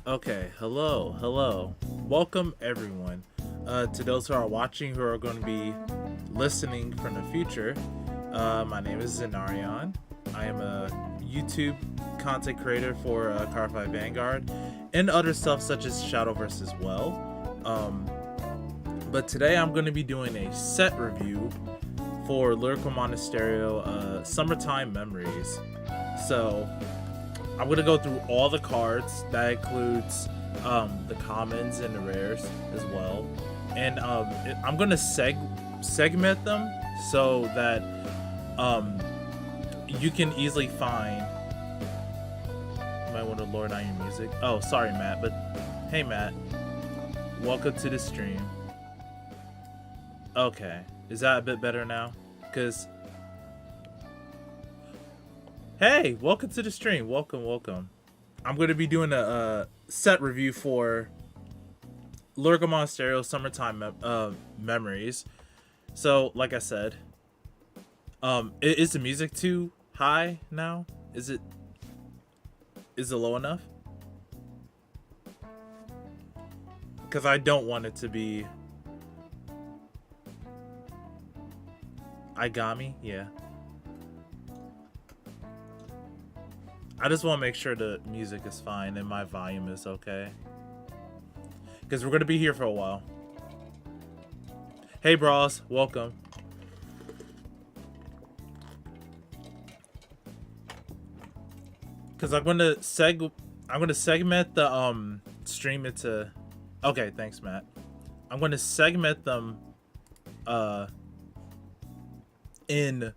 Okay, hello. Welcome everyone. To those who are watching who are going to be listening from the future, my name is Zenarion. I am a YouTube content creator for Cardfight Vanguard and other stuff such as Shadowverse as well. But today I'm going to be doing a set review for Lyrical Monasterio Summertime Memories. So I'm gonna go through all the cards. That includes the commons and the rares as well, and I'm gonna segment them so that you can easily find. You might want to lower down your music. Oh, sorry, Matt. But hey, Matt, welcome to the stream. Okay, is that a bit better now? Cause hey, welcome to the stream. Welcome. I'm going to be doing a set review for Lyrical Monasterio Summertime Memories. So, like I said, is the music too high now? Is it low enough? Because I don't want it to be Igami, yeah. I just want to make sure the music is fine and my volume is okay. Because we're going to be here for a while. Hey, bros. Welcome. Because I'm going to segment the stream into... Okay, thanks, Matt. I'm going to segment them in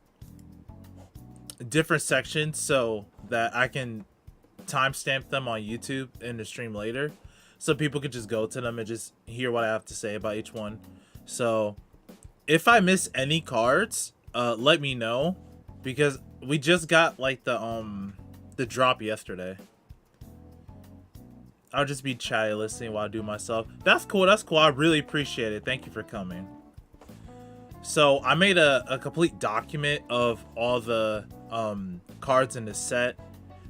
different sections so that I can timestamp them on YouTube in the stream later, so people could just go to them and just hear what I have to say about each one. So if I miss any cards, let me know, because we just got like the drop yesterday. I'll just be chatty listening while I do myself. That's cool. I really appreciate it. Thank you for coming. So I made a complete document of all the cards in the set.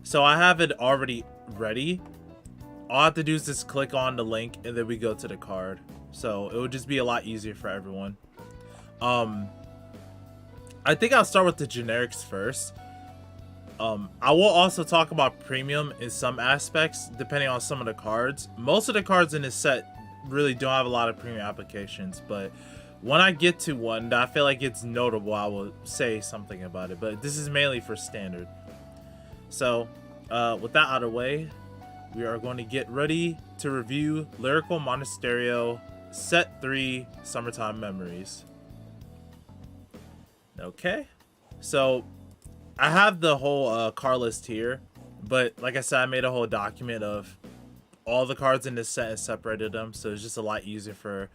So I have it already ready. All I have to do is just click on the link and then we go to the card. So it would just be a lot easier for everyone. I think I'll start with the generics first. I will also talk about premium in some aspects depending on some of the cards. Most of the cards in this set really don't have a lot of premium applications, but when I get to one that I feel like it's notable, I will say something about it. But this is mainly for standard. So, with that out of the way, we are going to get ready to review Lyrical Monasterio Set 3 Summertime Memories. Okay. So, I have the whole card list here. But, like I said, I made a whole document of all the cards in this set and separated them. So, it's just a lot easier for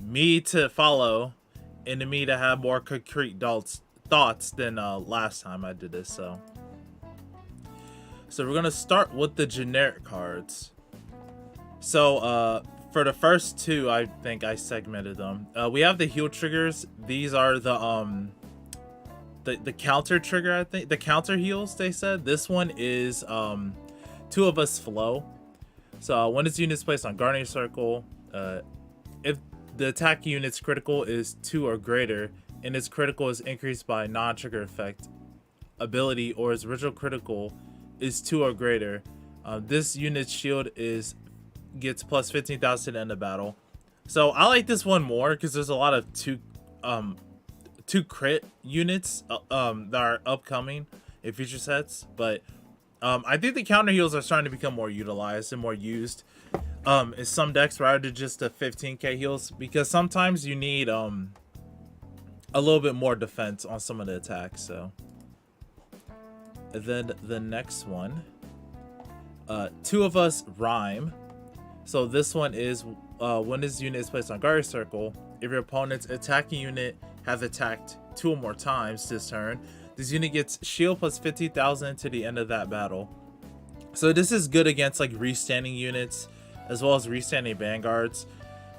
me to follow and to me to have more concrete thoughts than last time I did this. So we're gonna start with the generic cards. So for the first two, I think I segmented them. We have the heal triggers. These are the counter trigger, I think. The counter heals, they said. This one is Two of Us Flow. So when this unit is placed on Guardian Circle, if the attack unit's critical is 2 or greater, and its critical is increased by non-trigger effect ability, or its original critical is 2 or greater, this unit's shield gets plus 15,000 to the end of battle. So I like this one more because there's a lot of two crit units that are upcoming in future sets. But I think the counter heals are starting to become more utilized and more used in some decks rather than just the 15k heals, because sometimes you need a little bit more defense on some of the attacks. So and then the next one, Two of Us Rhyme. So this one is when this unit is placed on Guardian Circle, if your opponent's attacking unit has attacked 2 or more times this turn, this unit gets shield plus 50,000 to the end of that battle. So this is good against like restanding units as well as restanding vanguards.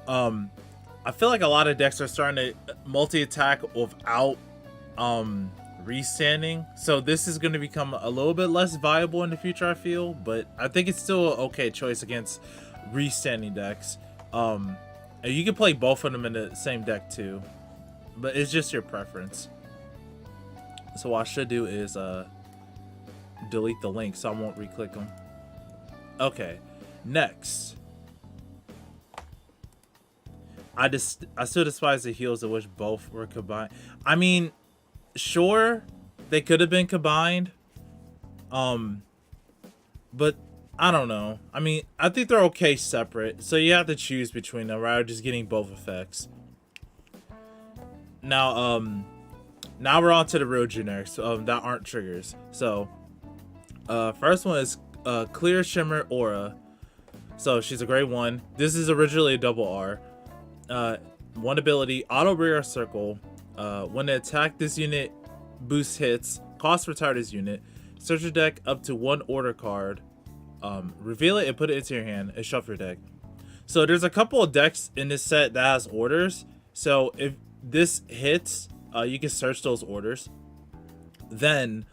I feel like a lot of decks are starting to multi-attack without restanding, so this is going to become a little bit less viable in the future, I feel, but I think it's still an okay choice against restanding decks. And you can play both of them in the same deck too, but it's just your preference. So what I should do is delete the link so I won't re-click them. Okay, next. I still despise the heals of which both were combined. I mean, sure, they could have been combined. But I don't know. I mean, I think they're okay separate. So you have to choose between them rather than just getting both effects. Now, now we're on to the real generics that aren't triggers. So, first one is Clear Shimmer Aura. So she's a grade 1. This is originally a double R. One ability, auto rear circle. When they attack, this unit boosts hits, cost retire this unit. Search your deck up to 1 order card. Reveal it and put it into your hand and shuffle your deck. So there's a couple of decks in this set that has orders. So if this hits, you can search those orders. Then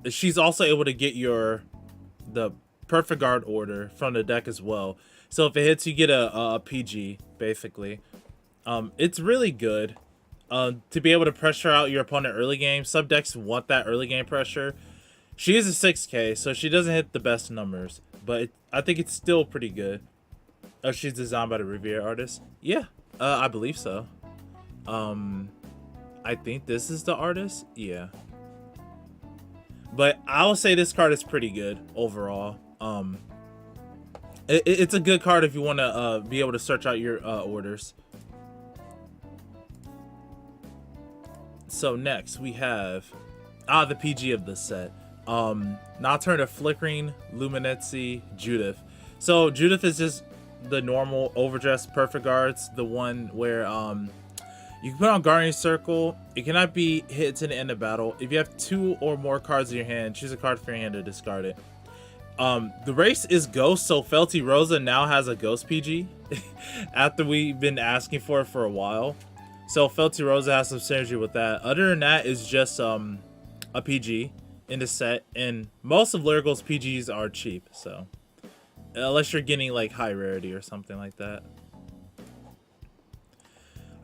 she's also able to get the Perfect Guard order from the deck as well. So if it hits, you get a PG, basically. It's really good to be able to pressure out your opponent early game. Some decks want that early game pressure. She is a 6K, so she doesn't hit the best numbers, but I think it's still pretty good. She's designed by the Riviera artist. Yeah, I believe so. I think this is the artist. Yeah. But I will say this card is pretty good overall. It's a good card if you want to be able to search out your orders. So next we have the PG of this set. Nocturne of Flickering, Luminency, Judith. So Judith is just the normal overdressed Perfect Guards, the one where you can put on Guardian Circle. It cannot be hit to the end of battle. If you have 2 or more cards in your hand, choose a card from your hand to discard it. The race is Ghost, so Felty Rosa now has a Ghost PG after we've been asking for it for a while. So Felty Rosa has some synergy with that. Other than that, it's just a PG in the set, and most of Lyrical's PGs are cheap, so unless you're getting like high rarity or something like that.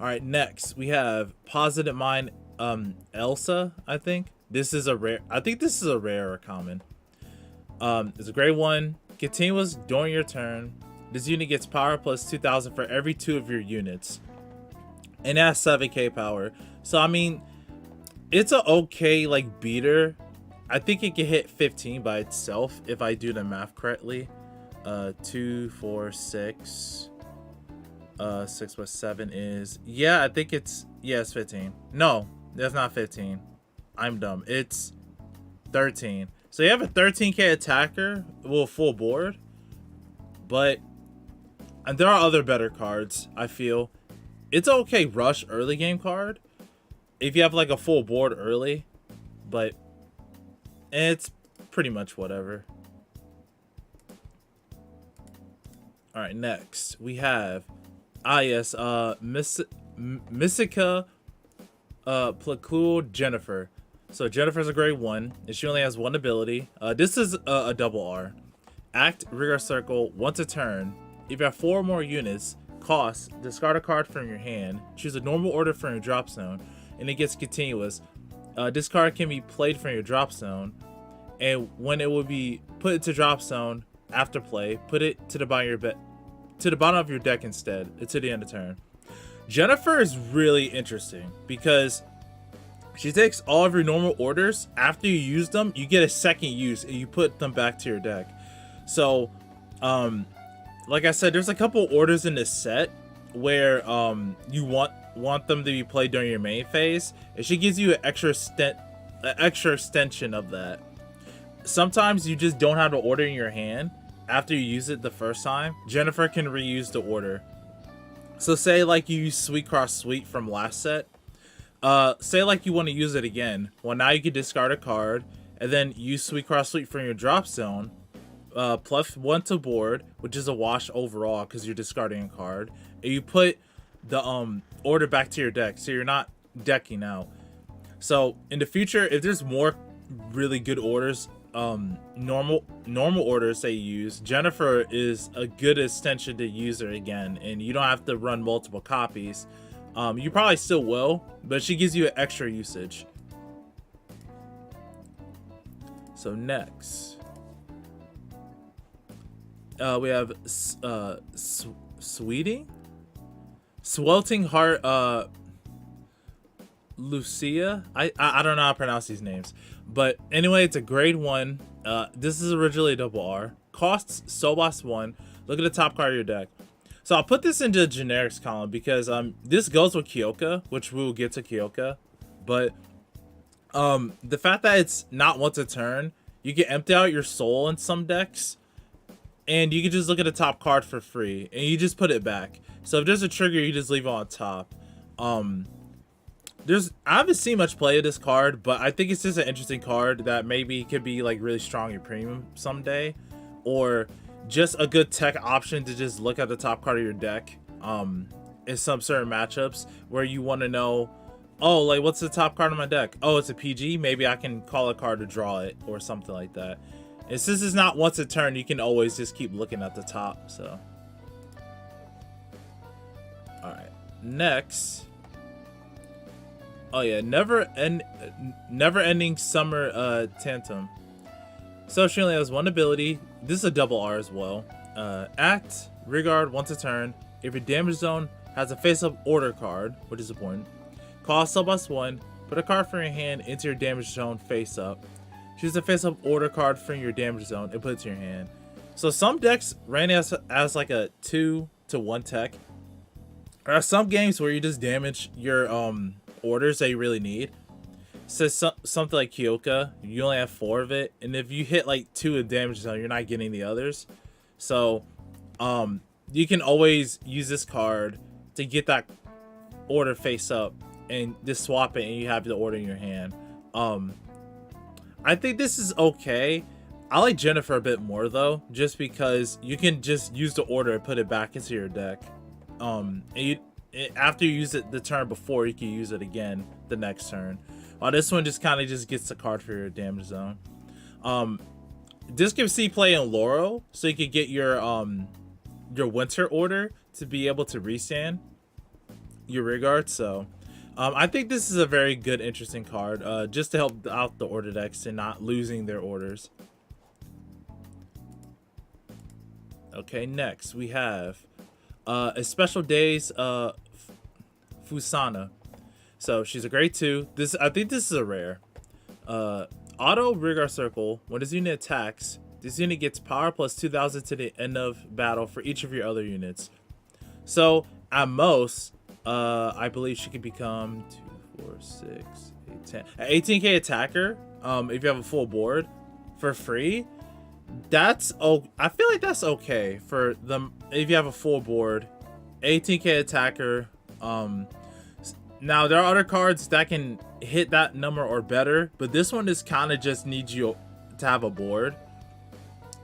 All right, next we have Positive Mind Elsa. I think this is a rare. I think this is a rare or common. It's a grade 1, continuous during your turn. This unit gets power plus 2,000 for every 2 of your units, and it has 7k power. So I mean, it's a okay like beater. I think it can hit 15 by itself if I do the math correctly. 2, 4, 6. 6 plus 7 is, yeah, I think it's, yeah, it's 15. No, that's not 15. I'm dumb. It's 13. So you have a 13k attacker, well, full board, but and there are other better cards, I feel. It's okay rush early game card if you have like a full board early, but it's pretty much whatever. All right, next we have Mysica Plakul Jennifer. So Jennifer's a grade 1, and she only has 1 ability. This is a double R. Act Rigor Circle once a turn. If you have 4 or more units, cost, discard a card from your hand, choose a normal order from your drop zone, and it gets continuous. This card can be played from your drop zone, and when it will be put into drop zone after play, put it to the bottom of your deck instead, to the end of turn. Jennifer is really interesting because she takes all of your normal orders. After you use them, you get a second use and you put them back to your deck. So, like I said, there's a couple orders in this set where you want them to be played during your main phase, and she gives you an extra extension of that. Sometimes you just don't have the order in your hand after you use it the first time. Jennifer can reuse the order. So say like you use Sweet Cross Sweet from last set. Say like you want to use it again. Well, now you can discard a card and then use Sweet Cross Sweet from your drop zone. Plus 1 to board, which is a wash overall because you're discarding a card. And you put the order back to your deck, so you're not decking out. So in the future, if there's more really good orders, normal orders they use, Jennifer is a good extension to use her again, and you don't have to run multiple copies. You probably still will, but she gives you an extra usage. So next, we have Swelting Heart, Lucia. I don't know how to pronounce these names, but anyway, it's a grade 1. This is originally a double R. Costs Sobos 1. Look at the top card of your deck. So I'll put this into the generics column because this goes with Kyouka, which we will get to Kyouka, but the fact that it's not once a turn, you can empty out your soul in some decks, and you can just look at the top card for free, and you just put it back. So if there's a trigger, you just leave it on top. I haven't seen much play of this card, but I think it's just an interesting card that maybe could be like really strong in premium someday, or just a good tech option to just look at the top card of your deck in some certain matchups where you want to know, oh, like what's the top card of my deck? Oh, it's a PG. Maybe I can call a card to draw it or something like that. And since it's not once a turn, you can always just keep looking at the top. So, all right, next. Oh yeah, never ending summer Tantum. So she only has one ability. This is a double R as well. Act, regard once a turn. If your damage zone has a face-up order card, which is important, cost Sobos 1. Put a card from your hand into your damage zone face up. Choose a face-up order card from your damage zone and put it to your hand. So some decks ran as like a 2-to-1 tech. There are some games where you just damage your orders that you really need. So something like Kyouka, you only have 4 of it, and if you hit like 2 of damage zone, you're not getting the others. So you can always use this card to get that order face up and just swap it, and you have the order in your hand. I think this is okay. I like Jennifer a bit more though, just because you can just use the order and put it back into your deck. And after you use it the turn before, you can use it again the next turn. This one just kind of just gets the card for your damage zone. This can see play in Laurel, so you can get your winter order to be able to restand your regard. So I think this is a very good, interesting card, just to help out the order decks and not losing their orders. Okay, next we have a Special Days Fusana. So she's a grade 2. I think this is a rare. Auto Rigor Circle. When this unit attacks, this unit gets power plus 2,000 to the end of battle for each of your other units. So at most, I believe she could become 2, 4, 6, 8, 10. An 18k attacker. If you have a full board for free, I feel like that's okay for them. If you have a full board, 18k attacker. Now there are other cards that can hit that number or better, but this one is kind of just needs you to have a board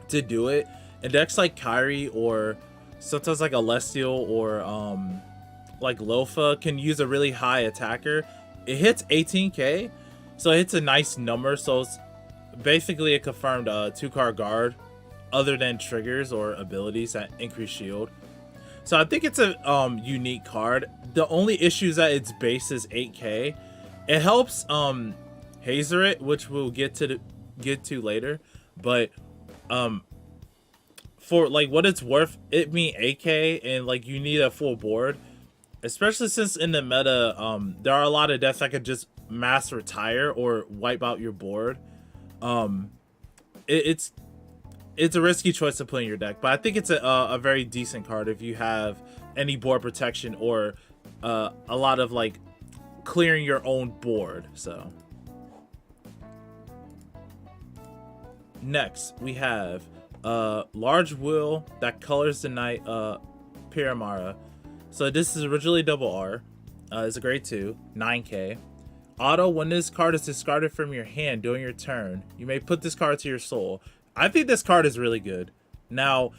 to do it. And decks like Kyrie or sometimes like Alestial or like Lilfa can use a really high attacker. It hits 18k, so it hits a nice number. So it's basically a confirmed 2-card guard, other than triggers or abilities that increase shield. So I think it's a unique card. The only issue is that its base is 8k. It helps Haseritt, which we'll get to later, but for like what it's worth, it being 8k and like you need a full board, especially since in the meta there are a lot of decks that could just mass retire or wipe out your board. It's a risky choice to put in your deck, but I think it's a very decent card if you have any board protection or a lot of like clearing your own board. So next we have large wheel that colors the night, Pyramara. So this is originally double R. It's a grade 2, 9k. Auto, when this card is discarded from your hand during your turn, you may put this card to your soul. I think this card is really good. Now,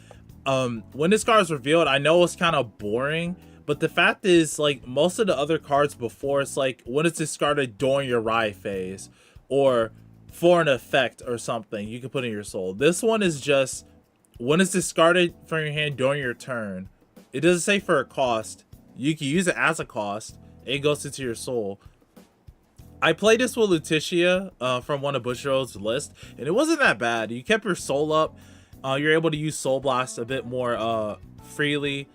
when this card is revealed, I know it's kind of boring, But the fact is, like, most of the other cards before, it's like when it's discarded during your ride phase or for an effect or something you can put in your soul. This one is just when it's discarded from your hand during your turn. It doesn't say for a cost. You can use it as a cost. It goes into your soul. I played this with Luticia from one of Bushiroad's list, and it wasn't that bad. You kept your soul up. You're able to use Soul Blast a bit more freely.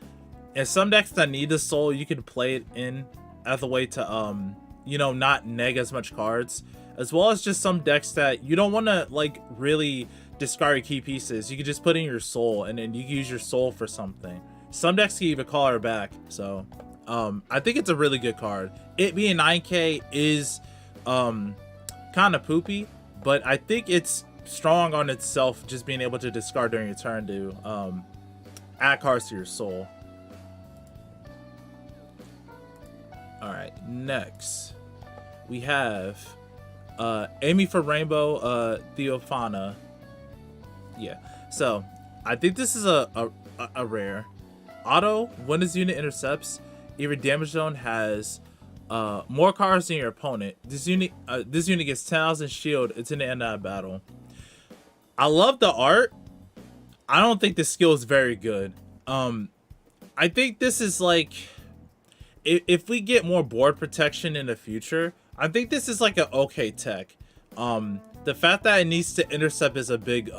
And some decks that need the soul, you can play it in as a way to, you know, not neg as much cards. As well as just some decks that you don't want to, like, really discard your key pieces. You can just put in your soul, and then you can use your soul for something. Some decks can even call her back. So, I think it's a really good card. It being 9k is kind of poopy, but I think it's strong on itself, just being able to discard during your turn to add cards to your soul. Alright, next we have Amy for Rainbow Theophana. Yeah, so I think this is a rare. Auto, when this unit intercepts, either damage zone has more cards than your opponent. This unit gets 10,000 shield. It's in the end of that battle. I love the art. I don't think the skill is very good. I think this is like, if we get more board protection in the future, I think this is like an okay tech. The fact that it needs to intercept is a big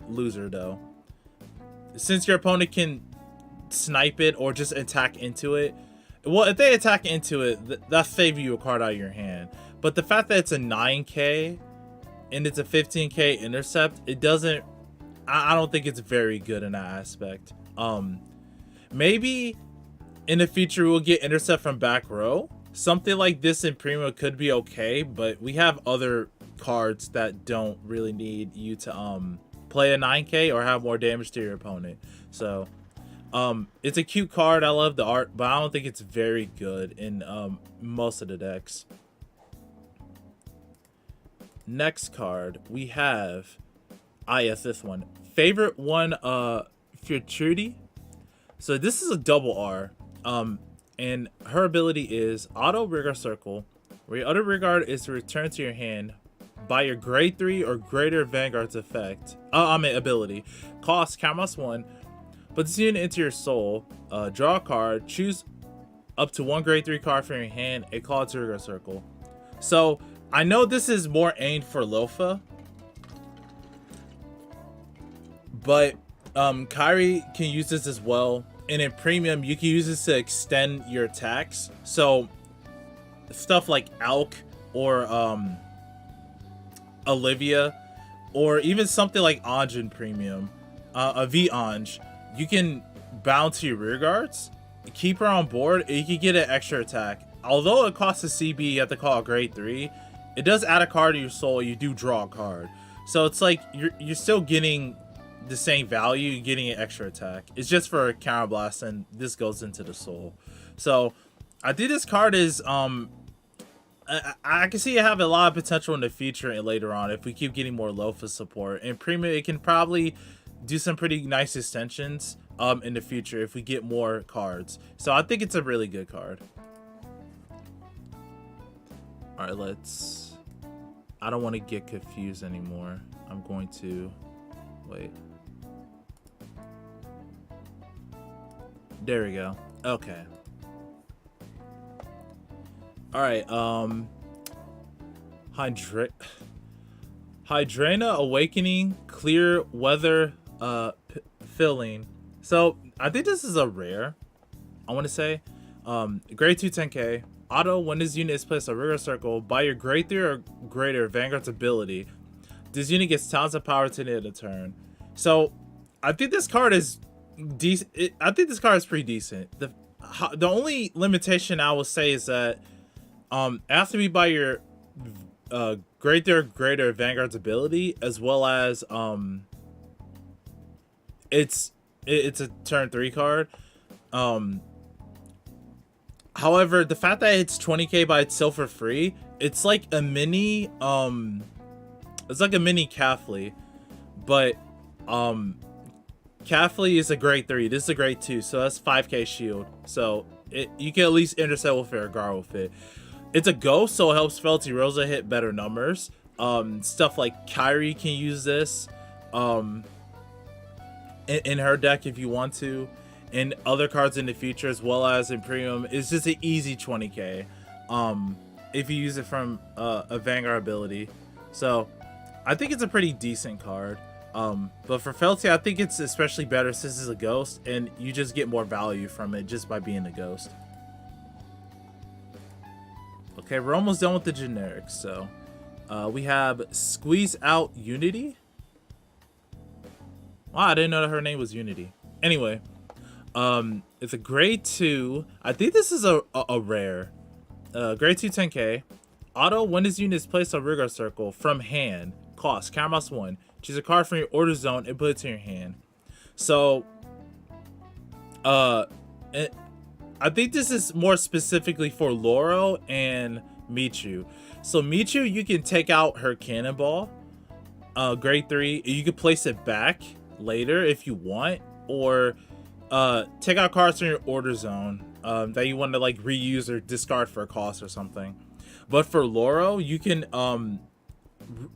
loser though. Since your opponent can snipe it or just attack into it, well, if they attack into it, that save you a card out of your hand. But the fact that it's a 9k and it's a 15k intercept, it doesn't, I don't think it's very good in that aspect. Maybe in the future we'll get intercept from back row. Something like this in Primo could be okay, but we have other cards that don't really need you to play a 9k or have more damage to your opponent. So it's a cute card. I love the art, but I don't think it's very good in most of the decks. Next card we have, yes, this one. Favorite one, Futurity. So this is a double R. And her ability is Auto Rigor Circle, where your Auto Rigor is to return to your hand by your grade 3 or greater Vanguard's effect. Ability. Cost -1. Put this unit into your soul. Draw a card. Choose up to one grade 3 card from your hand and call it to Rigor Circle. So I know this is more aimed for Lilfa, but Kyrie can use this as well. And in Premium, you can use this to extend your attacks. So stuff like Alk or Olivia, or even something like Anj in Premium, a V Anj, you can bound to your rear guards, keep her on board, and you can get an extra attack. Although it costs a CB, you have to call a grade 3. It does add a card to your soul. You do draw a card, so it's like you're still getting the same value, getting an extra attack. It's just for a counter blast, and this goes into the soul. So I think this card is I can see it have a lot of potential in the future and later on if we keep getting more Lilfa support. And Premium, it can probably do some pretty nice extensions in the future if we get more cards. So I think it's a really good card. All right, let's, I don't want to get confused anymore. I'm going to wait. There we go. Okay. All right. Hydrana Awakening, Clear Weather Filling. So I think this is a rare. I want to say grade 2 10k. Auto, when this unit is placed on a rigor circle by your grade 3 or greater Vanguard's ability, this unit gets tons of power to the end of the turn. So I think this card is decent. I think this card is pretty decent. The only limitation I will say is that it has to be by your grade 3 or greater Vanguard's ability, as well as it's a turn 3 card. However, the fact that it's 20k by itself for free, it's like a mini Cathley, but Catflea is a grade 3. This is a grade 2, so that's 5k shield. So you can at least intercept with it or guard with it. It's a ghost, so it helps Felty Rosa hit better numbers. Stuff like Kyrie can use this in her deck if you want to, and other cards in the future as well as in premium. It's just an easy 20k if you use it from a Vanguard ability. So I think it's a pretty decent card. But for Felty, I think it's especially better since it's a ghost and you just get more value from it just by being a ghost. Okay, we're almost done with the generics. So we have Squeeze Out Unity. Wow, I didn't know that her name was Unity. Anyway, it's a grade 2. I think this is a rare. Grade 2 10k. Auto, when this unit is placed on Rigor Circle from hand, cost Countermouse 1. Choose a card from your order zone and put it to your hand. So, I think this is more specifically for Loro and Michu. So Michu, you can take out her cannonball, grade 3. You can place it back later if you want, or take out cards from your order zone that you want to like reuse or discard for a cost or something. But for Loro, you can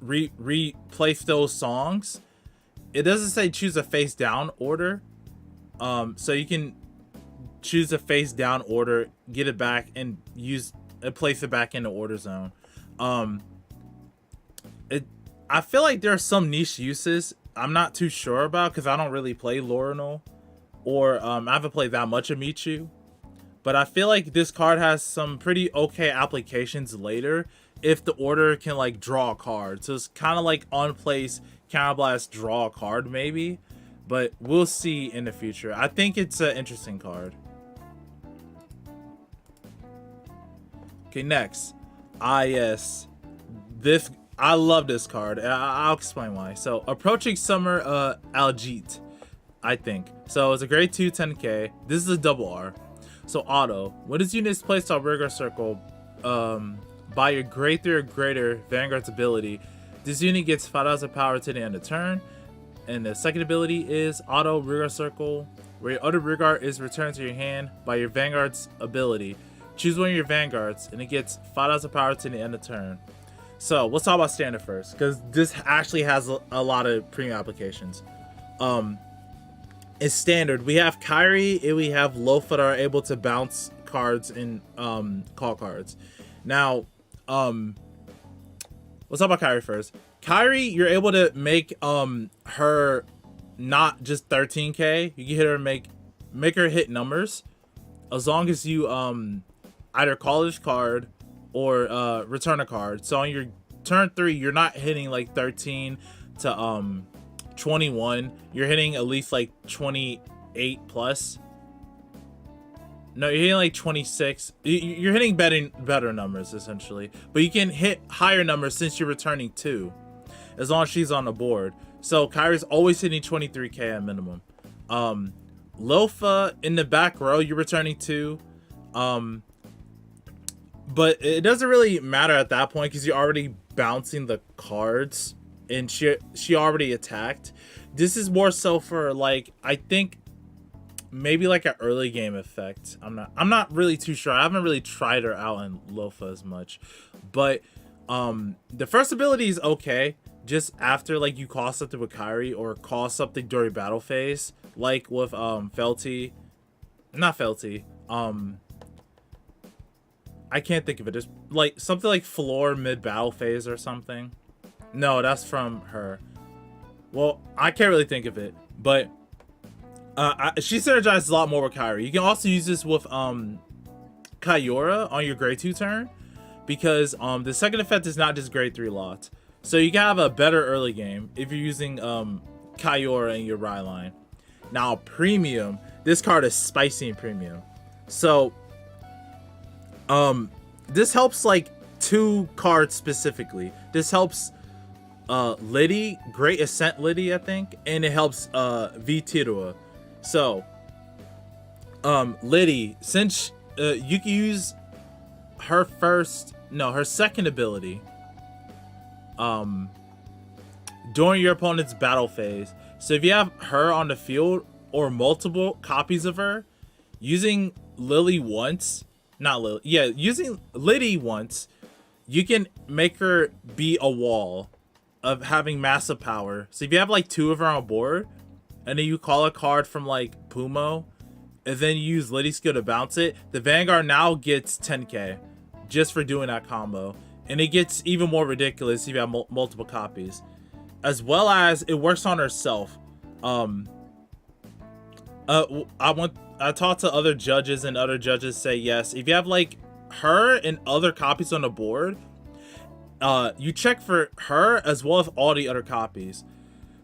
replace those songs. It doesn't say choose a face down order, so you can choose a face down order, get it back, and place it back in the order zone. I feel like there are some niche uses I'm not too sure about because I don't really play Lorinal, or I haven't played that much of Michu. But I feel like this card has some pretty okay applications later if the order can like draw a card. So it's kind of like on place, Counterblast, draw a card maybe. But we'll see in the future. I think it's an interesting card. Okay, next. Yes. I love this card. I'll explain why. So, Approaching Summer Aljeet, I think. So, it's a grade 2 10k. This is a double R. So, auto. When this unit is placed on Rigor Circle by your grade 3 or greater Vanguard's ability, this unit gets 5,000 power to the end of turn. And the second ability is Auto Rigor Circle, where your other Rigor is returned to your hand by your Vanguard's ability. Choose one of your Vanguards, and it gets 5,000 power to the end of turn. So, let's talk about standard first, because this actually has a lot of premium applications. In standard, we have Kyrie and we have Lilfa that are able to bounce cards and call cards. Now, let's talk about Kyrie first. Kyrie, you're able to make her not just 13k. You can hit her, make her hit numbers, as long as you either call this card or return a card. So on your turn 3, you're not hitting like 13 to 21. You're hitting at least like 28 plus. No, you're hitting like 26. You're hitting better numbers essentially, but you can hit higher numbers since you're returning 2, as long as she's on the board. So Kyrie's always hitting 23k at minimum. Lilfa in the back row, you're returning 2. But it doesn't really matter at that point because you're already bouncing the cards and she already attacked. This is more so for like, I think maybe like an early game effect. I'm not really too sure. I haven't really tried her out in Lilfa as much, but the first ability is okay. Just after like you call something with Kyrie or call something during battle phase, like with Felty, not Felty. I can't think of it. Just like something like floor mid battle phase or something. No, that's from her. Well, I can't really think of it, but she synergizes a lot more with Kyrie. You can also use this with Kyora on your grade 2 turn, because the second effect is not just grade 3 locked. So you can have a better early game if you're using Kyora in your Rye line. Now premium, this card is spicy in premium. So this helps like 2 cards specifically. This helps Liddy, Great Ascent Liddy, I think, and it helps V Tirua. So Liddy, since you can use her her second ability during your opponent's battle phase. So if you have her on the field or multiple copies of her, using Lily once, not Lily, yeah, using Liddy once, you can make her be a wall of having massive power. So if you have like 2 of her on board, and then you call a card from like Pumo, and then you use Liddy's skill to bounce it, the Vanguard now gets 10k just for doing that combo. And it gets even more ridiculous if you have multiple copies. As well as it works on herself. I talked to other judges, and other judges say yes. If you have like her and other copies on the board, you check for her as well as all the other copies.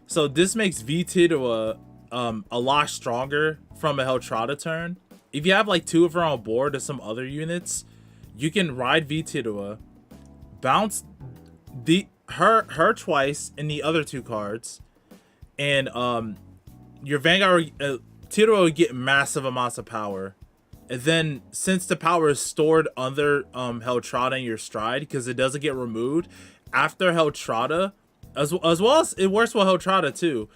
So this makes V-Tidua a lot stronger from a Heltrata turn. If you have like 2 of her on board or some other units, you can ride V-Tidua, bounce her twice in the other 2 cards, and your Vanguard Tidua would get massive amounts of power. And then since the power is stored under Heltrata in your stride, because it doesn't get removed after Heltrata, as well as it works with Heltrata too.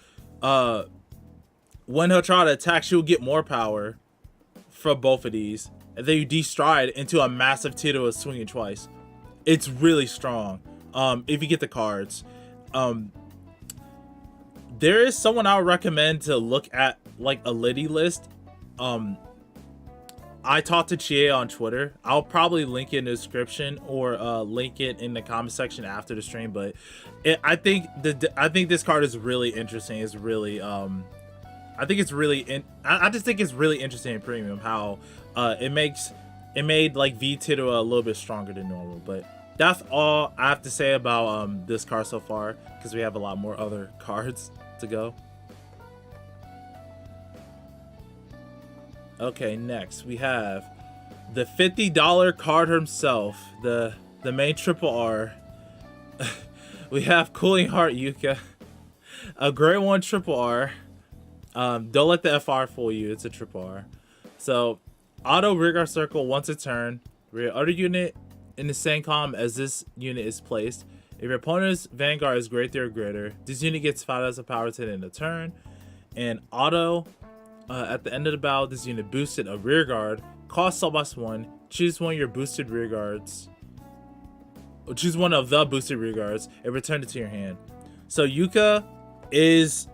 When Heltrata attacks, you'll get more power from both of these, and then you de-stride into a massive Tidua swinging twice. It's really strong if you get the cards. There is someone I would recommend to look at, like a Liddy list. I talked to Chie on Twitter. I'll probably link it in the description, or link it in the comment section after the stream. But I think this card is really interesting. It's really I just think it's really interesting in premium how it made like V-Tidua a little bit stronger than normal. But that's all I have to say about this card so far, because we have a lot more other cards to go. Okay, next we have the $50 card himself, the main triple R. We have Cooling Heart Kyouka, a Grade 1 triple R. Don't let the FR fool you, it's a triple R. So auto rearguard circle once a turn. Rear other unit in the same column as this unit is placed. If your opponent's Vanguard is Grade 3 or greater, this unit gets 5 of power to the end of the turn. And auto, at the end of the battle, this unit boosted a rear guard, cost +1, choose one of your boosted rear guards, or choose one of the boosted rear guards, and return it to your hand. So Kyouka is,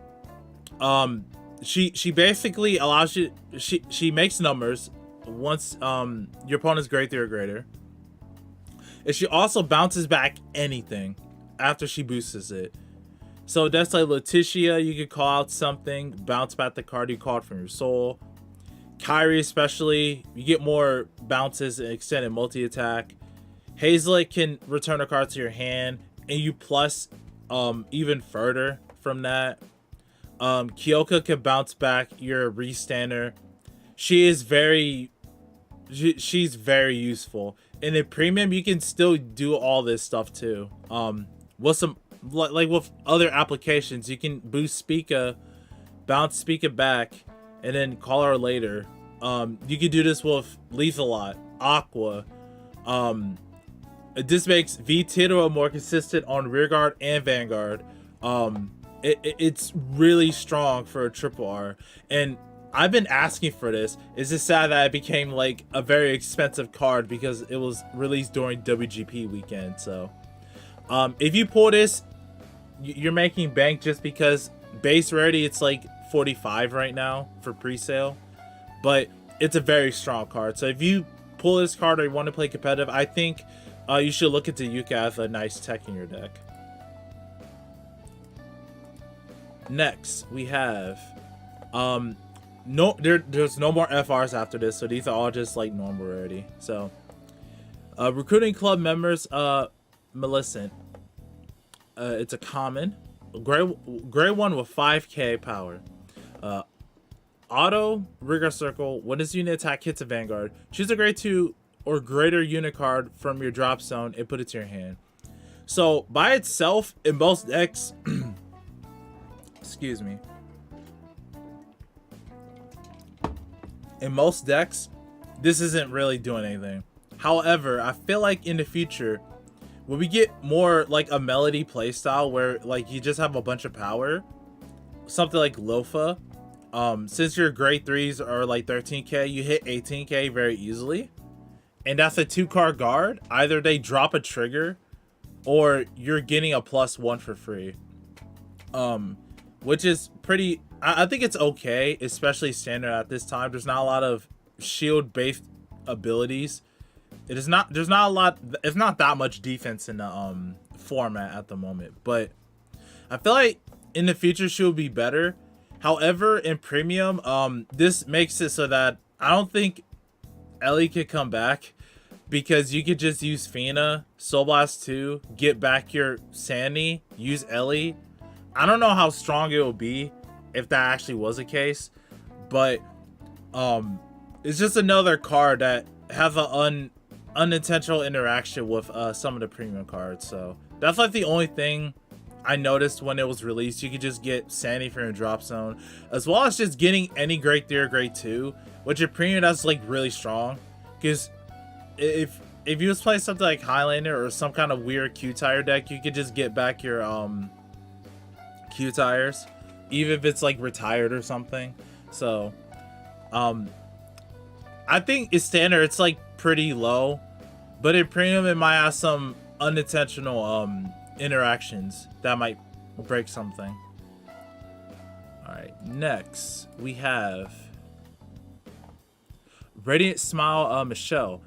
she basically allows you, she makes numbers once your opponent's Grade 3 or greater. And she also bounces back anything after she boosts it. So that's like Luticia, you could call out something, bounce back the card you called from your soul. Kyrie especially, you get more bounces and extended multi-attack. Haseritt can return a card to your hand, and you plus even further from that. Kyouka can bounce back your restander. She's very useful. And in premium, you can still do all this stuff too. With some, like with other applications, you can boost Spica, bounce Spica back, and then call her later. You can do this with Lilfa, Aqua. This makes V-Tidua more consistent on rearguard and Vanguard. It's really strong for a triple R, and I've been asking for this. It's just sad that it became like a very expensive card because it was released during WGP weekend. So if you pull this, you're making bank, just because base rarity it's like 45 right now for pre-sale, but it's a very strong card. So if you pull this card or you want to play competitive, I think you should look into Kyouka as a nice tech in your deck. Next we have there's no more FRs after this, so these are all just like normal rarity. So recruiting club members, Millicent, it's a common grade 1 with 5k power. Auto rigor circle, when this unit attack hits a Vanguard, choose a grade 2 or greater unit card from your drop zone and put it to your hand. So by itself in most decks excuse me, in most decks, this isn't really doing anything. However, I feel like in the future, when we get more like a Melody playstyle where like you just have a bunch of power, something like Lilfa, since your grade 3s are like 13k, you hit 18k very easily. And that's a 2-card guard. Either they drop a trigger or you're getting a +1 for free. Which is pretty, I think it's okay, especially standard at this time. There's not a lot of shield based abilities. There's not a lot, it's not that much defense in the format at the moment, but I feel like in the future she will be better. However, in premium, this makes it so that I don't think Ellie could come back, because you could just use Fina, Soul Blast 2, get back your Sandy, use Ellie. I don't know how strong it will be if that actually was the case, but it's just another card that has an unintentional interaction with some of the premium cards. So that's like the only thing I noticed when it was released. You could just get Sandy from your drop zone, as well as just getting any grade 3 or grade 2, which your premium, that's like really strong. Because if you was playing something like Highlander or some kind of weird Q tire deck, you could just get back your Q tires, even if it's like retired or something. So I think it's standard, it's like pretty low, but in premium it might have some unintentional interactions that might break something. All right, next we have Radiant Smile Michelle.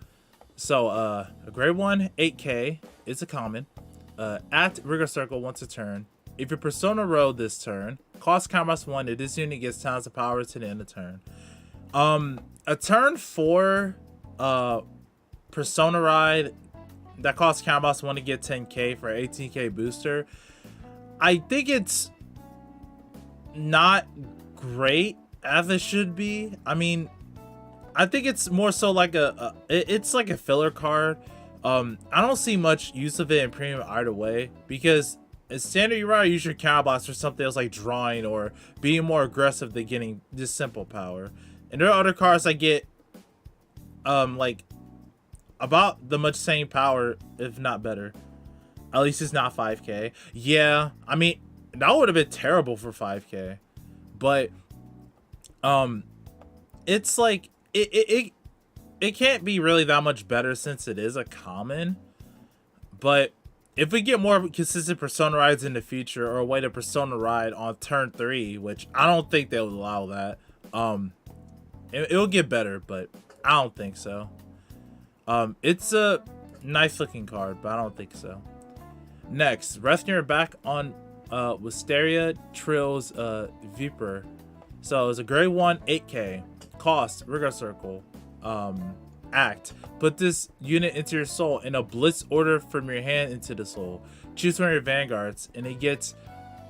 So a grade 1 8k is a common. Act Rigor Circle once a turn. If your Persona roll this turn, cost counter +1, if this unit gets tons of power to the end of the turn. A turn 4 Persona ride that costs counter +1 to get 10k for 18k booster. I think it's not great as it should be. I mean, I think it's more so like it's like a filler card. I don't see much use of it in premium either way, because in standard you rather use your counter blast for something else like drawing or being more aggressive than getting just simple power. And there are other cards that get like about the much same power, if not better. At least it's not 5k. Yeah, I mean that would have been terrible for 5k, but it's like it can't be really that much better since it is a common. But if we get more consistent Persona rides in the future, or a way to Persona ride on turn 3, which I don't think they would allow that, it'll get better, but I don't think so. It's a nice looking card, but I don't think so. Next, Resnier back on Wisteria Trill's Viper. So it's a grade 1 8k. Cost Rigor Circle. Act. Put this unit into your soul in a blitz order from your hand into the soul. Choose one of your vanguards, and it gets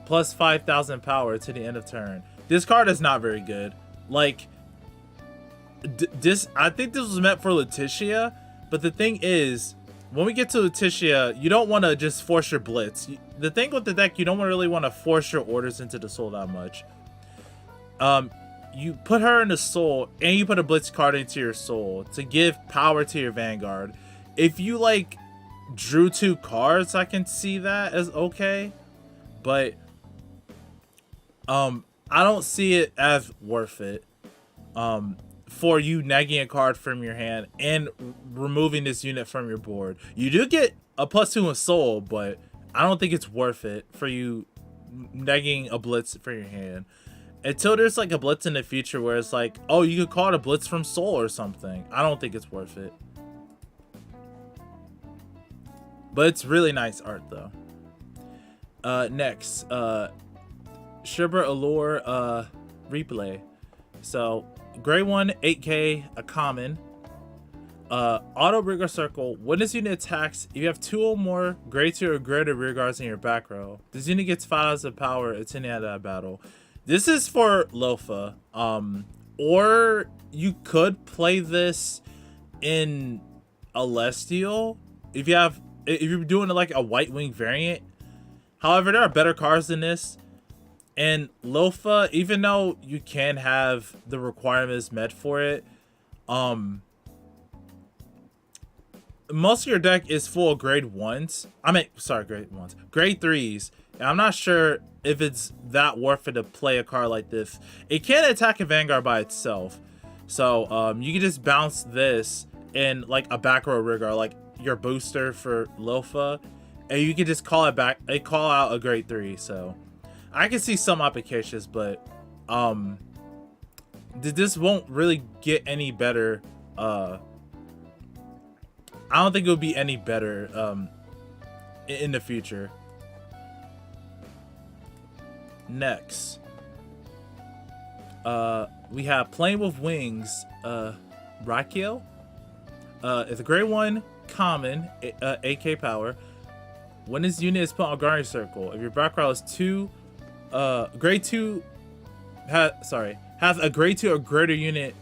plus 5,000 power to the end of turn. This card is not very good. Like, I think this was meant for Luticia, but the thing is, when we get to Luticia, you don't want to just force your blitz. The thing with the deck, you don't really want to force your orders into the soul that much. You put her in the soul, and you put a blitz card into your soul to give power to your vanguard. If you like drew 2 cards, I can see that as okay, but I don't see it as worth it for you negging a card from your hand and removing this unit from your board. You do get a +2 in soul, but I don't think it's worth it for you negging a blitz from your hand. Until there's like a blitz in the future where it's like, oh, you could call it a blitz from soul or something. I don't think it's worth it. But it's really nice art though. Next, Shibra Allure Replay. So grade 1 8k, a common. Auto Rigor Circle. When this unit attacks, if you have 2 or more grade 2 or greater rear guards in your back row, this unit gets 5 of power at the end of that battle. This is for Lilfa, or you could play this in Celestial if you're doing like a White Wing variant. However, there are better cards than this, and Lilfa, even though you can have the requirements met for it, most of your deck is full of grade 1s. Grade 3s. And I'm not sure if it's that worth it to play a card like this. It can attack a Vanguard by itself. So you can just bounce this in like a back row rear guard, like your booster for Lilfa, and you can just call it back, call out a grade 3. So I can see some applications, but this won't really get any better. I don't think it will be any better in the future. Next, we have Playing with Wings, Rakiel. It's a grade 1 common, 8k power. When this unit is put on Guardian Circle, if your background is 2, grade 2, has a grade 2 or greater unit.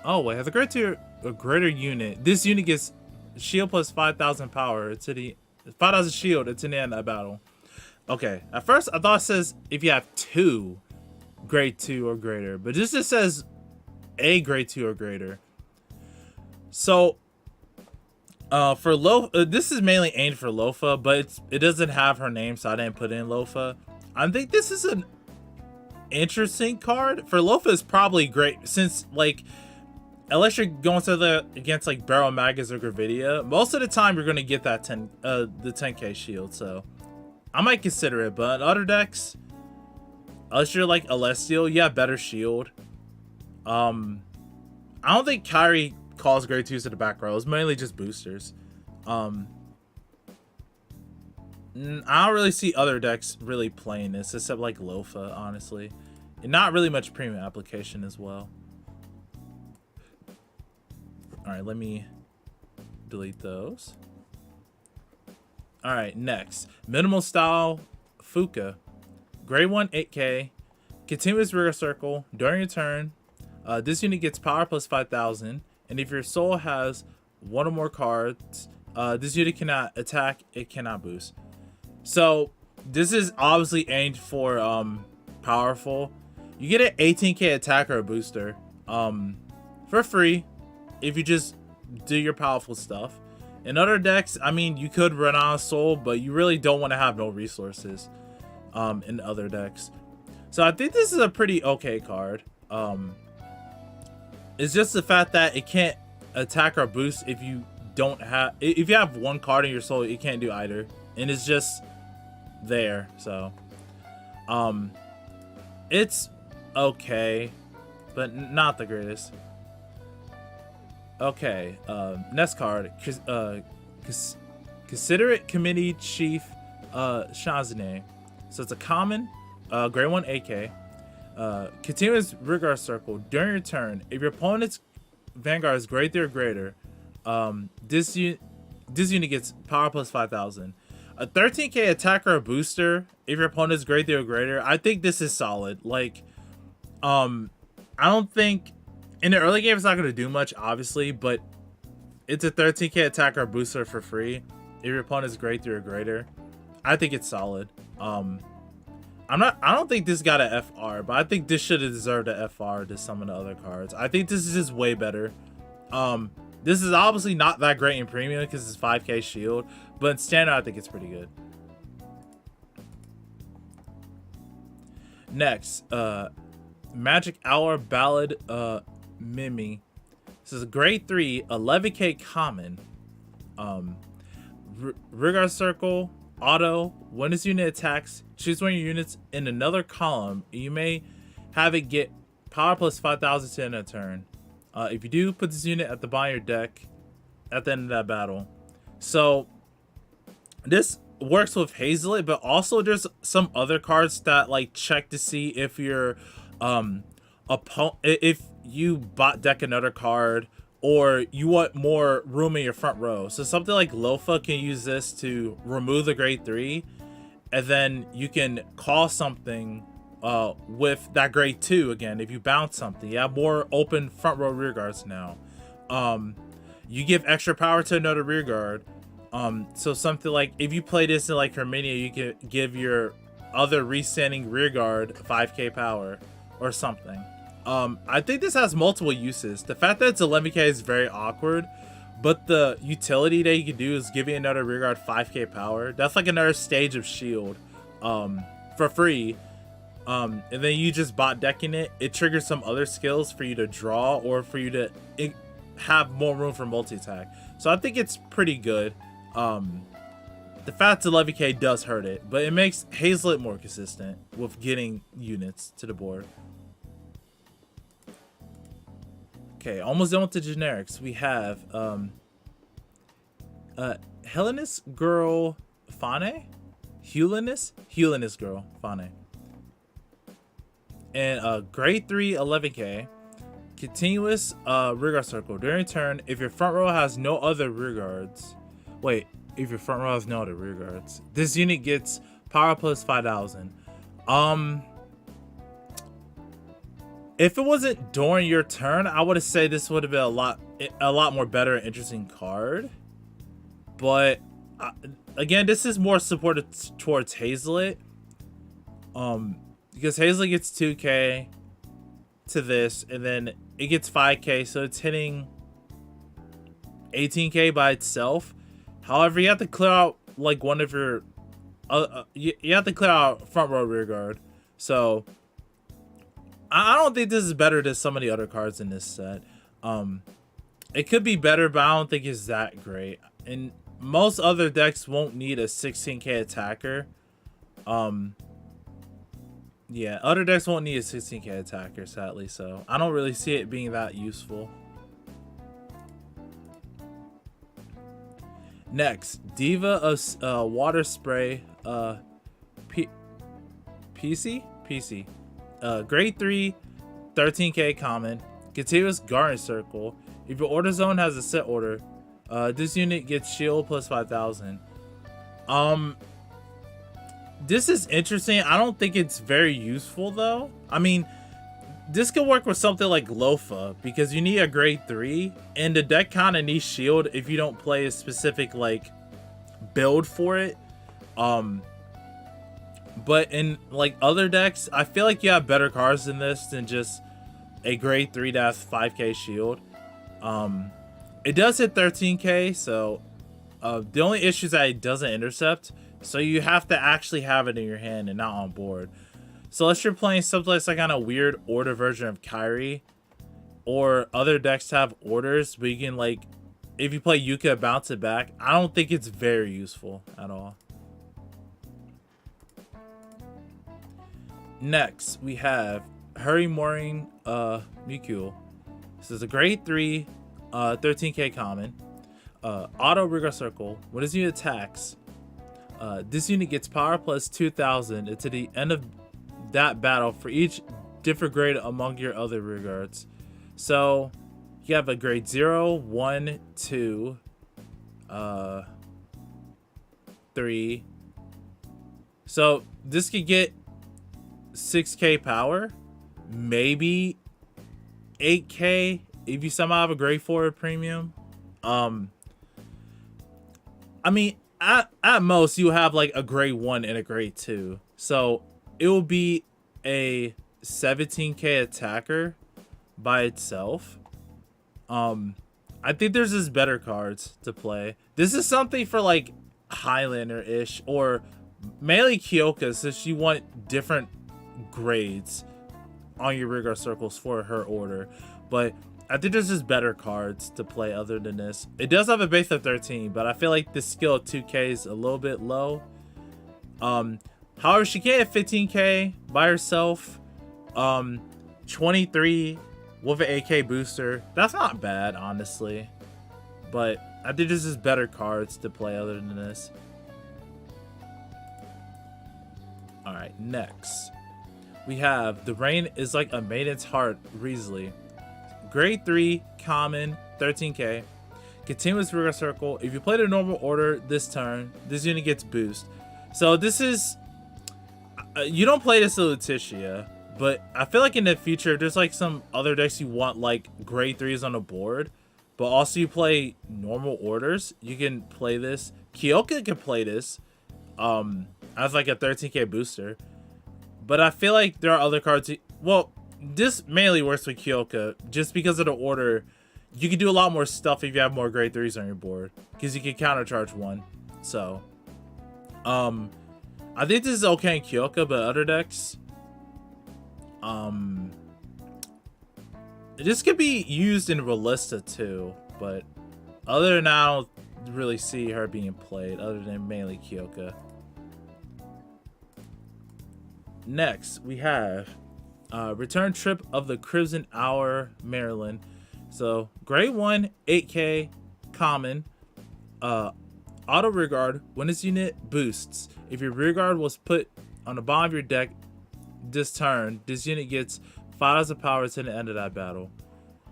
Oh wait, has a grade 2 or greater unit. This unit gets shield plus 5,000 power to the 5,000 shield to the end of battle. Okay, at first I thought it says if you have 2 grade 2 or greater, but this just says a grade 2 or greater. So for this is mainly aimed for Lilfa, but it doesn't have her name, so I didn't put in Lilfa. I think this is an interesting card. For Lilfa is probably great, since like unless you're going to against like Barrel Magus or Gravidia, most of the time you're gonna get that the 10k shield. So I might consider it, but in other decks, unless you're like Celestial, you have better shield. I don't think Kyrie calls grade 2s to the back row. It's mainly just boosters. I don't really see other decks really playing this except like Lilfa, honestly, and not really much premium application as well. All right, let me delete those. All right, next, minimal style Fuka, grade 1 8k, continuous rear circle during your turn. This unit gets power plus 5,000, and if your soul has 1 or more cards, this unit cannot attack, it cannot boost. So this is obviously aimed for powerful. You get an 18k attack or a booster for free if you just do your powerful stuff. In other decks, I mean, you could run out of soul, but you really don't want to have no resources in other decks. So I think this is a pretty okay card. It's just the fact that it can't attack or boost if you don't have, if you have 1 card in your soul, it can't do either, and it's just there. So it's okay, but not the greatest. Okay, next card, Considerate Committee Chief Shazane. So it's a common, grade 1 AK. Continuous Rigor Circle. During your turn, if your opponent's Vanguard is grade 3 or greater, this unit gets power plus 5,000. A 13k attacker or booster if your opponent's grade 3 or greater. I think this is solid. Like, I don't think in the early game it's not going to do much, obviously, but it's a 13k attacker or booster for free if your opponent's grade 3 or greater. I think it's solid. I don't think this got a FR, but I think this should have deserved a FR to some of the other cards. I think this is just way better. This is obviously not that great in premium because it's 5k shield, but in standard I think it's pretty good. Next, Magic Hour Ballad Mimi. This is a grade 3 11k common. Rigor Circle auto. When this unit attacks, choose one of your units in another column. You may have it get power plus 5,000 to end a turn. If you do, put this unit at the bottom of your deck at the end of that battle. So this works with Haseritt, but also there's some other cards that like check to see if your if you bot deck another card or you want more room in your front row. So something like Lilfa can use this to remove the grade 3, and then you can call something with that grade 2 again. If you bounce something, you have more open front row rear guards now. You give extra power to another rear guard. So something like if you play this in like Herminia, you can give your other restanding rear guard 5k power or something. I think this has multiple uses. The fact that it's 11k is very awkward, but the utility that you can do is giving another rear guard 5k power. That's like another stage of shield. for free. And then you just bot decking it, it triggers some other skills for you to draw or for you to have more room for multi-attack. So I think it's pretty good. The fact that 11k does hurt it, but it makes Haseritt more consistent with getting units to the board. Okay, almost done with the generics. We have Hellenist Girl Fane? Hulinist Girl Fane. And grade 3 11k. Continuous rearguard circle. During turn, if your front row has no other rearguards. Wait, if your front row has no other rearguards. This unit gets power plus 5,000. If it wasn't during your turn, I would have said this would have been a lot more better and interesting card. But again, this is more supported towards Haseritt. Because Haseritt gets 2k to this, and then it gets 5k, so it's hitting 18k by itself. However, you have to clear out like one of your you have to clear out front row rear guard. So I don't think this is better than some of the other cards in this set. It could be better, but I don't think it's that great. And most other decks won't need a 16k attacker. Yeah, other decks won't need a 16k attacker, sadly, so I don't really see it being that useful. Next, Diva of Water Spray, PC? Grade 3, 13k common, continuous Garden Circle. If your order zone has a set order, this unit gets shield plus 5,000. This is interesting. I don't think it's very useful though. I mean, this could work with something like Lilfa because you need a grade 3 and the deck kind of needs shield if you don't play a specific like build for it. But in like other decks, I feel like you have better cards than this than just a grade 3 that has 5k shield. It does hit 13k, so the only issue is that it doesn't intercept. So you have to actually have it in your hand and not on board. So unless you're playing something like some kind of weird order version of Kyrie, or other decks have orders, but you can like, if you play Kyouka, bounce it back. I don't think it's very useful at all. Next, we have Herminia Michu. This is a grade 3, 13k common. Auto rigor circle. When this unit attacks, this unit gets power plus 2,000 until the end of that battle for each different grade among your other rear guards. So you have a grade 0, 1, 2, 3. So this could get 6k power, maybe 8k if you somehow have a grade 4 premium. I mean, at most you have like a grade 1 and a grade 2, so it will be a 17k attacker by itself. I think there's just better cards to play. This is something for like Highlander-ish or mainly Kyouka, since you want different grades on your rigor circles for her order. But I think there's just better cards to play other than this. It does have a base of 13, but I feel like the skill of 2k is a little bit low. However, she can hit 15k by herself. 23 with an AK booster. That's not bad, honestly. But I think there's just better cards to play other than this. Alright, next. We have The Rain is Like a Maiden's Heart, Risley. Grade 3, common, 13k. Continuous rigor circle. If you play the normal order this turn, this unit gets boost. So this is... you don't play this to Luticia, but I feel like in the future, there's like some other decks you want like grade 3s on the board, but also you play normal orders, you can play this. Kyouka can play this as like a 13k booster. But I feel like there are other cards. Well, this mainly works with Kyouka just because of the order. You can do a lot more stuff if you have more grade 3s on your board because you can countercharge one. So, I think this is okay in Kyouka, but other decks, this could be used in Ballista too, but other than that, I don't really see her being played other than mainly Kyouka. Next, we have Return Trip of the Crimson Hour, Maryland. So, grade 1, 8k, common. Auto rearguard. When this unit boosts, if your rearguard was put on the bottom of your deck this turn, this unit gets 5 of power to the end of that battle.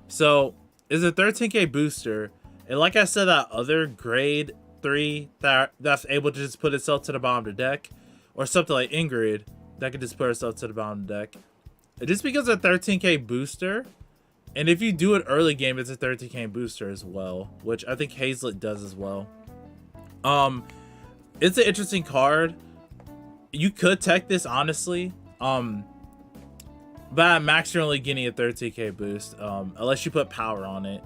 So, it's a 13k booster. And like I said, that other grade 3 that's able to just put itself to the bottom of the deck, or something like Ingrid that can just put herself to the bottom of the deck. Just because it's a 13k booster, and if you do it early game, it's a 13k booster as well, which I think Haseritt does as well. It's an interesting card. You could tech this honestly, but at max you're only getting a 13k boost, unless you put power on it.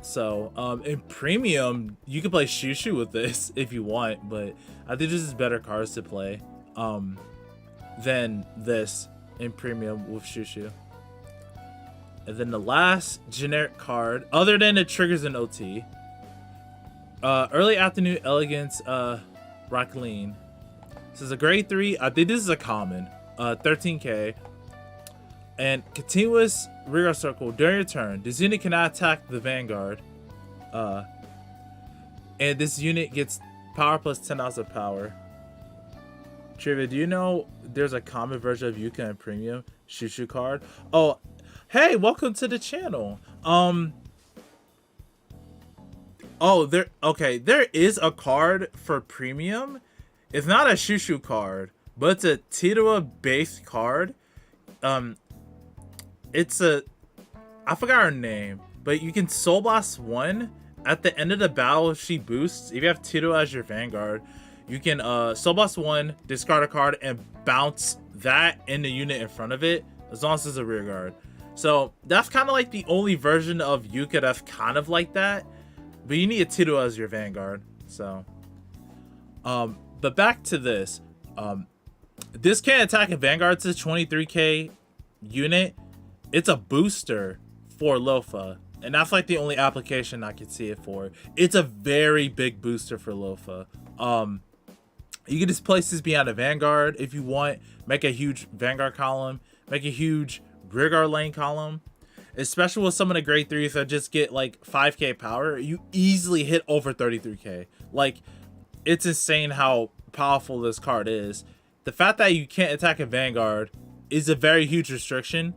So in premium you can play Shushu with this if you want, but I think this is better cards to play than this in premium with Shushu. And then the last generic card, other than it triggers an OT, Early Afternoon Elegance, Rockleen. This is a grade 3. I think this is a common, 13k. And continuous rear circle during your turn. This unit cannot attack the Vanguard. And this unit gets power plus 10,000 power. Trivia, do you know there's a common version of Kyouka and premium Shushu card? Oh, hey, welcome to the channel. Oh, there is a card for premium. It's not a Shushu card, but it's a Titua based card. It's a, I forgot her name, but you can Soul Blast 1 at the end of the battle if she boosts. If you have Titua as your Vanguard, you can Soul Blast 1, discard a card, and bounce that in the unit in front of it, as long as it's a rear guard. So that's kind of like the only version of Kyouka that's kind of like that, but you need a Titua as your Vanguard. So, but back to this. This can attack a Vanguard. It's a 23k unit. It's a booster for Lilfa, and that's like the only application I could see it for. It's a very big booster for Lilfa. You can just place this behind a Vanguard if you want. Make a huge Vanguard column. Make a huge rearguard lane column. Especially with some of the grade 3s that just get like 5k power, you easily hit over 33k. Like, it's insane how powerful this card is. The fact that you can't attack a Vanguard is a very huge restriction,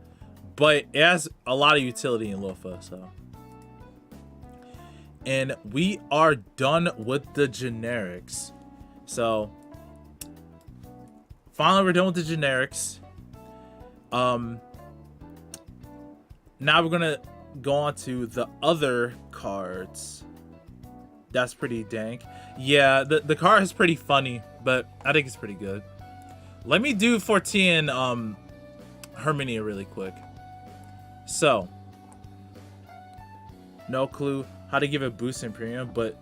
but it has a lot of utility in Lilfa. So, and we are done with the generics. So finally we're done with the generics. Now we're gonna go on to the other cards. That's pretty dank. Yeah, the card is pretty funny, but I think it's pretty good. Let me do Forita and Herminia really quick. So, no clue how to give a boost in premium, but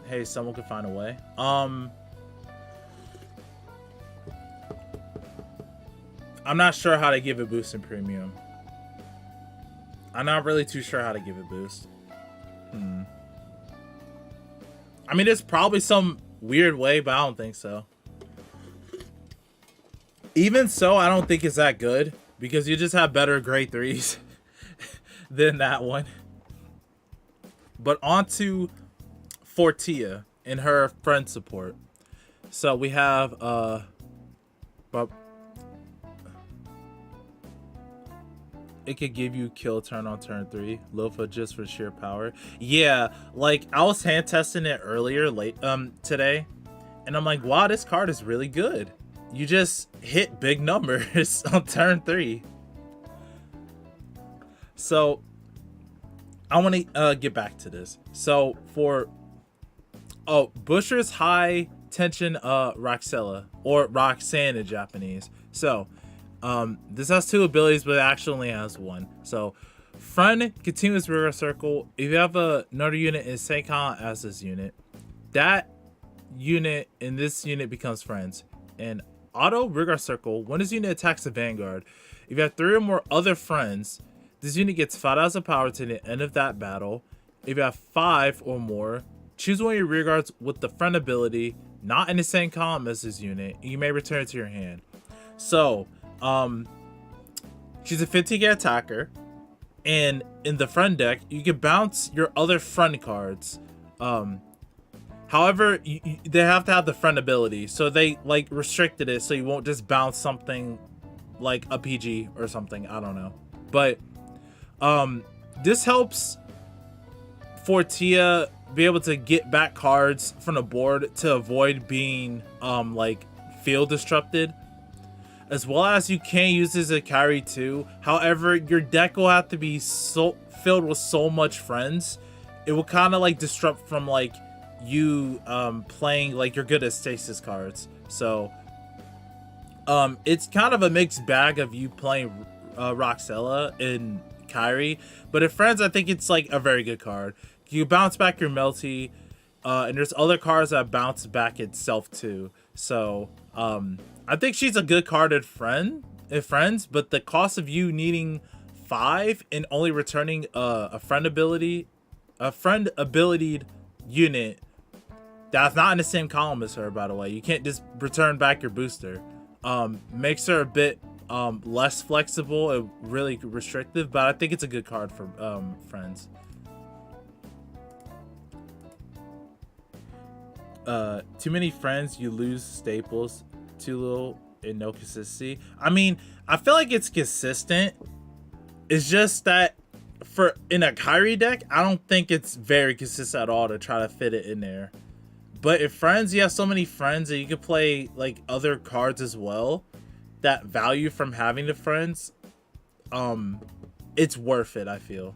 hey, someone could find a way. I'm not sure how to give a boost in premium. I'm not really too sure how to give a boost. I mean, there's probably some weird way, but I don't think so. Even so, I don't think it's that good, because you just have better grade 3s than that one. But on to Forita and her friend support. So we have it could give you kill turn on turn 3. Lilfa just for sheer power. Yeah, like I was hand testing it earlier today, and I'm like, wow, this card is really good. You just hit big numbers on turn 3. So I want to get back to this. So for Busher's high tension Roxella, or Roxanne in Japanese. So this has 2 abilities, but it actually only has 1. So friend continuous rear circle. If you have another unit in Seikon as this unit, that unit in this unit becomes friends. And Auto Rigor Circle. When this unit attacks a Vanguard, if you have 3 or more other friends, this unit gets 5,000 power to the end of that battle. If you have 5 or more, choose one of your rear guards with the friend ability, not in the same column as this unit. You may return it to your hand. So, she's a 15k attacker, and in the friend deck, you can bounce your other friend cards. However, they have to have the friend ability, so they like restricted it so you won't just bounce something like a PG or something. I don't know, but this helps Forita be able to get back cards from the board to avoid being like field disrupted, as well as you can use this as a carry too. However, your deck will have to be so filled with so much friends, it will kind of like disrupt from like you playing like your good at stasis cards. So it's kind of a mixed bag of you playing Roxella and Kyrie, but in friends I think it's like a very good card. You bounce back your Melty, and there's other cards that bounce back itself too. So I think she's a good card at friends, but the cost of you needing 5 and only returning a friend ability, unit that's not in the same column as her, by the way. You can't just return back your booster. Makes her a bit less flexible and really restrictive, but I think it's a good card for friends. Too many friends, you lose staples. Too little and no consistency. I mean, I feel like it's consistent. It's just that in a Kyrie deck, I don't think it's very consistent at all to try to fit it in there. But if friends, you have so many friends that you can play like other cards as well that value from having the friends. It's worth it, I feel,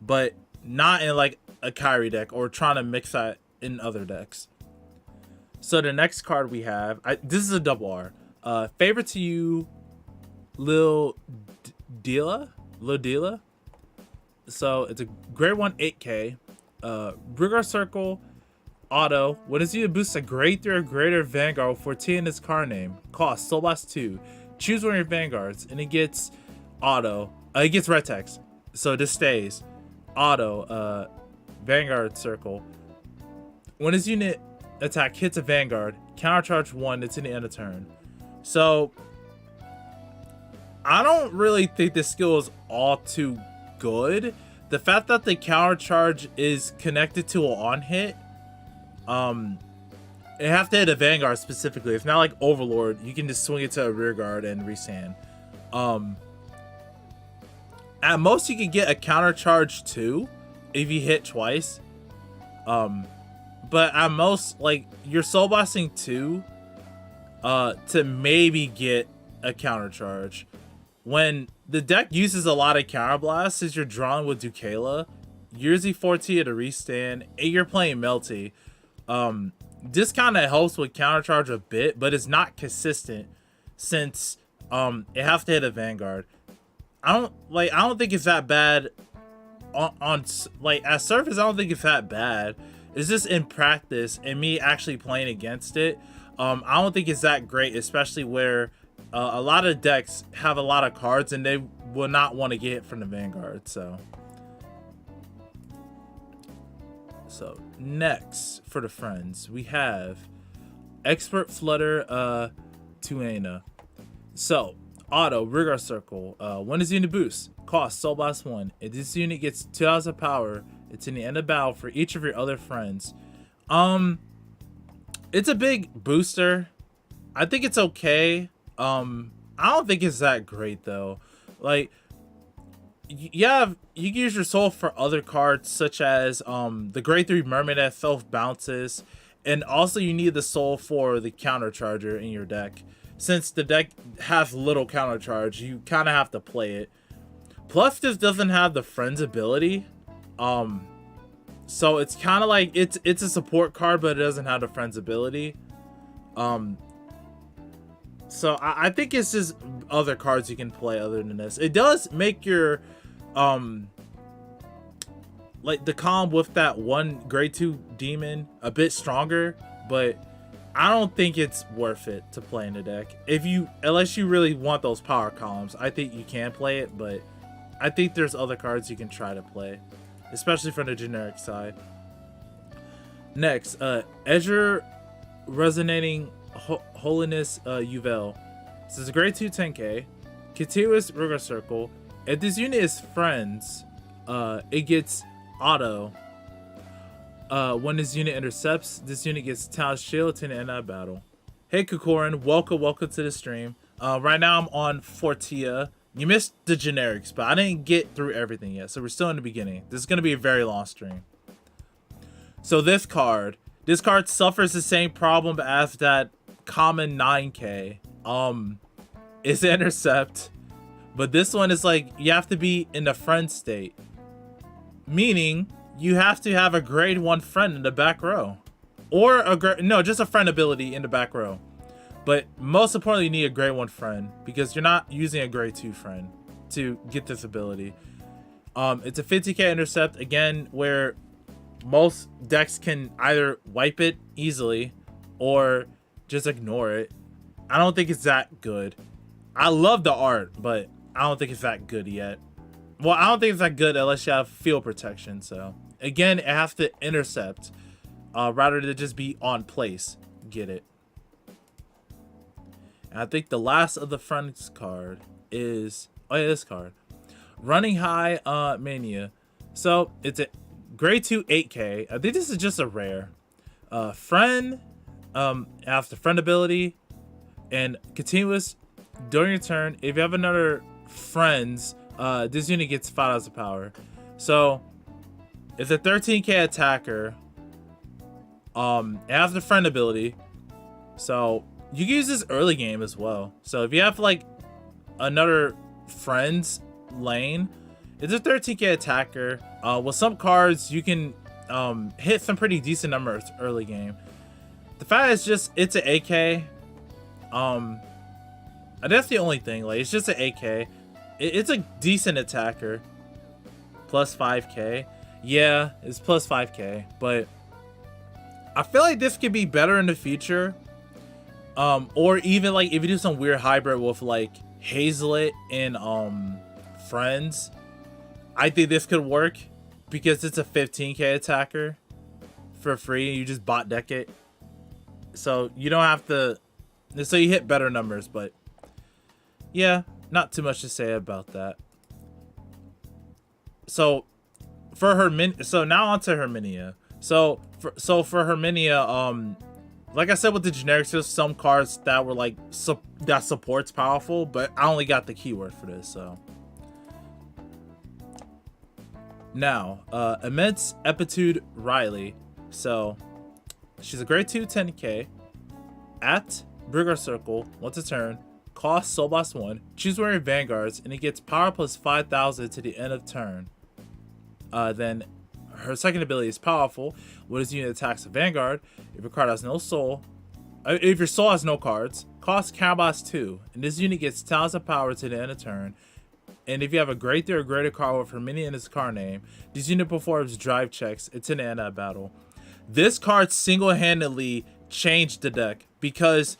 but not in like a Kyrie deck or trying to mix that in other decks. So the next card we have, this is a double R. Favorite to you, Lil Dila. So it's a grade 1 8k. Rigor Circle, auto. When it's used, boosts a grade 3 or greater Vanguard with 14 in its card name. Cost Soul Blast 2. Choose one of your Vanguards, and it gets auto. It gets red text, so this stays. Auto. Vanguard Circle. When this unit attack hits a Vanguard, countercharge 1. It's in the end of turn. So I don't really think this skill is all too good. The fact that the countercharge is connected to an on hit, it have to hit a Vanguard specifically. If not like Overlord, you can just swing it to a rear guard and resand. At most you can get a countercharge 2 if you hit twice. But at most, like, you're soul blasting 2 to maybe get a countercharge. When the deck uses a lot of counterblasts, since you're drawn with Ducala, you're using Fortia to restand, and you're playing Melty. This kind of helps with countercharge a bit, but it's not consistent since it has to hit a Vanguard. I don't think it's that bad on like at surface. I don't think it's that bad. It's just in practice and me actually playing against it. I don't think it's that great, especially where a lot of decks have a lot of cards and they will not want to get hit from the Vanguard. So next for the friends, we have Expert Flutter Tuena. So auto Rigor Circle. When is unit boost? Cost Soul Blast 1. If this unit gets 2,000 power, it's in the end of battle for each of your other friends. It's a big booster. I think it's okay. I don't think it's that great though. Like, you can use your soul for other cards such as the grade 3 Mermaid that self bounces, and also you need the soul for the counter charger in your deck. Since the deck has little counter charge, you kind of have to play it. Plus, this doesn't have the friends ability, so it's kind of like it's a support card, but it doesn't have the friends ability. So I think it's just other cards you can play other than this. It does make your like the combo with that one grade 2 demon a bit stronger, but I don't think it's worth it to play in the deck. Unless you really want those power columns, I think you can play it, but I think there's other cards you can try to play, especially from the generic side. Next, Ezra Resonating Holiness Uvel. This is a grade 2 10k. Continuous Rigor Circle. If this unit is friends, it gets auto. When this unit intercepts, this unit gets Tal's Shield to the end of battle. Hey Kukorin, welcome to the stream. Right now I'm on Forita. You missed the generics, but I didn't get through everything yet, so we're still in the beginning. This is going to be a very long stream. So this card suffers the same problem as that common 9k. It's an intercept, but this one is like, you have to be in the friend state. Meaning, you have to have a grade 1 friend in the back row. Or just a friend ability in the back row. But most importantly, you need a grade 1 friend, because you're not using a grade 2 friend to get this ability. It's a 50k intercept, again, where most decks can either wipe it easily or just ignore it. I don't think it's that good. I love the art, but I don't think it's that good yet. Well, I don't think it's that good unless you have field protection. So again, it has to intercept rather than just be on place. Get it? And I think the last of the friends card is, oh yeah, this card, Running High Mania. So it's a grade 2 8k. I think this is just a rare. Friend, after friend ability, and continuous during your turn. If you have another friends, this unit gets 5,000 power. So it's a 13k attacker. It has the friend ability, so you can use this early game as well. So if you have like another friends lane, it's a 13k attacker. With some cards, you can hit some pretty decent numbers early game. The fact is just, it's an AK. That's the only thing. Like, it's just an AK. It's a decent attacker. Plus 5k. Yeah, it's plus 5k. But I feel like this could be better in the future. Or even like if you do some weird hybrid with like Haseritt and friends, I think this could work because it's a 15k attacker for free. You just bot deck it, so you don't have to. So you hit better numbers, but yeah, not too much to say about that. So for Herminia, so now on to Herminia. So for Herminia, like I said with the generics, there's some cards that were like that supports powerful, but I only got the keyword for this. So now, Immense Epitude Riley. So she's a grade 2 10k. At Brigger Circle, once a turn, cost Soul Blast 1, choose wearing Vanguards, and it gets power plus 5,000 to the end of turn. Then her second ability is powerful. When this unit attacks a Vanguard, if your card has no soul, if your soul has no cards, cost Carbas 2, and this unit gets tons of power to the end of turn. And if you have a grade 3 or greater card with Herminia in its card name, this unit performs drive checks until the end of battle. This card single-handedly changed the deck because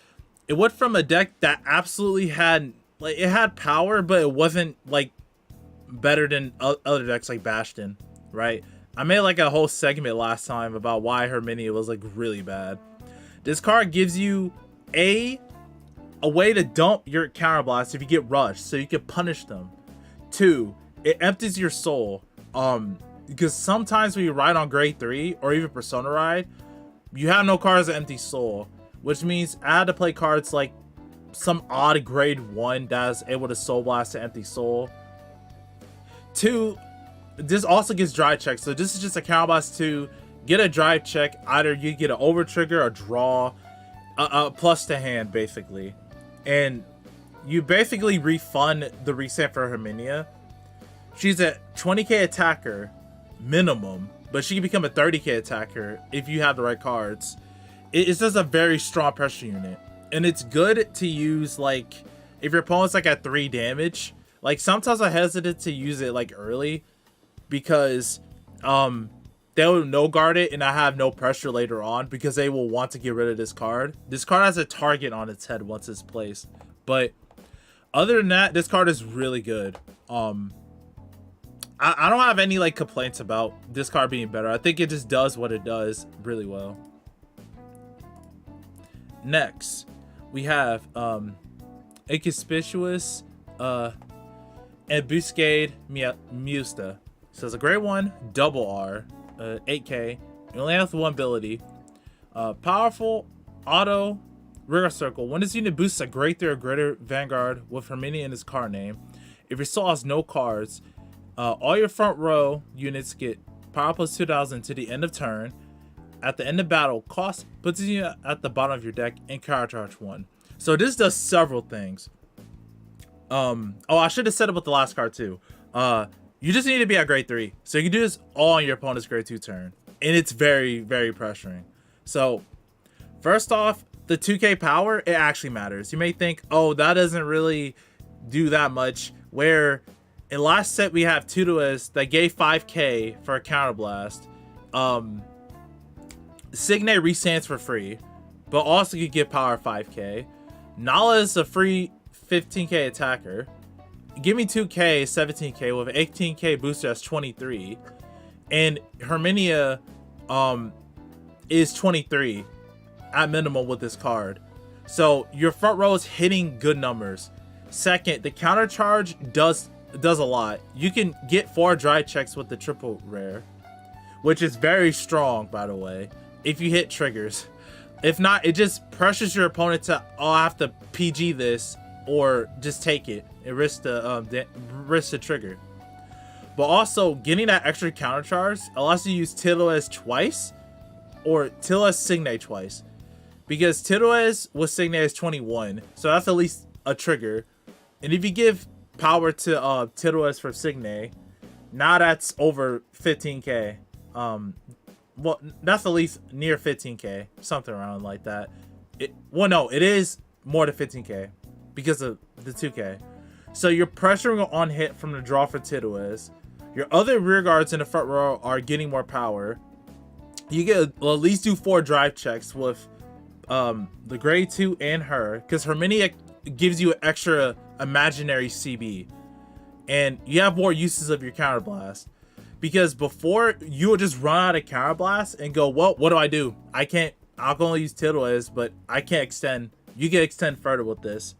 it went from a deck that absolutely had, like, it had power, but it wasn't like better than other decks like Bastion, right? I made like a whole segment last time about why Herminia was like really bad. This card gives you a way to dump your counterblast if you get rushed, so you can punish them. 2, it empties your soul. Because sometimes when you ride on grade 3 or even Persona ride, you have no cards that empty soul, which means I had to play cards like some odd grade 1 that's able to soul blast to empty soul. 2, this also gets drive check, so this is just a counterblast to get a drive check. Either you get an over trigger or draw a plus to hand basically, and you basically refund the reset for Herminia. She's a 20k attacker minimum, but she can become a 30k attacker if you have the right cards. It's just a very strong pressure unit, and it's good to use like if your opponent's like at 3 damage. Like sometimes I hesitate to use it like early because they they'll no guard it and I have no pressure later on because they will want to get rid of this card. This card has a target on its head once it's placed. But other than that, this card is really good. I don't have any like complaints about this card being better. I think it just does what it does really well. Next, we have Inconspicuous Ambuscade Musta. So it's a great one, double R, 8k. You only have one ability. Powerful, auto, rigor circle. When this unit boosts a great 3 or greater Vanguard with Herminia in its card name, if your soul has no cards, all your front row units get power plus 2,000 to the end of turn. At the end of battle, cost puts you at the bottom of your deck and counter charge 1. So this does several things. Oh, I should have set up with the last card too. You just need to be at grade 3. So you can do this all on your opponent's grade 2 turn. And it's very, very pressuring. So first off, the 2k power, it actually matters. You may think, oh, that doesn't really do that much. Where in last set we have Tutoas that gave 5k for a counterblast. Signe restands for free, but also you get power 5k. Nala is a free 15k attacker. Give me 2k, 17k with an 18k booster, that's 23. And Herminia is 23 at minimum with this card. So your front row is hitting good numbers. Second, the counter charge does a lot. You can get 4 dry checks with the triple rare, which is very strong, by the way, if you hit triggers. If not, it just pressures your opponent to, oh, I have to PG this or just take it and risk the trigger. But also, getting that extra counter charge allows you to use Tiloes twice or Tiloes Signe twice. Because Tiloes with Signe is 21, so that's at least a trigger. And if you give power to Tiloes for Signe, now that's over 15k. Well, that's at least near 15k, something around like that. Well, no, it is more than 15k because of the 2k. So you're pressuring on hit from the draw for Tiloes. Your other rear guards in the front row are getting more power. You get at least do 4 drive checks with the grade 2 and her, because Herminia gives you an extra imaginary CB, and you have more uses of your counterblast. Because before, you would just run out of counterblast and go, well, what do? I can only use Tiloes, but I can't extend. You can extend further with this,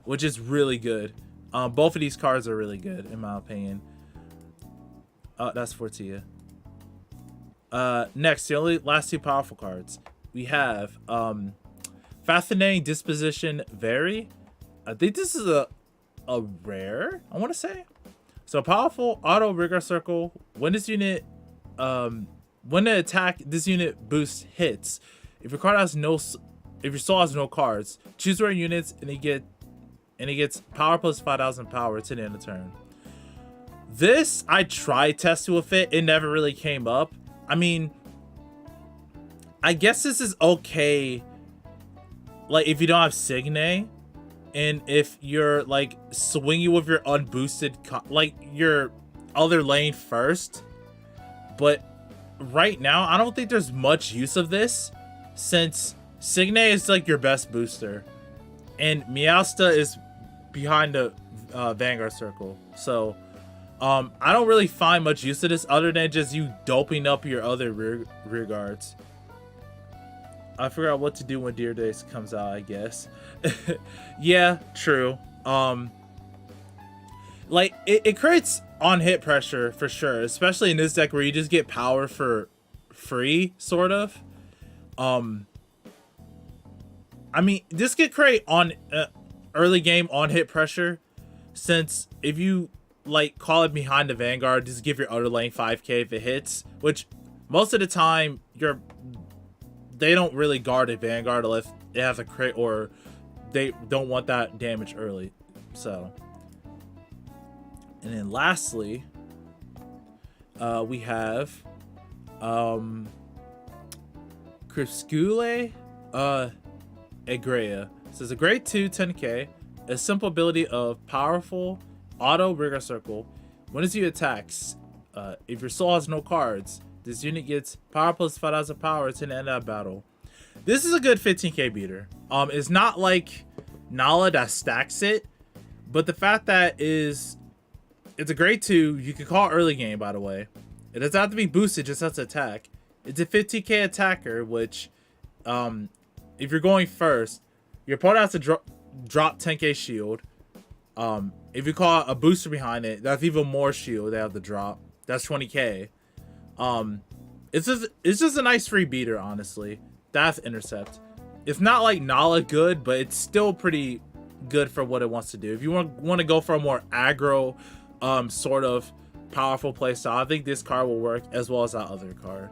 which is really good. Both of these cards are really good, in my opinion. That's Forita. Next, the only last 2 powerful cards. We have Fascinating Disposition Vary. I think this is a rare, I want to say. So powerful auto rigor circle. When this unit, when the attack this unit boost hits, if your card has no, if your soul has no cards, choose rare units and it gets power plus 5,000 power to the end of turn. This I tried testing with it. It never really came up. I mean, I guess this is okay. Like if you don't have Signe. And if you're like swinging with your unboosted, like your other lane first. But right now, I don't think there's much use of this, since Signe is like your best booster. And Meowsta is behind the Vanguard circle. So I don't really find much use of this other than just you doping up your other rear guards. I figure out what to do when Deer Days comes out, I guess. Yeah, true. Like it creates on hit pressure for sure, especially in this deck where you just get power for free, sort of. I mean, this could create on early game on hit pressure, since if you like call it behind the Vanguard, just give your other lane 5k if it hits, which most of the time they don't really guard a Vanguard unless it has a crit or they don't want that damage early. So, and then lastly, we have Crepuscule Egrea. So it's a grade 2 10k, a simple ability of powerful auto rigor circle. When this unit attacks, if your soul has no cards, This unit gets power plus 5,000 power to the end of battle. This is a good 15k beater. It's not like Nala that stacks it, but the fact that it's a grade 2. You can call it early game, by the way. It doesn't have to be boosted, just has to attack. It's a 15k attacker, which, if you're going first, your opponent has to drop 10k shield. If you call a booster behind it, that's even more shield they have to drop. That's 20k. It's just a nice free beater, honestly. That's intercept. It's not like Nala good, but it's still pretty good for what it wants to do. If you want to go for a more aggro, sort of powerful playstyle, I think this card will work as well as that other card.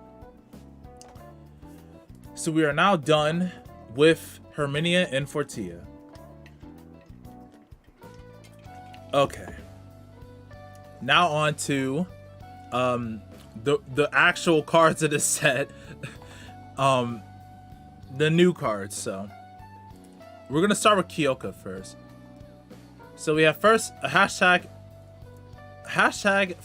So we are now done with Herminia and Forita. Okay. Now on to the actual cards of the set. The new cards. So we're gonna start with Kyouka first. So we have first a hashtag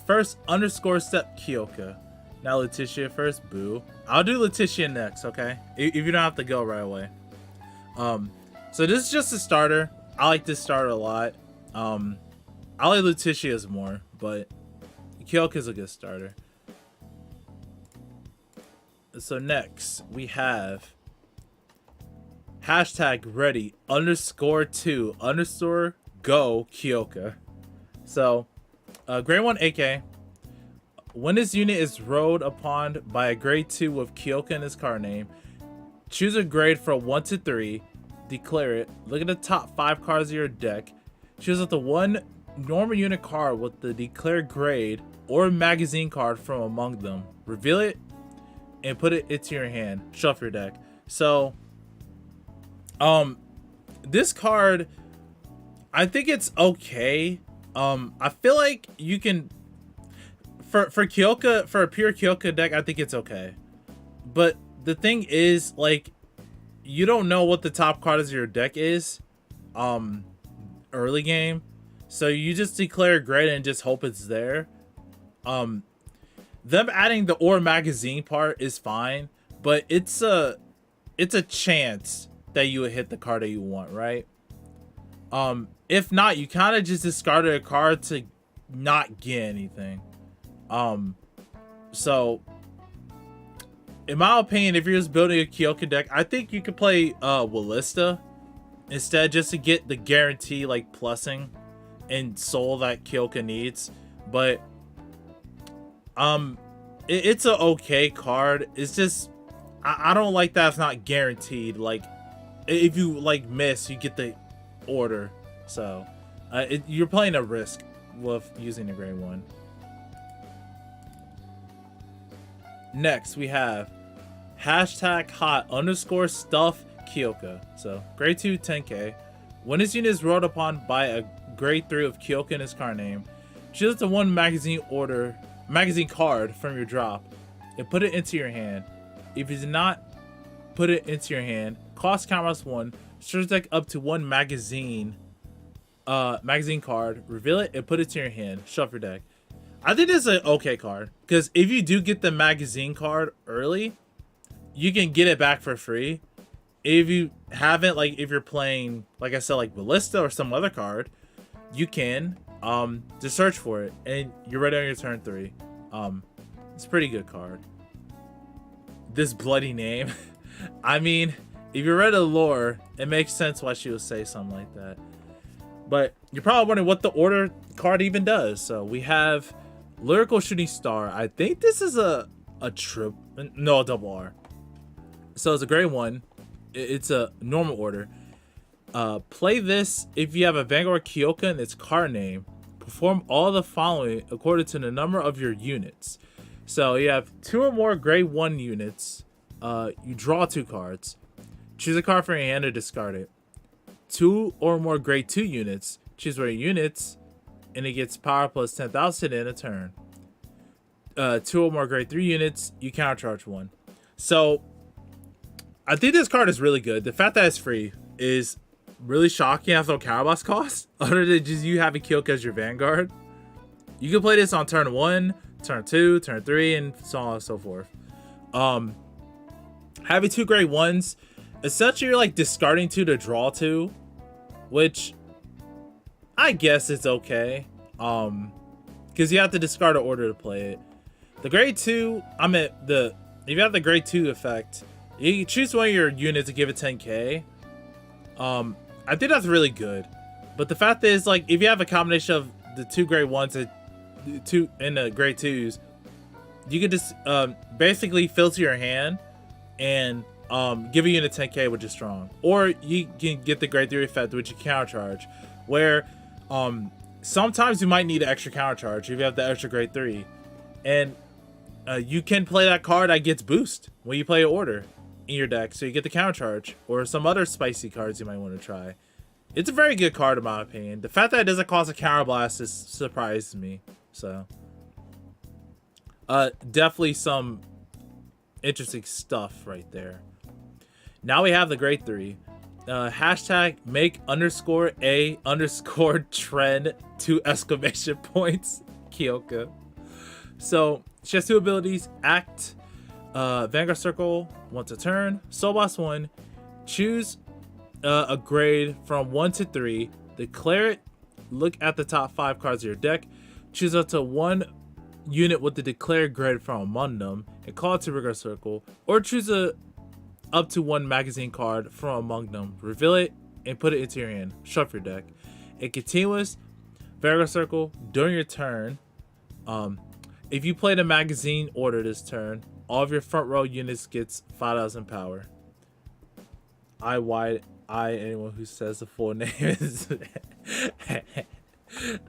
first _step Kyouka. Now Luticia first. Boo. I'll do Luticia next, okay? If you don't have to go right away. So this is just a starter. I like this starter a lot. I like Luticia's more, but Kyouka's a good starter. So next we have hashtag ready _2 _go Kyouka. So grade 1 AK. When this unit is rode upon by a grade 2 with Kyouka in his card name, choose a grade from 1 to 3, declare it, look at the top 5 cards of your deck, choose up the one normal unit card with the declared grade or magazine card from among them, reveal it, and put it into your hand. Shuffle your deck. So, this card, I think it's okay. I feel like you can, for Kyouka, for a pure Kyouka deck, I think it's okay. But the thing is, like, you don't know what the top card of your deck is, early game. So you just declare grade and just hope it's there. Them adding the or magazine part is fine, but it's a chance that you would hit the card that you want, right? If not, you kind of just discarded a card to not get anything. So in my opinion, if you're just building a Kyouka deck, I think you could play Wallista instead, just to get the guarantee like plussing and soul that Kyouka needs. But it's a okay card. It's just I don't like that it's not guaranteed. Like if you like miss, you get the order. So you're playing a risk with using the grade 1. Next we have hashtag hot _stuff Kyouka. So grade 2 10k. When this unit is rolled upon by a grade 3 of Kyouka in his card name, choose the one magazine card from your drop and put it into your hand. If you do not put it into your hand, cost count +1, search deck up to one magazine card, reveal it and put it to your hand. Shuffle your deck. I think this is an okay card, because if you do get the magazine card early, you can get it back for free. If you haven't, like if you're playing, like I said, like Ballista or some other card, you can just search for it and you're ready on your turn 3. It's a pretty good card. This bloody name. I mean, if you read the lore, it makes sense why she would say something like that. But you're probably wondering what the order card even does. So we have Lyrical Shooting Star. I think this is a double R. So it's a grade 1. It's a normal order. Play this if you have a Vanguard Kyouka in its card name. Perform all the following according to the number of your units. So you have 2 or more grade 1 units. You draw 2 cards. Choose a card from your hand or discard it. 2 or more grade 2 units. Choose where your units, and it gets power plus 10,000 in a turn. 2 or more grade 3 units, you countercharge 1. So I think this card is really good. The fact that it's free is really shocking. It has no counterblast cost other than just you having Kyouka as your Vanguard. You can play this on turn 1, turn 2, turn 3, and so on and so forth. Having 2 grade 1s, essentially you're like discarding 2 to draw 2, which I guess it's okay. Because you have to discard an order to play it. The grade 2, if you have the grade 2 effect, you choose one of your units to give it 10k. I think that's really good. But the fact is, like, if you have a combination of the 2 grade 1s and 2 and the grade 2s, you can just basically filter your hand and give a unit 10k, which is strong. Or you can get the grade 3 effect, which you counter charge, where sometimes you might need an extra counter charge if you have the extra grade 3, and you can play that card that gets boost when you play an order in your deck, so you get the counter charge, or some other spicy cards you might want to try. It's a very good card in my opinion. The fact that it doesn't cost a counter blast is surprised me. So definitely some interesting stuff right there. Now we have the grade 3. Hashtag make _a _trend 2 exclamation points Kyouka. So she has 2 abilities: act, Vanguard Circle once a turn, Soul Boss 1, choose a grade from 1 to 3, declare it, look at the top 5 cards of your deck, choose up to 1 unit with the declared grade from among them, and call it to Vanguard Circle, or choose up to 1 magazine card from among them, reveal it, and put it into your hand. Shuffle your deck. It continues Vanguard Circle during your turn. If you played a magazine order this turn, all of your front row units gets 5,000 power. Anyone who says the full name is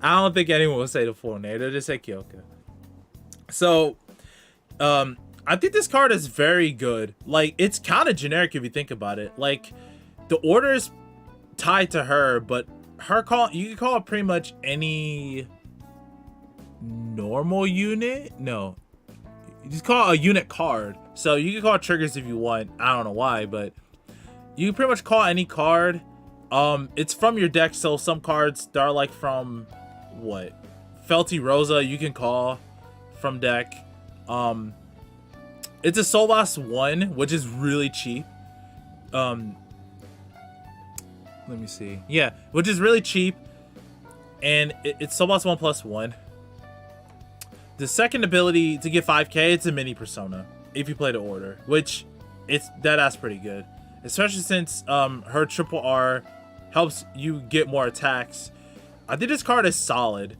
I don't think anyone will say the full name. They'll just say Kyouka. So I think this card is very good. Like, it's kind of generic if you think about it. Like, the order is tied to her, but you can call it pretty much any normal unit. No, you just call it a unit card. So you can call it triggers if you want. I don't know why, but you can pretty much call any card. It's from your deck, so some cards that are like from what, Felty Rosa, you can call from deck. It's a Soul Boss 1, which is really cheap. Let me see. Yeah, which is really cheap, and it's Soul Boss 1+1. The second ability to get 5k, it's a mini persona if you play the order, which that's pretty good, especially since her triple R helps you get more attacks. I think this card is solid.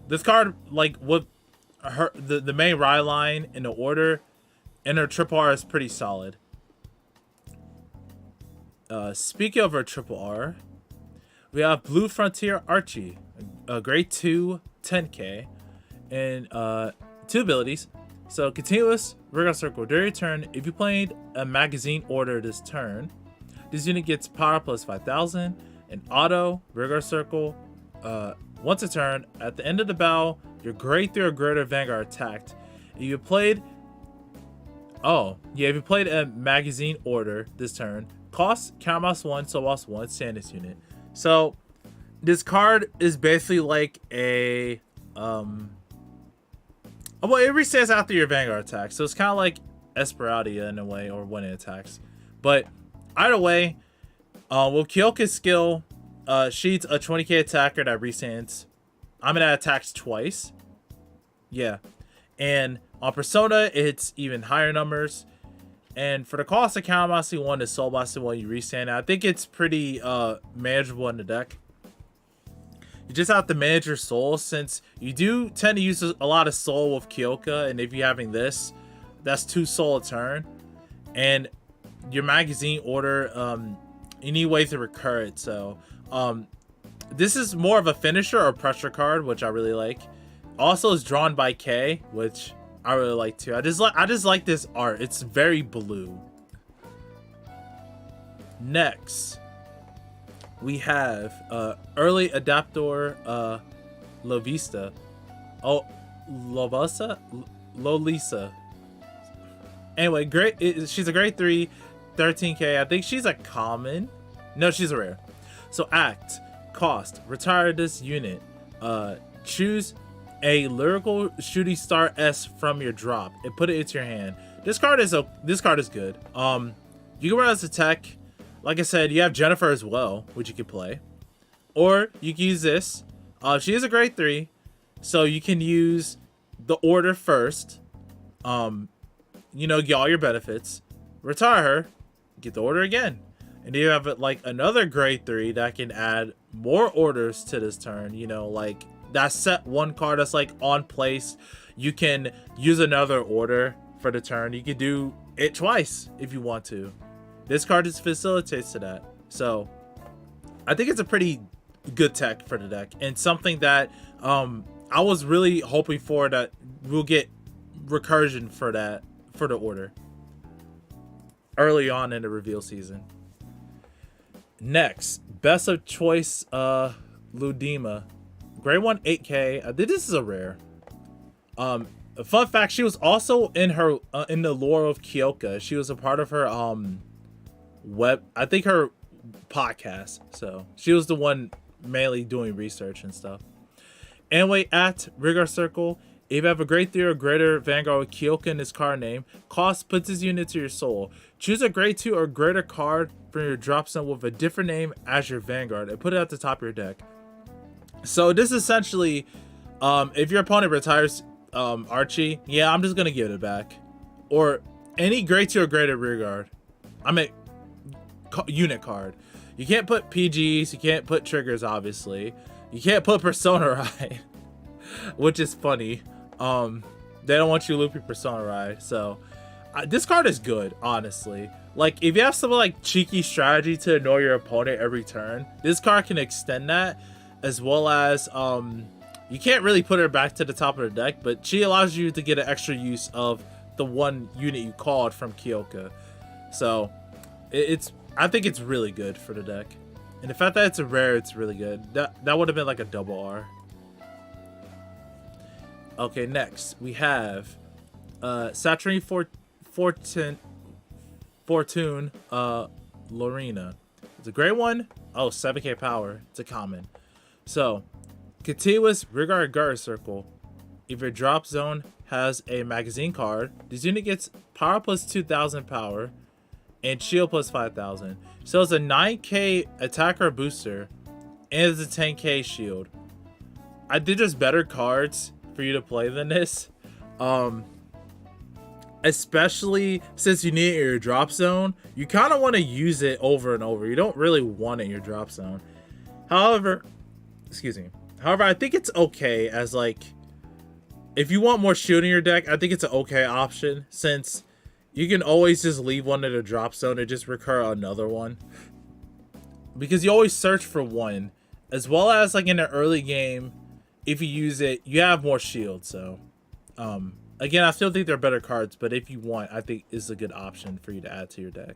This card, like, with her the main ride line in the order and her triple R is pretty solid. Speaking of her triple R, we have Blue Frontier Archie, a grade 2 10k, and 2 abilities. So continuous Vanguard Circle during your turn. If you played a magazine order this turn, this unit gets power plus 5,000. And auto Vanguard Circle once a turn. At the end of the battle, your grade 3 or greater Vanguard attacked. If you played a magazine order this turn, cost counter mouse 1, soul boss 1, Sandus unit. So this card is basically like a well, it resets after your Vanguard attack, so it's kind of like Esperadia in a way, or when it attacks. But either way, with Kyouka's skill, she's a 20k attacker that resets. That attacks twice. Yeah. And on Persona, it's even higher numbers. And for the cost of Counter Bossing 1 to Soul Bossing 1, you restand. I think it's pretty manageable in the deck. You just have to manage your soul, since you do tend to use a lot of soul with Kyouka, and if you're having this, that's 2 soul a turn. And your magazine order, you need ways to recur it. So this is more of a finisher or pressure card, which I really like. Also, it's drawn by K, which I really like too. I just like this art. It's very blue. Next, we have early adaptor Lovista. Oh, Lolisa. Anyway, great. She's a grade 3, 13k. I think she's a common. No, she's a rare. So act, cost, retire this unit. Choose a Lyrical Shooting Star S from your drop and put it into your hand. This card is good. You can run as a tech. Like I said, you have Jennifer as well, which you can play. Or you can use this. She is a grade 3, so you can use the order first. You know, get all your benefits. Retire her, get the order again. And you have like another grade 3 that can add more orders to this turn. You know, like that set one card that's like on place. You can use another order for the turn. You can do it twice if you want to. This card just facilitates to that. So I think it's a pretty good tech for the deck, and something that I was really hoping for, that we'll get recursion for that, for the order early on in the reveal season. Next, best of choice Ludima, grade 1 8k. I think this is a rare. A fun fact, she was also in her in the lore of Kyouka. She was a part of her I think her podcast, so she was the one mainly doing research and stuff. Anyway, at Rigor Circle, if you have a grade 3 or greater Vanguard with Kyouka in its card name, cost puts this unit to your soul. Choose a grade 2 or greater card from your drop zone with a different name as your Vanguard and put it at the top of your deck. So this essentially, if your opponent retires Archie, yeah, I'm just gonna give it back. Or any grade 2 or greater rear guard. I mean, unit card. You can't put PGs, you can't put triggers, obviously. You can't put Persona Ride, which is funny. They don't want you looping Persona Ride, so this card is good, honestly. Like, if you have some like cheeky strategy to annoy your opponent every turn, this card can extend that, as well as you can't really put her back to the top of the deck, but she allows you to get an extra use of the one unit you called from Kyouka. So I think it's really good for the deck. And the fact that it's a rare, it's really good. That would have been like a double R. Okay, next we have Saturn Fortune Lorena. It's a great one. Oh, 7k power. It's a common. So, continuous Rigor Guard Circle. If your drop zone has a magazine card, this unit gets power plus 2000 power and shield plus 5000. So it's a 9k attacker booster and it's a 10k shield. I think there's better cards for you to play than this. Especially since you need it in your drop zone. You kind of want to use it over and over. You don't really want it in your drop zone. However, I think it's okay as like, if you want more shield in your deck, I think it's an okay option, since you can always just leave one in a drop zone and just recur another one. Because you always search for one. As well as like in the early game, if you use it, you have more shield. So, again, I still think they're better cards, but if you want, I think it's a good option for you to add to your deck.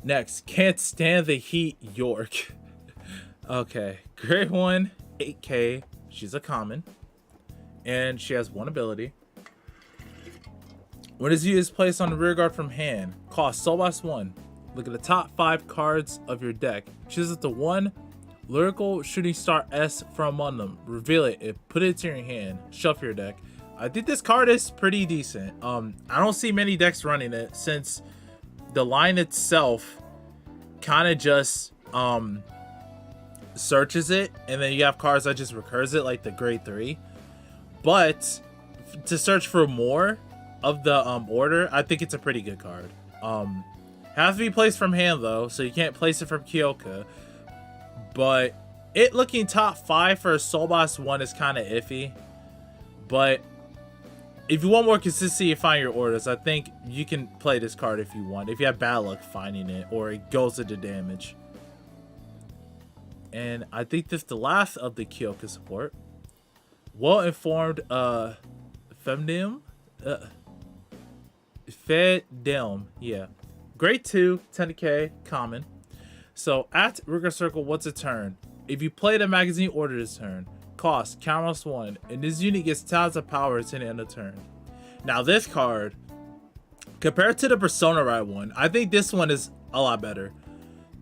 Next, Can't Stand the Heat York. Okay, grade 1, 8k. She's a common. And she has one ability. When this unit is placed on the rear guard from hand, cost Soulbox 1. Look at the top 5 cards of your deck. Choose the one Lyrical Shooting Star S from among them. Reveal it and put it to your hand. Shuffle your deck. I think this card is pretty decent. I don't see many decks running it, since the line itself kind of just searches it, and then you have cards that just recurs it, like the grade 3. But to search for more of the order, I think it's a pretty good card. Has to be placed from hand though, so you can't place it from Kyouka. But it looking top 5 for a Soul Boss 1 is kind of iffy. But if you want more consistency to find your orders, I think you can play this card if you want. If you have bad luck finding it, or it goes into damage. And I think this is the last of the Kyouka support. Well-informed Femdem? Fedem, yeah. Grade 2, 10k, common. So at Rigor Circle, what's a turn? If you play the magazine order this turn, cost Counterbalance 1, and this unit gets tons of power to the end of the turn. Now this card, compared to the Persona Ride one, I think this one is a lot better.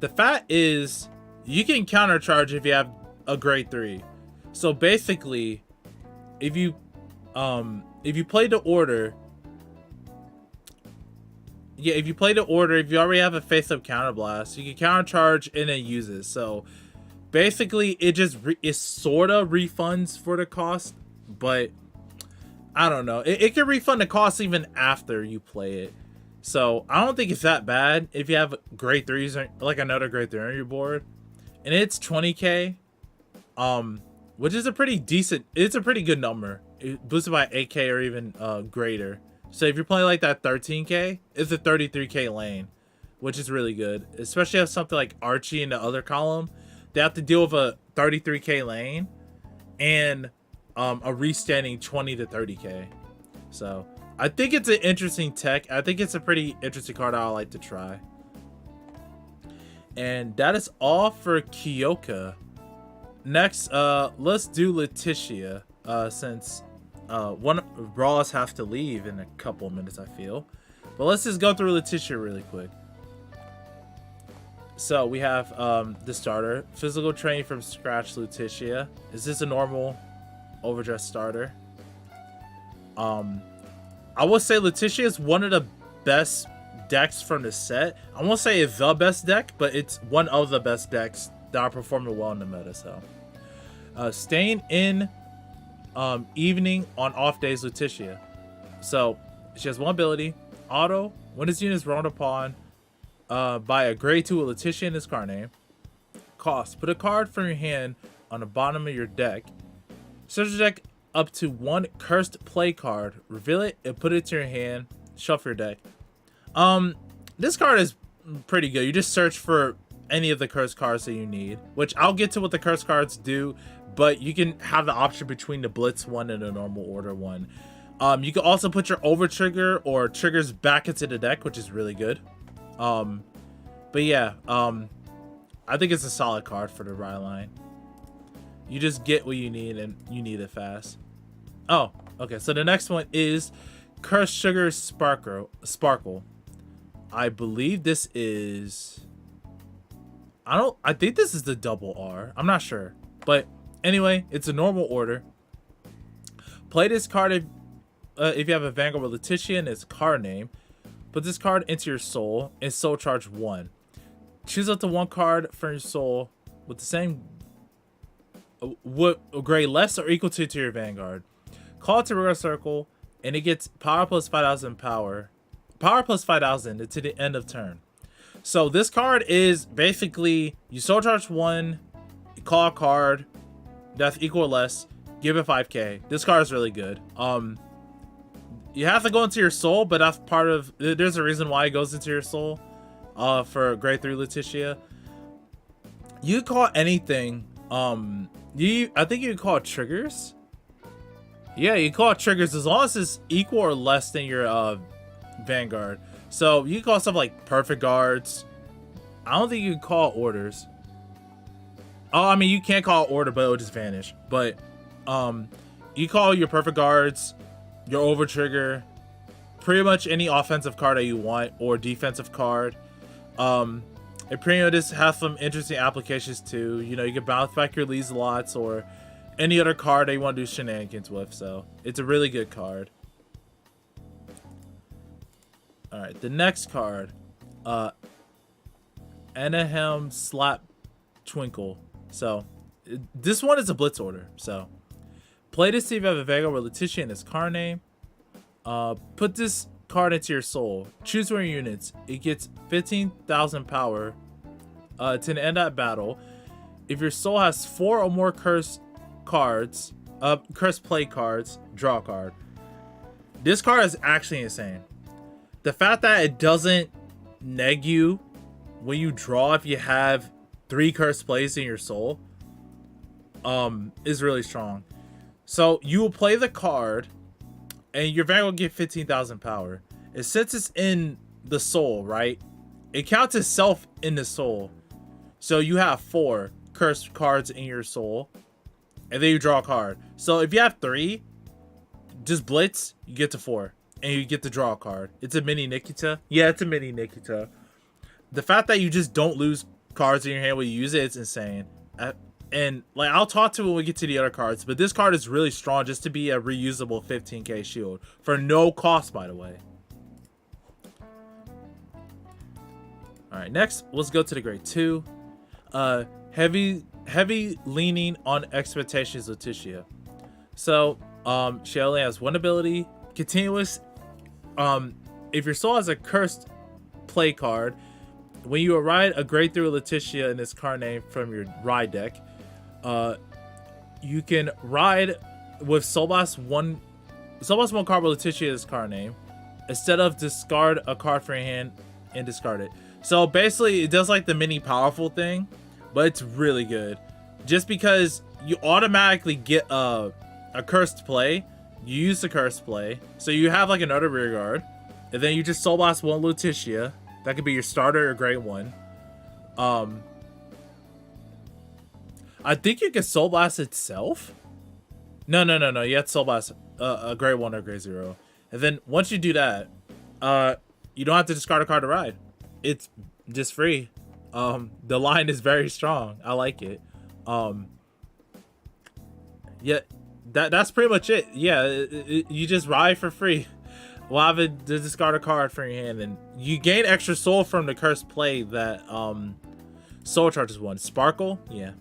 The fact is, you can countercharge if you have a grade 3. So basically, if you play the order, if you already have a face-up counterblast, you can countercharge and then use it. So basically, it just it sort of refunds for the cost, but I don't know. It can refund the cost even after you play it. So I don't think it's that bad if you have grade 3s or like another grade 3 on your board, and it's 20k, which is a pretty decent. It's a pretty good number. It boosted by 8k or even greater. So if you're playing like that 13k, it's a 33k lane, which is really good. Especially if something like Archie in the other column, they have to deal with a 33k lane and a restanding 20 to 30k. So I think it's an interesting tech. I think it's a pretty interesting card I like to try. And that is all for Kyouka. Next, let's do Luticia, since one Brawlers have to leave in a couple minutes, I feel. But let's just go through Luticia really quick. So we have the starter, physical training from scratch Luticia. Is this a normal overdressed starter? I will say Luticia is one of the best decks from the set. I won't say it's the best deck, but it's one of the best decks that are performing well in the meta. So staying in evening on off days Luticia. So she has one ability, auto. When this unit is rolled upon by a grade 2 with Luticia in his card name. Cost: put a card from your hand on the bottom of your deck. Search your deck up to one cursed play card, reveal it and put it to your hand. Shuffle your deck. This card is pretty good. You just search for any of the cursed cards that you need, which I'll get to what the cursed cards do, but you can have the option between the blitz one and the normal order one. You can also put your over trigger or triggers back into the deck, which is really good. But yeah, I think it's a solid card for the Rye line. You just get what you need, and you need it fast. Oh, okay. So the next one is Cursed Sugar Sparkle. I believe this is... I think this is the double R. I'm not sure. But anyway, it's a normal order. Play this card if you have a Vanguard with Luticia in its card name. Put this card into your soul and soul charge 1. Choose up to one card from your soul with the same grade less or equal to your Vanguard. Call it to Rightful Circle, and it gets power plus 5,000 power. Power plus 5,000 to the end of turn. So this card is basically you soul charge 1, you call a card that's equal or less, give it 5k. This card is really good. You have to go into your soul, but that's part of... There's a reason why it goes into your soul for grade 3 Luticia. You call anything. I think you can call it triggers. Yeah, you call it triggers as long as it's equal or less than your Vanguard. So you can call stuff like perfect guards. I don't think you can call orders. Oh, I mean, you can't call order, but it'll just vanish. But you call your perfect guards, your over trigger, pretty much any offensive card that you want or defensive card. And pretty much this has some interesting applications too. You know, you can bounce back your Lee's lots or any other card that you want to do shenanigans with. So it's a really good card. All right, the next card, Anahem Slap Twinkle. So this one is a blitz order. So play this if you have a Vanguard with Luticia in its card name. Put this card into your soul. Choose one of your units. It gets 15,000 power to the end of that battle. If your soul has 4 or more cursed cards, cursed play cards, draw a card. This card is actually insane. The fact that it doesn't neg you when you draw if you have 3 cursed plays in your soul is really strong. So you will play the card and your Vanguard will get 15,000 power. And since it's in the soul, right? It counts itself in the soul. So you have 4 cursed cards in your soul. And then you draw a card. So if you have 3, just blitz, you get to 4. And you get to draw a card. It's a mini Nikita. Yeah, it's a mini Nikita. The fact that you just don't lose cards in your hand when you use it, it's insane. And like I'll talk to it when we get to the other cards, but this card is really strong just to be a reusable 15k shield for no cost, by the way. All right, next let's go to the grade 2. Heavy leaning on expectations, Luticia. So she only has one ability, continuous. If your soul has a cursed play card, when you ride a grade 3 Luticia in this card name from your ride deck, you can ride with Soulblast one card with Luticia as card name, instead of discard a card from your hand and discard it. So basically it does like the mini powerful thing, but it's really good. Just because you automatically get a cursed play, you use the cursed play, so you have like another rear guard, and then you just Soulblast one Luticia. That could be your starter or grade 1. I think you can Soul Blast itself. No. You have to Soul Blast a grade 1 or grade 0. And then once you do that, you don't have to discard a card to ride. It's just free. The line is very strong. I like it. Yeah, that's pretty much it. Yeah, you just ride for free. We'll have it to discard a card from your hand, and you gain extra soul from the cursed play that soul charges 1. Sparkle, yeah.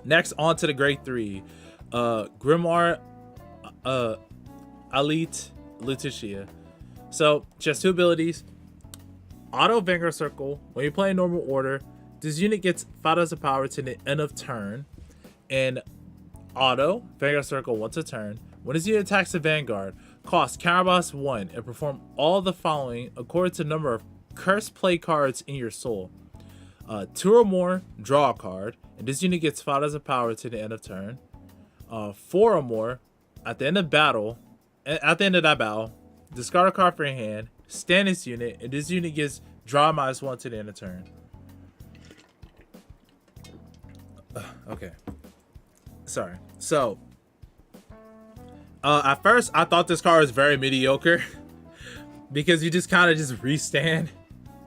Next, on to the grade 3, Grimoire, Elite Luticia. So she has 2 abilities. Auto Vanguard Circle. When you play in normal order, this unit gets 5,000 power to the end of turn. And Auto Vanguard Circle once a turn. When this unit attacks the Vanguard, cost counterblast 1 and perform all the following according to the number of cursed play cards in your soul. 2 or more, draw a card, and this unit gets 5,000 power to the end of turn. 4 or more, at the end of that battle, discard a card from your hand, stand this unit, and this unit gets draw -1 to the end of turn. Okay. Sorry. So, at first, I thought this card was very mediocre because you just kind of just restand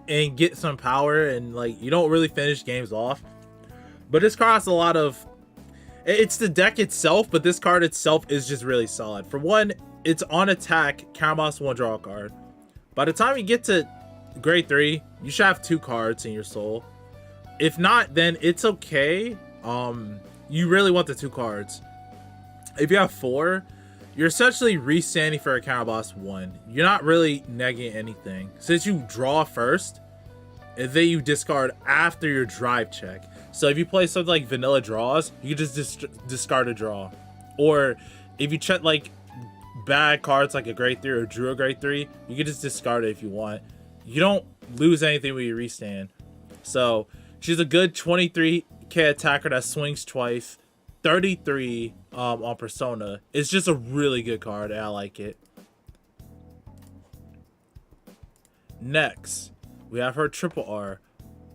and get some power, and like you don't really finish games off. But this card has a lot of... It's the deck itself, but this card itself is just really solid. For one, it's on attack, counterblast 1, draw a card. By the time you get to grade 3, you should have 2 cards in your soul. If not, then it's okay. You really want the 2 cards. If you have 4, you're essentially restanding for a counterblast 1. You're not really negging anything. Since you draw first, and then you discard after your drive check. So if you play something like vanilla draws, you can just discard a draw. Or if you check like bad cards like a grade 3 or drew a grade 3, you can just discard it if you want. You don't lose anything when you restand. So she's a good 23k attacker that swings twice. 33 on Persona. It's just a really good card, and I like it. Next, we have her triple R.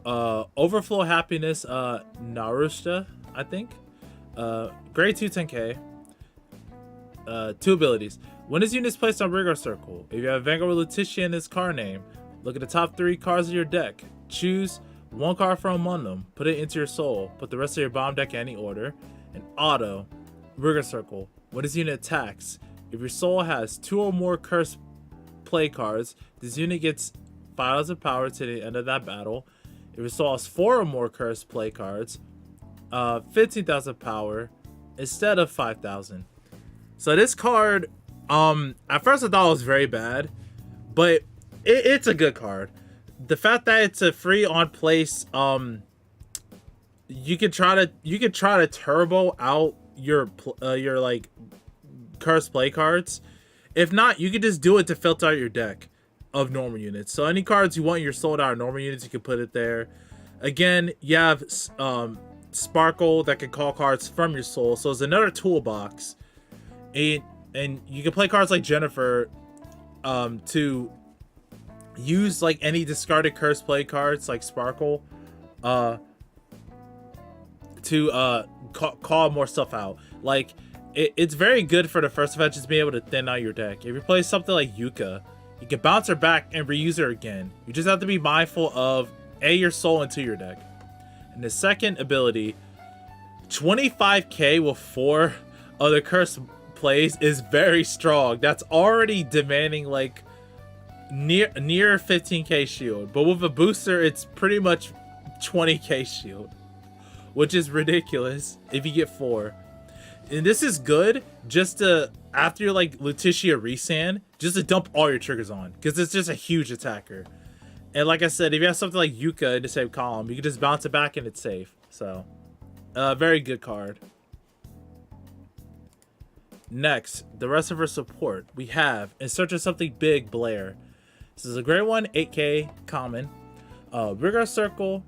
Overflow Happiness, Narushita, I think. Grade 2 10k. 2 abilities. When this unit is placed on Rigor Circle, if you have Vanguard with Luticia in this card name, look at the top 3 cards of your deck. Choose 1 card from among them, put it into your soul, put the rest of your bomb deck in any order. And Auto Rigor Circle. When this unit attacks, if your soul has 2 or more cursed play cards, this unit gets 5,000 power to the end of that battle. If your soul has 4 or more cursed play cards, 15,000 power instead of 5,000. So this card, at first I thought it was very bad, but it's a good card. The fact that it's a free on place, you could try to turbo out your like cursed play cards. If not, you could just do it to filter out your deck of normal units. So any cards you want in your sold out normal units, you can put it there. Again, you have Sparkle that can call cards from your soul, so it's another toolbox. And you can play cards like Jennifer to use like any discarded cursed play cards like Sparkle to call more stuff out. Like it's very good for the first event, just being able to thin out your deck. If you play something like Kyouka, you can bounce her back and reuse her again. You just have to be mindful of your soul into your deck. And the second ability, 25k with 4 other curse plays is very strong. That's already demanding like near 15k shield, but with a booster it's pretty much 20k shield, which is ridiculous if you get 4. And this is good just to, after you're like Luticia Resand, just to dump all your triggers on, because it's just a huge attacker. And like I said, if you have something like Kyouka in the same column, you can just bounce it back and it's safe. So very good card. Next, the rest of our support, we have In Search of Something Big, Blair. This is a great one, 8k common. Rigor Circle,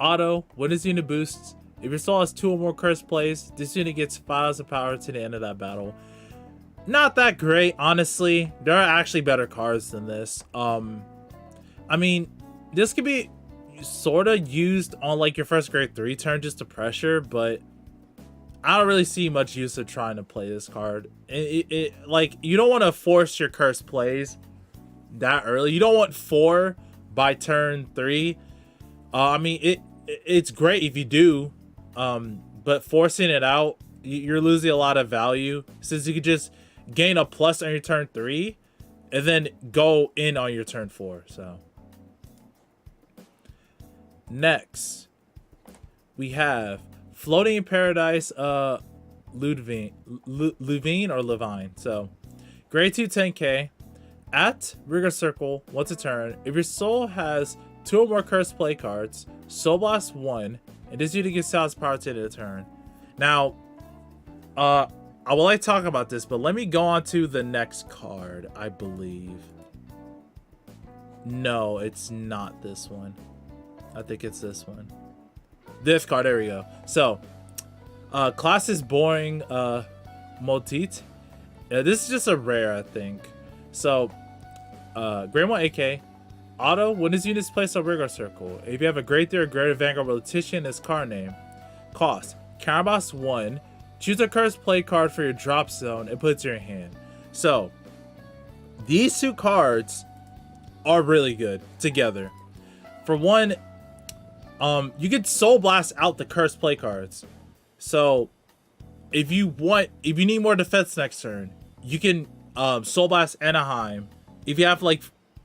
auto, when this unit boosts, if your soul has 2 or more curse plays, this unit gets 5,000 power to the end of that battle. Not that great, honestly. There are actually better cards than this. I mean, this could be sort of used on like your first grade 3 turn just to pressure, but I don't really see much use of trying to play this card. Like, you don't want to force your curse plays that early. You don't want 4 by turn 3. I mean, it's great if you do, but forcing it out, you're losing a lot of value, since you could just gain a plus on your turn 3 and then go in on your turn 4. So next we have Floating in Paradise, Levine or Levine. So grade 2 10k at Rigor Circle once a turn. If your soul has 2 or more cursed play cards, Soul Blast 1, and this unit gets Sal's power to the turn. Now, I will like talk about this, but let me go on to the next card, I believe. No, it's not this one. I think it's this one. This card, there we go. So, class is boring, Motit. This is just a rare, I think. So, grade 1 AK. Auto, when this unit is placed on Rigor Circle, if you have a grade 3 or greater Vanguard with Luticia in its card name, cost Counterboss 1, choose a cursed play card for your drop zone and put it to your hand. So, these 2 cards are really good together. For one, you can Soul Blast out the cursed play cards. So, if you need more defense next turn, you can Soul Blast Anaheim. If you have like,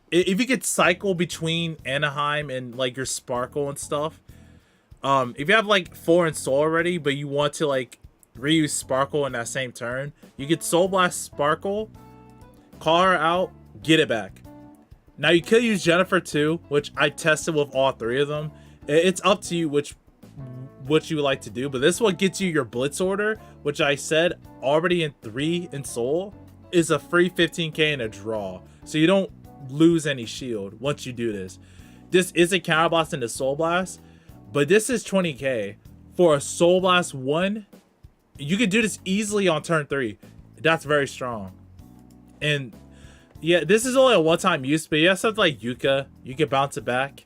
if you could cycle between Anaheim and like your Sparkle and stuff, if you have like 4 in Soul already, but you want to like reuse Sparkle in that same turn, you could Soul Blast Sparkle, call her out, get it back. Now you could use Jennifer too, which I tested with all 3 of them. It's up to you what you would like to do, but this one gets you your Blitz Order, which I said already in 3 in Soul is a free 15k and a draw, so you don't lose any shield once you do this. This is a counter blast into Soul Blast, but this is 20k for a Soul Blast 1. You could do this easily on turn 3. That's very strong. And yeah, this is only a one-time use, but you have something like Kyouka, you can bounce it back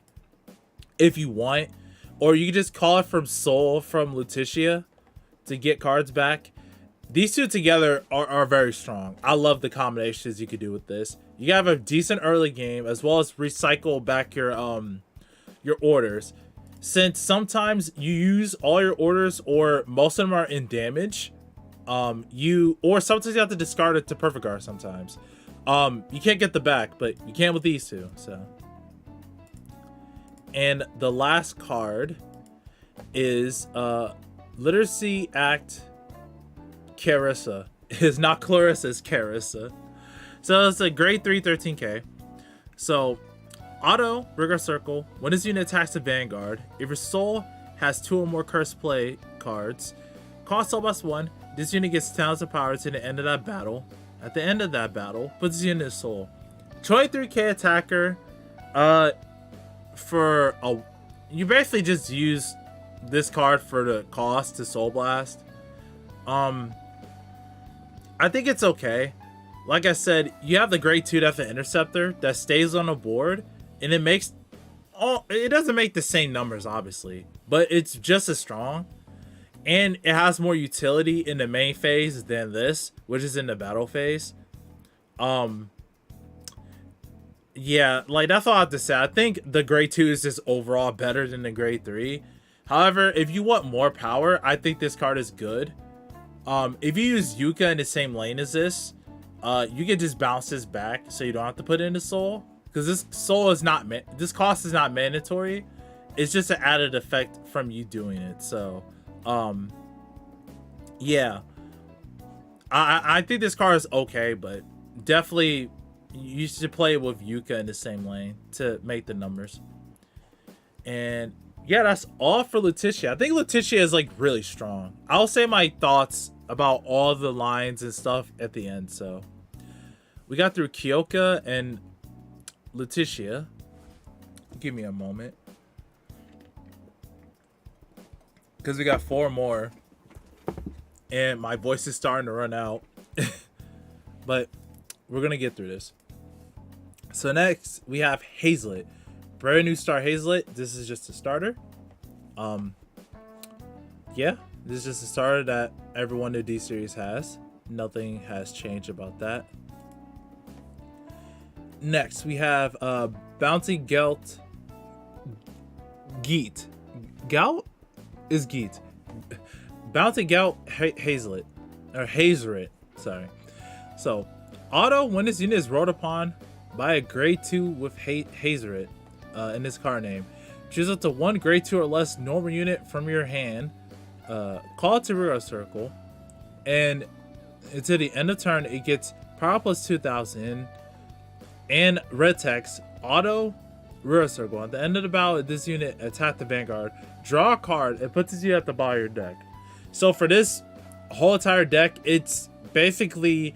if you want, or you can just call it from Soul from Luticia to get cards back. These 2 together are very strong. I love the combinations you could do with this. You have a decent early game, as well as recycle back your orders. Since sometimes you use all your orders, or most of them are in damage, sometimes you have to discard it to Perfect Guard sometimes. You can't get the back, but you can with these 2. So, and the last card is Literacy Act Carissa. It's not Clarissa, it's Carissa. So it's a grade 3 13k. So auto Rigor Circle, when this unit attacks the Vanguard, if your soul has 2 or more cursed play cards, cost Soul Blast 1, this unit gets 10,000 power to the end of that battle. At the end of that battle, put this unit in soul. 23k attacker. You basically just use this card for the cost to Soul Blast. I think it's okay. Like I said, you have the grade 2 Death Interceptor that stays on the board, and it doesn't make the same numbers obviously, but it's just as strong, and it has more utility in the main phase than this, which is in the battle phase. Yeah, like that's all I have to say. I think the grade 2 is just overall better than the grade 3. However, if you want more power, I think this card is good. If you use Kyouka in the same lane as this, you can just bounce this back so you don't have to put it into soul. Because this soul is not, this cost is not mandatory. It's just an added effect from you doing it. So, yeah. I think this card is okay, but definitely you should play it with Kyouka in the same lane to make the numbers. And yeah, that's all for Luticia. I think Luticia is like really strong. I'll say my thoughts about all the lines and stuff at the end. So we got through Kyouka and Luticia. Give me a moment, because we got 4 more and my voice is starting to run out. But we're gonna get through this. So next we have Haseritt. Brand new star Haseritt. This is just a starter. Yeah, this is just a starter that everyone in D series has. Nothing has changed about that. Next we have Bounty Gelt Geet. Gout is Geet. Bounty Gelt Haseritt, or Haseritt, sorry. So auto, when this unit is rolled upon by a grade 2 with Haseritt in this card name, choose up to 1 grade 2 or less normal unit from your hand, call it to rear circle, and until the end of turn it gets power plus 2000 and red text auto rear circle. At the end of the battle, this unit attack the vanguard, draw a card, and puts you at the bottom of your deck. So for this whole entire deck, it's basically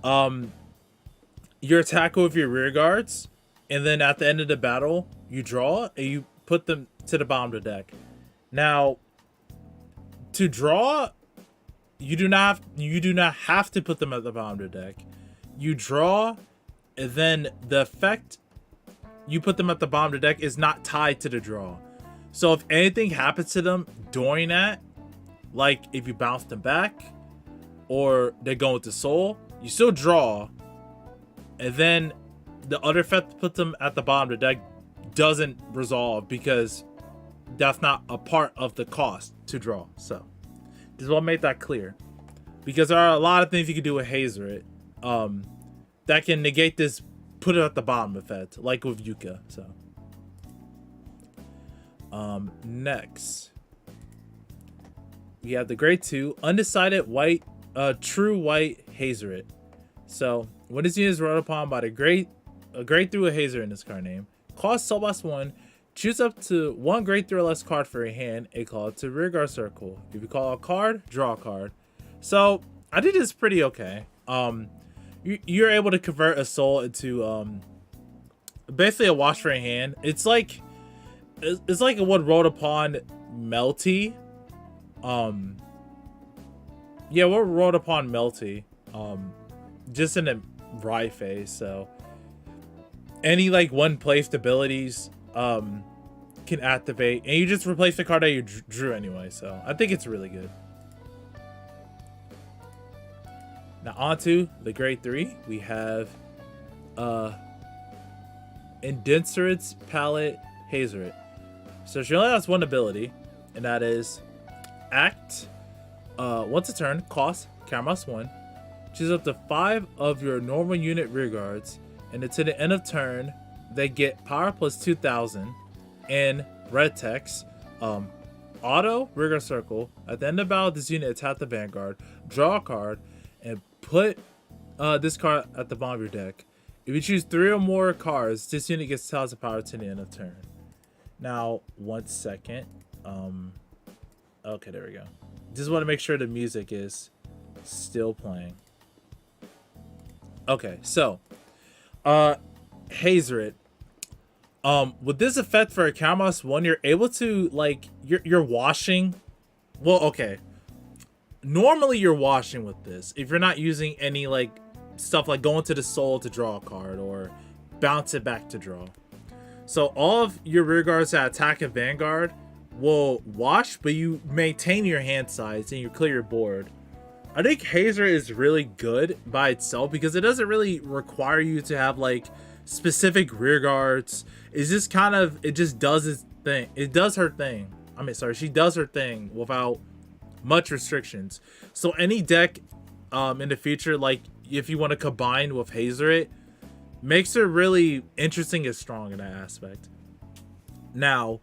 your attack with your rear guards, and then at the end of the battle you draw and you put them to the bottom of the deck. Now to draw, you do not have to put them at the bottom of the deck. You draw, and then the effect you put them at the bottom of the deck is not tied to the draw. So if anything happens to them during that, like if you bounce them back or they go into soul, you still draw, and then the other effect puts them at the bottom of the deck doesn't resolve because that's not a part of the cost to draw. So just want to make that clear, because there are a lot of things you can do with Haseritt that can negate this put it at the bottom effect, like with Kyouka. So next we have the grade 2 undecided white true white Haseritt. So when this unit is rolled upon by a grade 3 with Haseritt in this card name, cost soul plus 1, choose up to 1 grade 3 or less card for your hand and call it to rearguard circle. If you call a card, draw a card. So I think this is pretty okay. You're able to convert a soul into basically a wash for your hand. It's like what rolled upon Melty. Yeah, what rolled upon Melty. Just in a right phase. So any like one placed abilities can activate, and you just replace the card that you drew anyway. So I think it's really good. Now onto the grade 3, we have Indensuritt's Palette Haseritt. So she only has 1 ability, and that is act once a turn, cost Camus 1. Choose up to 5 of your normal unit rear guards, and until the end of turn, they get power plus 2000 and red text. Auto rear guard circle. At the end of battle, this unit attack the vanguard, draw a card, and put this card at the bottom of your deck. If you choose 3 or more cards, this unit gets 1000 power to the end of turn. Now, 1 second. Okay, there we go. Just want to make sure the music is still playing. Okay, so Haseritt. With this effect for a Camus 1, you're able to like you're washing. Well, okay. Normally you're washing with this if you're not using any like stuff like going to the soul to draw a card or bounce it back to draw. So all of your rear guards that attack a vanguard will wash, but you maintain your hand size and you clear your board. I think Haseritt is really good by itself because it doesn't really require you to have like specific rear guards. It's just kind of, it just does its thing. It does her thing. she does her thing without much restrictions. So any deck in the future, like if you want to combine with Haseritt, makes her really interesting and strong in that aspect. Now,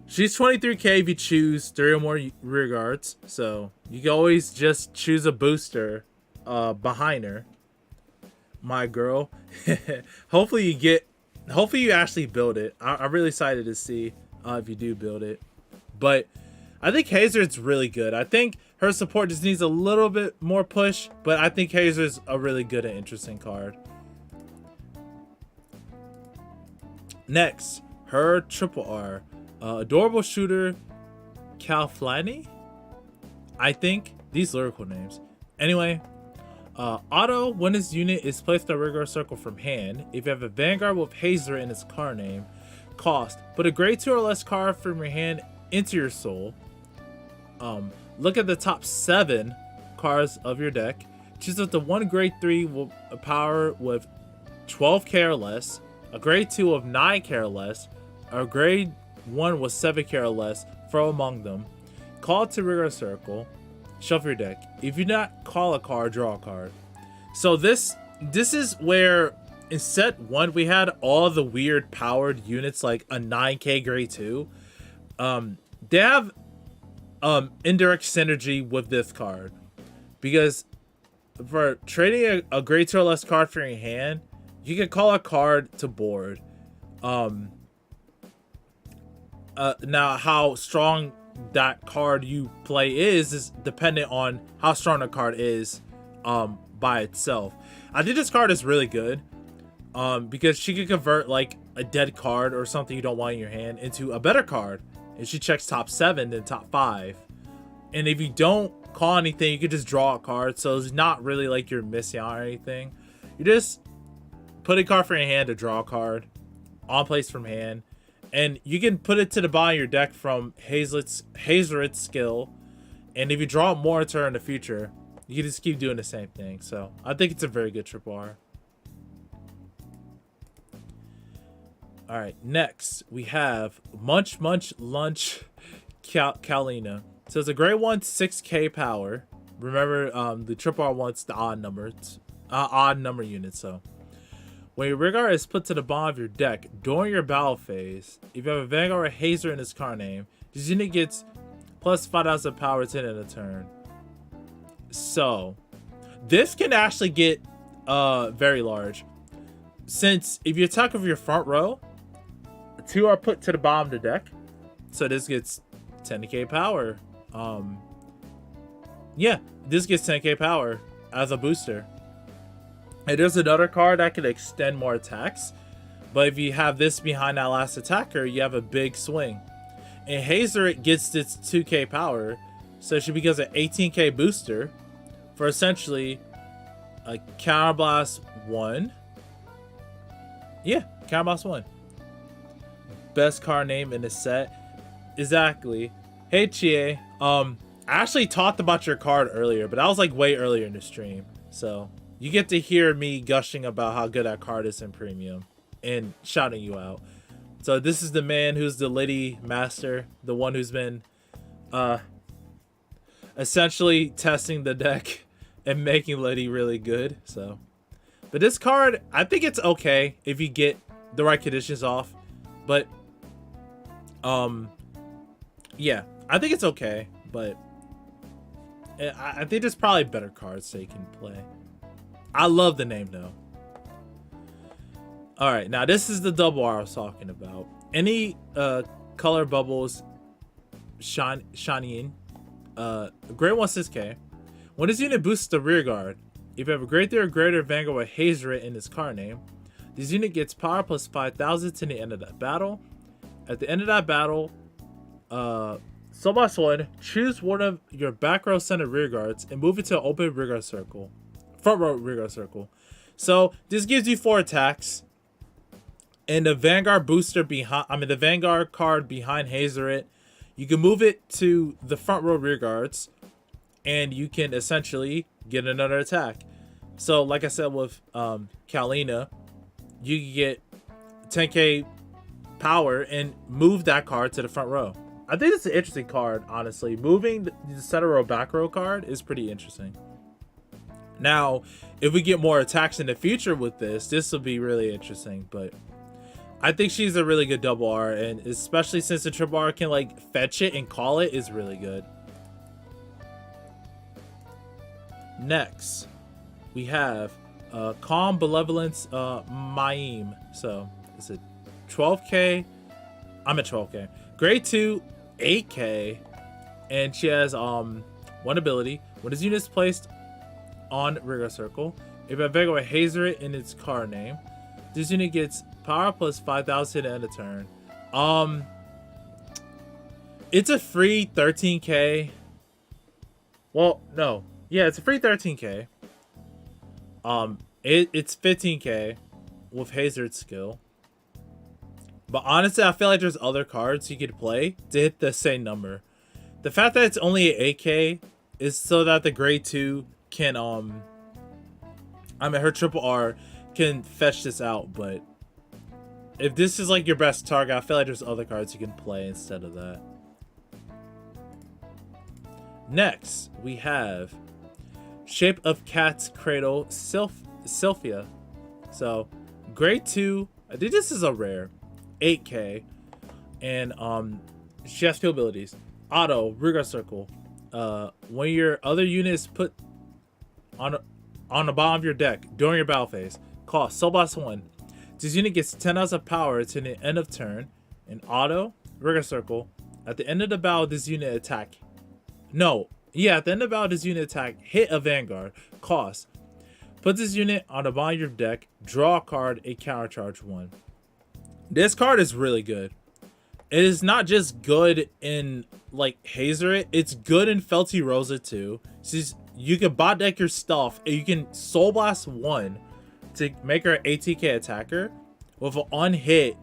she's 23k if you choose 3 or more rear guards, so you can always just choose a booster behind her, my girl. Hopefully you actually build it. I'm really excited to see if you do build it. But I think Haseritt's really good. I think her support just needs a little bit more push, but I think Haseritt's a really good and interesting card. Next, her triple R. Adorable shooter Calflani? I think. These lyrical names. Anyway, auto, when this unit is placed in a regular circle from hand, if you have a Vanguard with Haseritt in its card name, cost, put a grade 2 or less card from your hand into your soul. Look at the top 7 cards of your deck. Choose up to 1 grade 3 with a power with 12k or less, a grade 2 of 9k or less, a grade 1 with 7k or less from among them. Call it to regular circle. Shuffle your deck. If you do not call a card, draw a card. So this is where in set 1 we had all the weird powered units like a 9k grade 2. They have indirect synergy with this card, because for trading a grade 2 or less card from your hand, you can call a card to board. Now how strong that card you play is dependent on how strong a card is by itself. I think this card is really good because she can convert like a dead card or something you don't want in your hand into a better card, and she checks top 7 then top 5. And if you don't call anything, you can just draw a card, so it's not really like you're missing out or anything. You just put a card from your hand to draw a card on place from hand, and you can put it to the bottom of your deck from Haseritt's skill, and if you draw more into her in the future, you can just keep doing the same thing. So I think it's a very good triple R. Alright, next we have Munch Lunch Kalina. So it's a grade 1 6k power. Remember, the triple R wants the odd number unit. So when your Vanguard is put to the bottom of your deck during your battle phase, if you have a Vanguard or Haseritt in its card name, this unit gets plus 5,000 power 10 in a turn. So this can actually get very large, since if you attack with your front row, 2 are put to the bottom of the deck, so this gets 10k power. Yeah, this gets 10k power as a booster. And there's another card that can extend more attacks, but if you have this behind that last attacker, you have a big swing. And Haseritt gets this 2k power, so she becomes an 18k booster for essentially a Counterblast 1. Yeah, Counterblast 1. Best card name in the set. Exactly. Hey Chie, I actually talked about your card earlier, but I was like way earlier in the stream, so you get to hear me gushing about how good that card is in premium and shouting you out. So this is the man who's the Liddy master, the one who's been essentially testing the deck and making Liddy really good. So, but this card, I think it's okay if you get the right conditions off, but yeah, I think it's okay, but I think there's probably better cards they can play. I love the name though. All right, now this is the double R I was talking about. Any color bubbles shining grade 1 6k. When this unit boosts the rear guard, if you have a grade 3 or greater Vanguard with Haseritt in its card name, this unit gets power plus 5,000 to the end of that battle. At the end of that battle, /1, choose one of your back row center rear guards and move it to an open rear guard circle. Front row rear guard circle. So this gives you 4 attacks. And the Vanguard booster the Vanguard card behind Haseritt, you can move it to the front row rear guards, and you can essentially get another attack. So like I said with Kalina, you can get 10k power and move that card to the front row. I think it's an interesting card, honestly. Moving the center row back row card is pretty interesting. Now, if we get more attacks in the future with this will be really interesting. But I think she's a really good double R, and especially since the triple R can like fetch it and call it, is really good. Next, we have Calm Benevolence Maim. So it's a 12k. I'm at 12k. Grade 2, 8k, and she has one ability. When this unit is placed on Rigor Circle, if I beg or Haseritt in its card name, this unit gets power plus 5,000 to the end of turn. It's a free 13k. Well, no. Yeah, it's a free 13k. It's 15k with Haseritt's skill. But honestly, I feel like there's other cards you could play to hit the same number. The fact that it's only an 8k is so that the grade 2 can her triple R can fetch this out. But if this is like your best target, I feel like there's other cards you can play instead of that. Next, we have Shape of Cat's Cradle Sylphia. So grade 2, I think this is a rare, 8k, and she has two abilities. Auto Rigor Circle. When your other unit is put on the bottom of your deck during your battle phase, cost Soul Blast 1. This unit gets 10,000 power to the end of turn. And auto Rigor Circle. At the end of the battle, this unit attack. No, yeah, at the end of the battle, this unit attack hit a Vanguard. Cost. Put this unit on the bottom of your deck. Draw a card. A countercharge 1. This card is really good. It is not just good in like Haseritt, it's good in Felty Rosa too. So you can bot deck your stuff and you can Soul Blast 1 to make her an ATK attacker. With an on hit,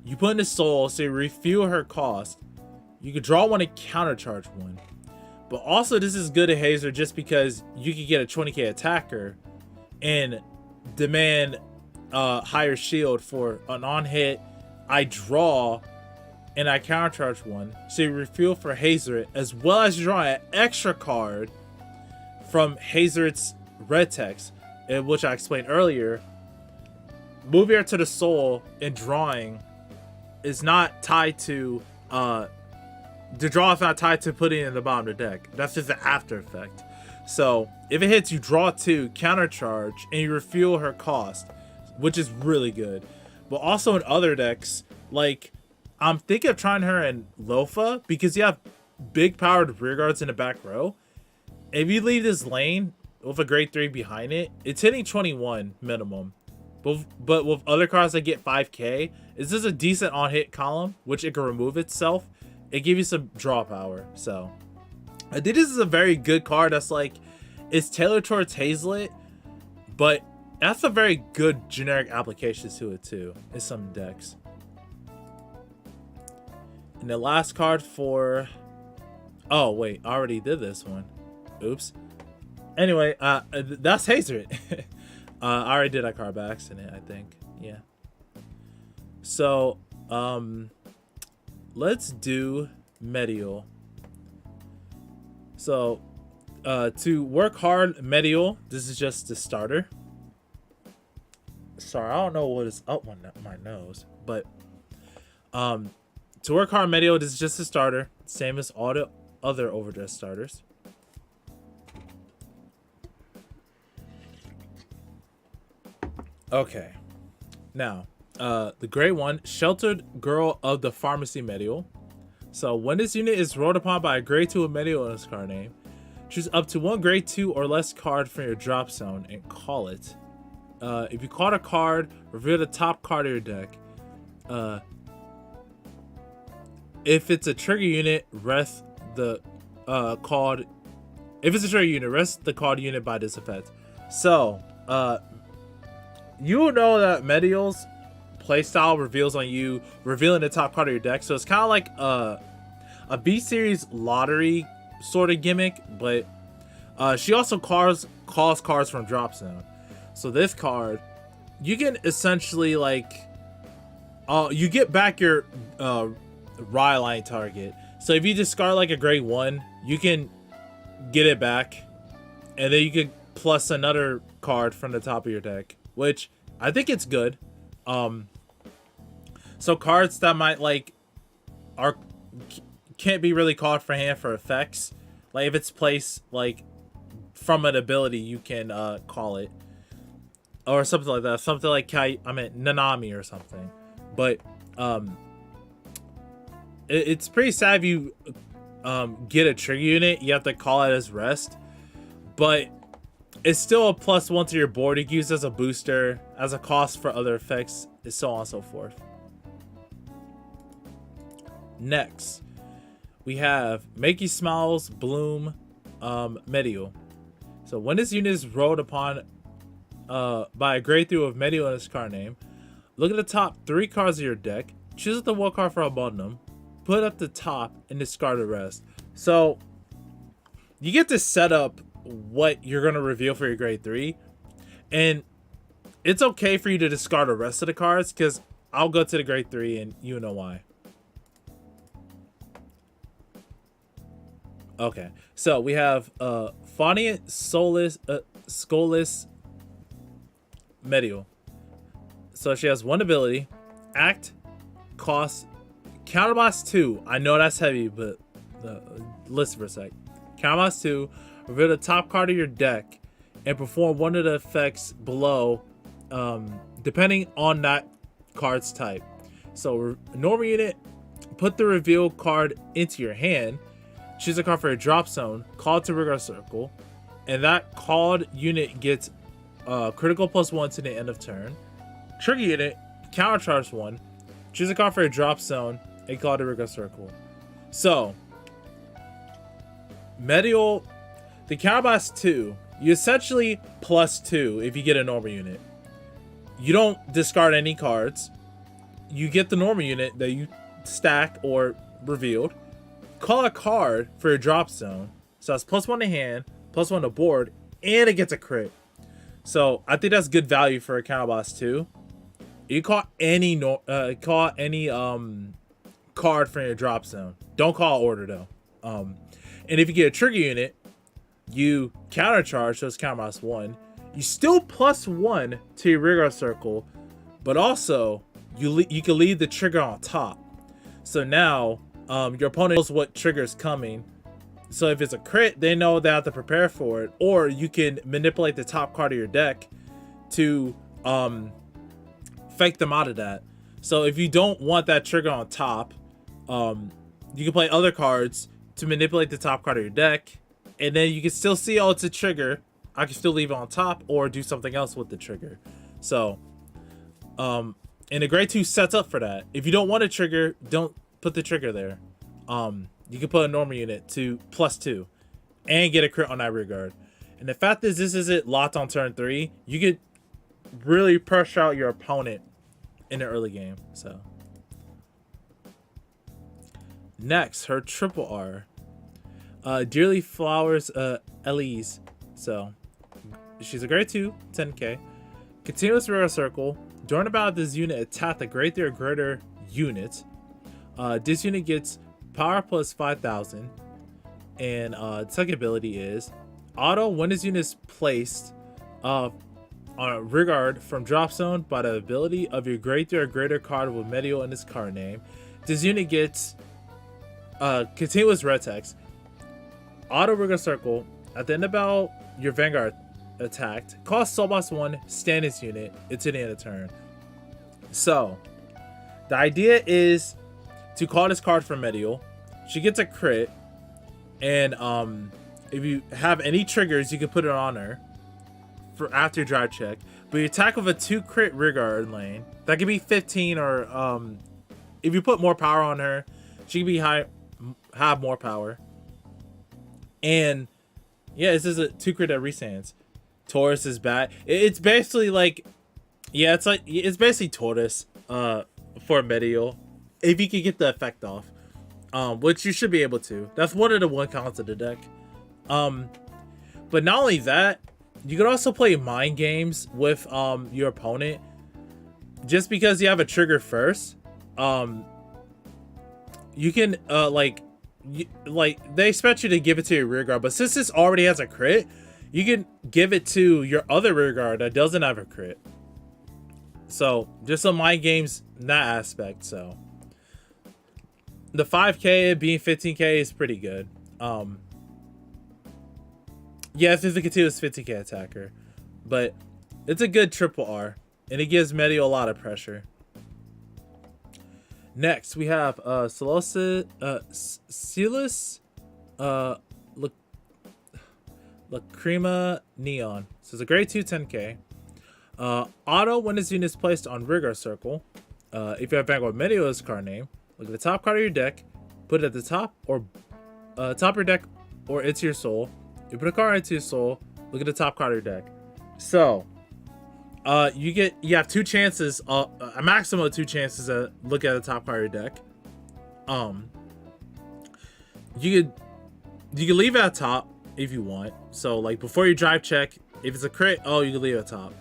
you put in the soul, so you refuel her cost. You can draw 1 and countercharge 1. But also this is good at Haseritt just because you can get a 20k attacker and demand higher shield for an on hit. I draw and I countercharge 1, so you refuel for Haseritt, as well as draw an extra card from Haseritt's red text, which I explained earlier. Moving her to the soul and drawing is not tied to the draw is not tied to putting it in the bottom of the deck. That's just an after effect. So if it hits, you draw 2, countercharge, and you refuel her cost, which is really good. But also in other decks, like I'm thinking of trying her in Lilfa because you have big powered rear guards in the back row. If you leave this lane with a grade 3 behind it, it's hitting 21 minimum. But with other cards that get 5k, this is a decent on hit column, which it can remove itself. It gives you some draw power. So I think this is a very good card that's like, it's tailored towards Haseritt, but that's a very good generic application to it too in some decks. And the last card for... Oh, wait. I already did this one. Oops. Anyway, that's Haseritt. I already did that card by accident, I think. Yeah. So, let's do Mediell. So, to work hard Mediell, this is just the starter. Sorry, I don't know what is up my nose, but to work hard Mediell, this is just a starter, same as all the other overdress starters. Okay, now the gray one, Sheltered Girl of the Pharmacy Mediell. So when this unit is rolled upon by a grade 2 Mediell in its card name, choose up to 1 grade 2 or less card from your drop zone and call it. If you caught a card, reveal the top card of your deck. If it's a trigger unit, rest the called. If it's a trigger unit, rest the called unit by this effect. So, you will know that Mediell's playstyle reveals on you, revealing the top card of your deck. So it's kind of like a B series lottery sort of gimmick, but she also calls cards from drop zone. So this card, you can essentially like you get back your Rye line target. So if you discard like a grade 1, you can get it back, and then you can plus another card from the top of your deck, which I think it's good. So cards that might like can't be really called for hand for effects, like if it's placed like from an ability, you can call it, or something like that. Something like Nanami or something. But it's pretty sad if you get a trigger unit, you have to call it as rest. But it's still a +1 to your board. You can use as a booster, as a cost for other effects, and so on and so forth. Next, we have Makey Smiles, Bloom, Mediell. So when this unit is rolled upon by a grade 3 of Mediell in its card name, look at the top 3 cards of your deck, choose the 1 card from among them, put up the top, and discard the rest. So you get to set up what you're going to reveal for your grade 3, and it's okay for you to discard the rest of the cards, because I'll go to the grade 3 and you know why. Okay, so we have Faunia Skolis Mediell. So she has 1 ability, act, cost, counterblast 2. I know that's heavy, but listen for a sec. Counterblast 2, reveal the top card of your deck, and perform one of the effects below, depending on that card's type. So normal unit, put the reveal card into your hand, choose a card for a drop zone, call it to rigor circle, and that called unit gets critical +1 to the end of turn. Trigger unit, countercharge 1, choose a card for a drop zone, and call it to rigor circle. So Mediell, the counterblast 2, you essentially +2 if you get a normal unit. You don't discard any cards. You get the normal unit that you stack or revealed. Call a card for your drop zone. So that's +1 to hand, +1 to board, and it gets a crit. So I think that's good value for a counterblast 2. You call any card from your drop zone. Don't call order though. And if you get a trigger unit, you countercharge, so it's counterblast 1. You still +1 to your rigor circle, but also you can leave the trigger on top. So now your opponent knows what trigger is coming. So if it's a crit, they know they have to prepare for it. Or you can manipulate the top card of your deck to fake them out of that. So if you don't want that trigger on top, you can play other cards to manipulate the top card of your deck, and then you can still see, oh, it's a trigger, I can still leave it on top or do something else with the trigger. So and the grade 2 sets up for that. If you don't want a trigger, don't put the trigger there. You can put a normal unit to +2 and get a crit on that regard. And the fact is, this isn't locked on turn 3. You could really pressure out your opponent in the early game. So next, her triple R, Dearly Flowers Elise. So she's a grade 2, 10k. Continuous rigor circle. During about this unit attack the grade 3 or greater unit. This unit gets power plus 5,000, and the second ability is auto. When this unit is placed on a regard from drop zone by the ability of your grade 3 or greater card with Mediell in its card name, this unit gets continuous red text. Auto rigor circle. At the end about your Vanguard attacked, cost soul boss 1, stand this unit into the end of turn. So the idea is to call this card from Mediell. She gets a crit, and if you have any triggers, you can put it on her for after your drive check. But you attack with a 2 crit rigor lane. That could be 15, or if you put more power on her, she can be have more power. And yeah, this is a 2 crit that resands. Taurus is bad. It's basically like, yeah, it's basically Taurus for Mediell, if you can get the effect off, which you should be able to. That's one of the 1 counts of the deck. But not only that, you can also play mind games with your opponent. just because you have a trigger first, you can like they expect you to give it to your rear guard, but since this already has a crit, you can give it to your other rear guard that doesn't have a crit. So just some mind games in that aspect. So the 5k being 15k is pretty good. Yeah, it's just a continuous 15k attacker, but it's a good triple R, and it gives Mediell a lot of pressure. Next, we have Silas Lacrima Neon. So it's a grade 2 10k. Auto when this unit is placed on Rigor Circle. If you have Vanguard Mediell as card name, look at the top card of your deck, put it at the top or top of your deck or into your soul. You put a card into your soul, look at the top card of your deck. So you have 2 chances, a maximum of 2 chances to look at the top card of your deck. You can leave it at top if you want. So like before you drive check, if it's a crit, you can leave it at top.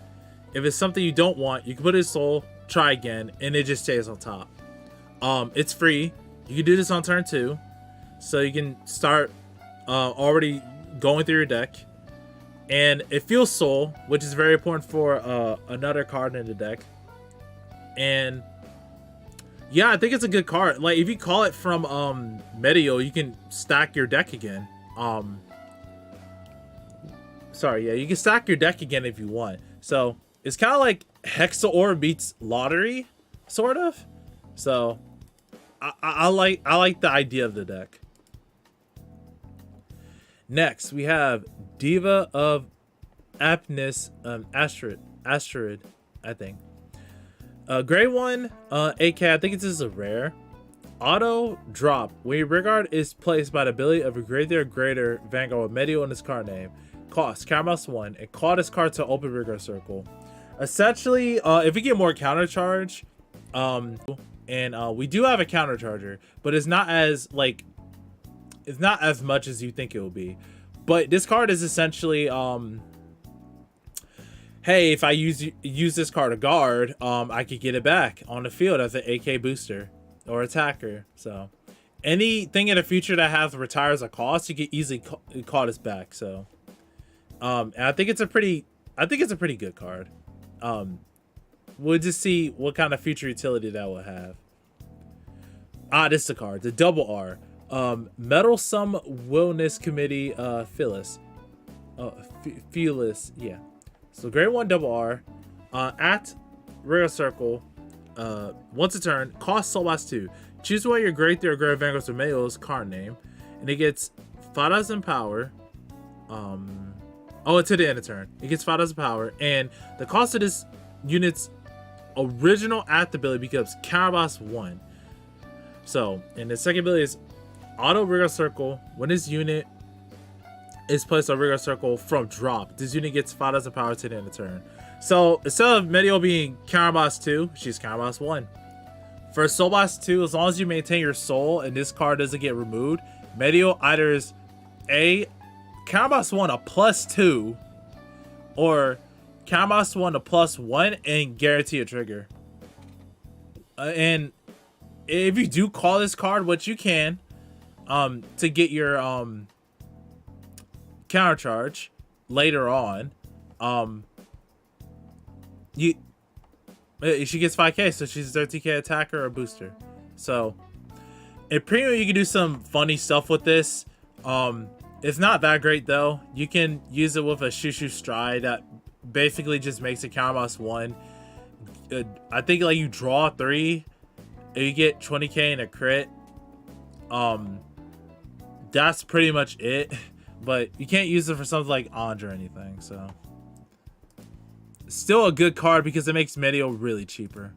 If it's something you don't want, you can put it in soul, try again, and it just stays on top. It's free. You can do this on turn 2, so you can start already going through your deck. And it feels soul, which is very important for another card in the deck. And yeah, I think it's a good card. Like if you call it from Mediell, you can stack your deck again. You can stack your deck again if you want. So it's kind of like Hexaor beats Lottery, sort of. So I like the idea of the deck. Next, we have Diva of Apnis, Asteroid, I think. Grade 1, AK, I think it's just a rare. Auto drop. When your Rigard is placed by the ability of a greater or greater Vanguard with Mediell in its card name. Cost, Caramouse 1, and call this card to open Rigard Circle. Essentially, if we get more counter charge, and we do have a counter charger, but it's not as much as you think it will be. But this card is essentially hey, if I use this card to guard, I could get it back on the field as an AK booster or attacker. So anything in the future that has retires a cost, you can easily call this back. So and I think it's a pretty good card. We'll just see what kind of future utility that will have. This is the card, the double R. Meddlesome Wellness Committee, Phyllis. Phyllis, yeah. So grade 1 double R. At Rare Circle. Once a turn, cost Soul Blast 2. Choose one of your grade 3 or grade Vanguards or Mediell's card name. And it gets 5,000 power. Until the end of turn. It gets 5,000 power. And the cost of this unit's original active ability becomes Caraboss 1. So, and the second ability is Auto Rigor Circle. When this unit is placed on Rigor Circle from drop, this unit gets 5,000 power to the end of turn. So, instead of Mediell being Caraboss 2, she's Caraboss 1. For Soul Blast 2, as long as you maintain your soul and this card doesn't get removed, Mediell either is a Caraboss 1 a +2 or Caraboss 1 a +1 and guarantee a trigger. And if you do call this card, which you can, to get your counter charge later on, she gets 5k, so she's a 13k attacker or booster. So in premium, you can do some funny stuff with this. It's not that great though. You can use it with a Shushu Stride that basically just makes it Caraboss 1. I think like you draw 3 and you get 20k in a crit. That's pretty much it. But you can't use it for something like Anj or anything. So still a good card because it makes Mediell really cheaper.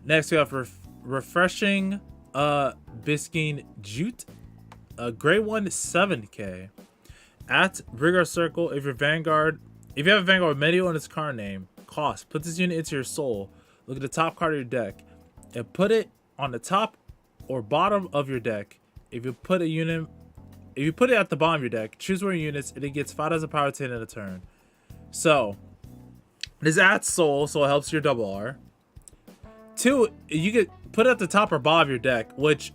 Next we have Refreshing Bisking Jute. Grade 1 7k. At Rigor Circle, if you have a Vanguard with Mediell in its card name, cost, put this unit into your soul. Look at the top card of your deck and put it on the top or bottom of your deck. If you put it at the bottom of your deck, choose one of your units and it gets 5,000 power to the end of the turn. So This adds soul, so it helps your double R. 2, you could put it at the top or bottom of your deck, which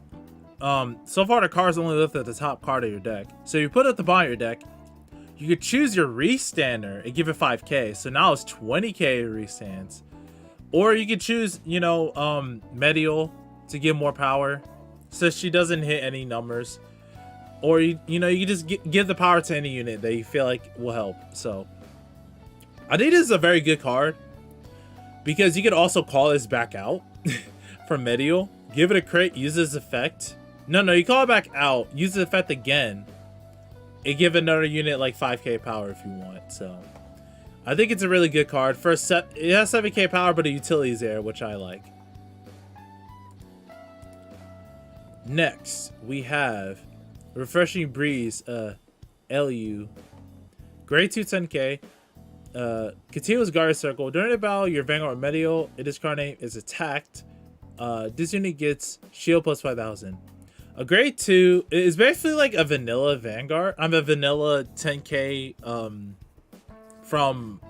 so far the cards only lift at the top card of your deck. So you put it at the bottom of your deck, you could choose your restander and give it 5k. So now it's 20k restands. Or you could choose, you know, Mediell to give more power, so she doesn't hit any numbers. Or you know, you can just give the power to any unit that you feel like will help. So I think this is a very good card, because you could also call this back out from Mediell, give it a crit, use this effect. No, you call it back out, use the effect again, and give another unit like 5k power if you want. So I think it's a really good card. It has 7k power, but a utility is there, which I like. Next, we have Refreshing Breeze, LU. Grade 2, 10k. Continuous guard circle. During the battle, your Vanguard Mediell, in this card name, is attacked. This unit gets shield plus 5000. A grade 2 is basically like a vanilla Vanguard. I'm a vanilla 10k from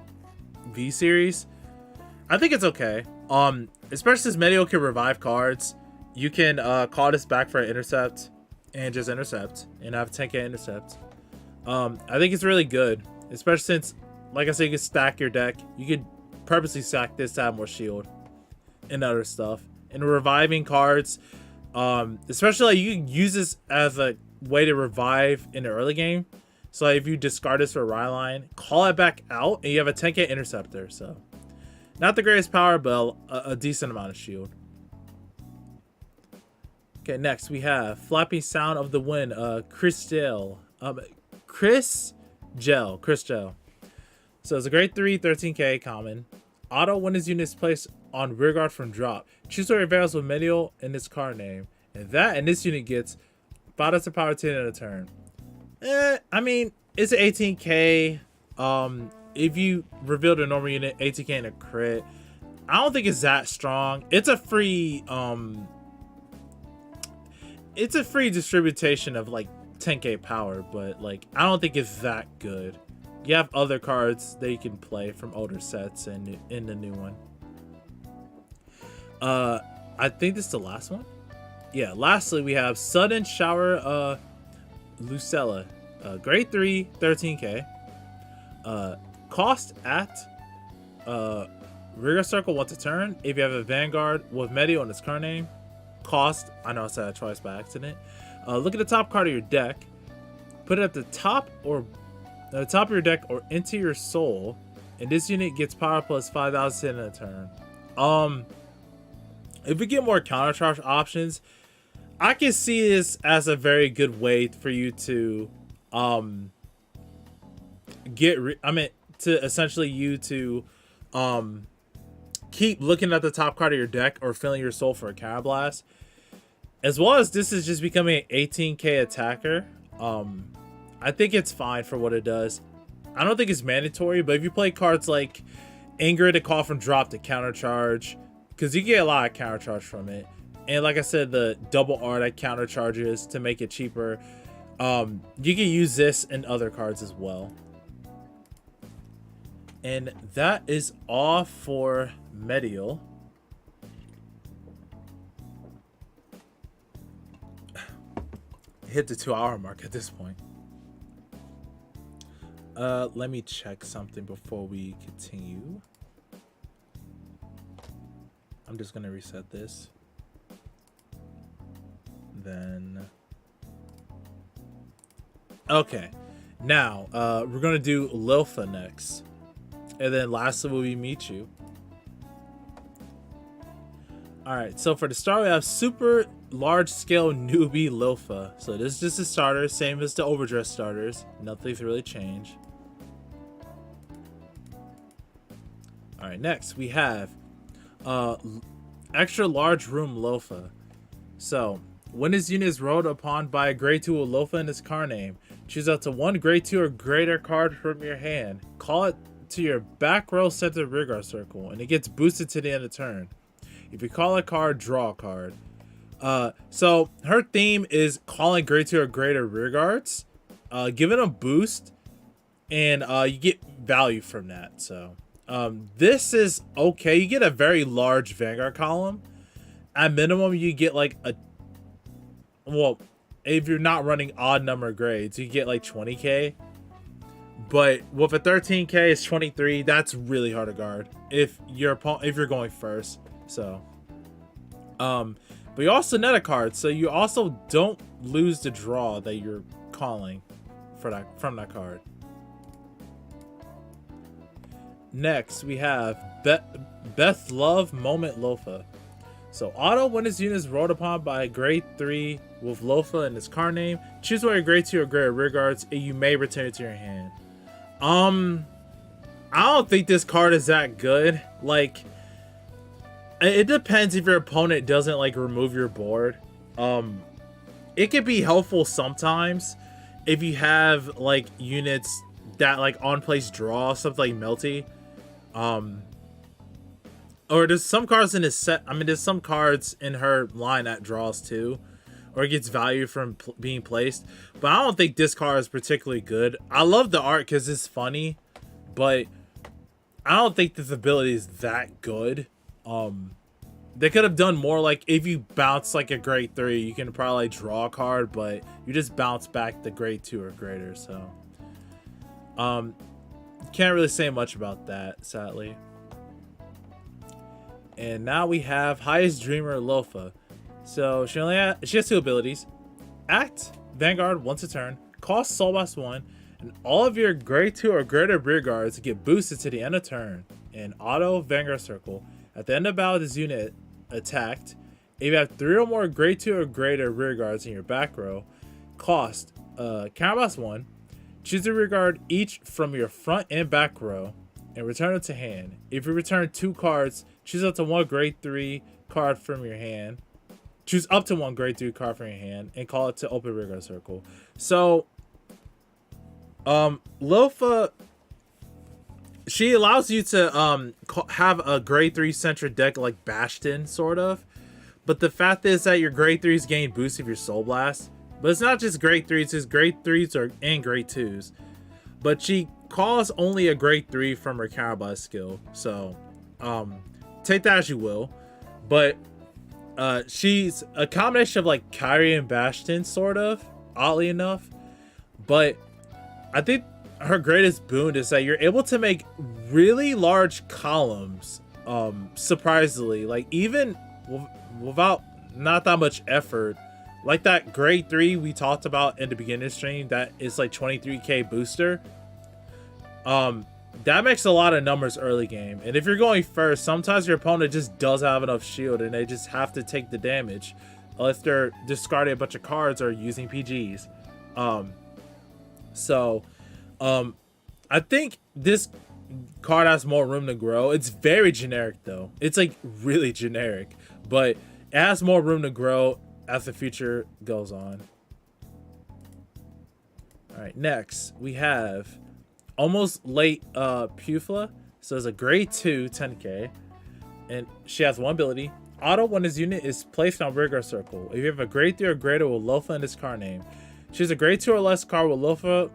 V series. I think it's okay. Especially since Mediell can revive cards. You can call this back for an intercept and just intercept and have 10k intercept. I think it's really good, especially since, like I said, you can stack your deck. You could purposely stack this to have more shield and other stuff. And reviving cards, especially like you can use this as a way to revive in the early game. So like if you discard this for a Rhyline, call it back out, and you have a 10k interceptor. So not the greatest power, but a decent amount of shield. Okay, next we have Flapping Sound of the Wind, Chris Gel. So it's a grade 3, 13k common. Auto, when this unit is placed on rearguard from drop, choose what avails with Mediell in this card name. And this unit gets 5 to power 10 in a turn. I mean, it's an 18k. If you reveal the normal unit, 18k in a crit, I don't think it's that strong. It's a free distribution of like 10k power, but like I don't think it's that good. You have other cards that you can play from older sets and in the new one. I think this is the last one. Yeah, lastly we have Sudden Shower Lucella, grade 3, 13k. Cost at Rigor Circle once a turn. If you have a Vanguard with Mediell in its current name, cost, I know I said that twice by accident. Look at the top card of your deck, put it at the top or the top of your deck or into your soul, and this unit gets power plus 5000 in a turn. If we get more countercharge options, I can see this as a very good way for you to keep looking at the top card of your deck or filling your soul for a counterblast. As well as this is just becoming an 18k attacker. I think it's fine for what it does. I don't think it's mandatory, but if you play cards like Anger to call from drop to countercharge, because you get a lot of countercharge from it. And like I said, the double R that countercharges to make it cheaper. You can use this in other cards as well. And that is all for Mediell. Hit the 2-hour mark at this point. Let me check something before we continue. I'm just gonna reset this. Then okay, now we're gonna do Lilfa next, and then lastly will be Michu. All right, so for the start, we have super large scale newbie Lilfa. So this is just a starter, same as the overdress starters. Nothing's really changed. All right, next we have extra large room Lilfa. So when this unit is rolled upon by a grade 2 Lilfa in its card name, choose up to one grade 2 or greater card from your hand. Call it to your back row center rearguard circle, and it gets boosted to the end of turn. If you call a card, draw a card. So her theme is calling grade 2 or greater rearguards, giving them boost, and you get value from that. So This is okay. You get a very large Vanguard column. At minimum, you get like a, well, if you're not running odd number grades, you get like 20k. But with a 13k, it's 23. That's really hard to guard if you're going first. So, but you also net a card, so you also don't lose the draw that you're calling for from that card. Next, we have Beth Love Moment Lilfa. So, auto when this unit is rolled upon by a grade 3 with Lilfa in its card name, choose one of your grade 2 or greater rear guards, and you may return it to your hand. I don't think this card is that good. Like, it depends if your opponent doesn't like remove your board. It can be helpful sometimes if you have like units that like on place draw, something like Melty. Or there's some cards in this set. I mean, there's some cards in her line that draws too, or gets value from being placed. But I don't think this card is particularly good. I love the art because it's funny, but I don't think this ability is that good. They could have done more. Like if you bounce like a grade 3, you can probably draw a card, but you just bounce back the grade 2 or greater. So, can't really say much about that, sadly. And now we have Highest Dreamer Lilfa. So she has 2 abilities. Act Vanguard once a turn, cost Soul Blast 1, and all of your grade 2 or greater rear guards get boosted to the end of turn in auto Vanguard Circle. At the end of battle, this unit attacked. If you have 3 or more grade 2 or greater rear guards in your back row, cost Counterblast 1, choose a rear guard each from your front and back row, and return it to hand. If you return 2 cards, choose up to 1 grade 3 card from your hand. Choose up to 1 grade 3 card from your hand and call it to open rear guard circle. So, Lilfa, she allows you to have a grade 3 centric deck like Bastion, sort of. But the fact is that your grade 3s gain boost if your Soul Blast. But it's not just grade 3s, it's grade 3s and grade 2s. But she calls only a grade 3 from her Counterblast skill. So, take that as you will. But she's a combination of like Kyrie and Bastion, sort of, oddly enough. But I think her greatest boon is that you're able to make really large columns, surprisingly, like even without not that much effort. Like that grade 3 we talked about in the beginning stream that is like 23k booster. That makes a lot of numbers early game. And if you're going first, sometimes your opponent just does have enough shield and they just have to take the damage. Unless they're discarding a bunch of cards or using PGs. I think this card has more room to grow. It's very generic though. It's like really generic. But it has more room to grow as the future goes on. Alright, next we have Almost Late Pufla. So it's a grade 2 10k. And she has 1 ability. Auto when this unit is placed on Rigor Circle. If you have a grade 3 or greater with Lilfa in this card name, choose a grade 2 or less card with Lilfa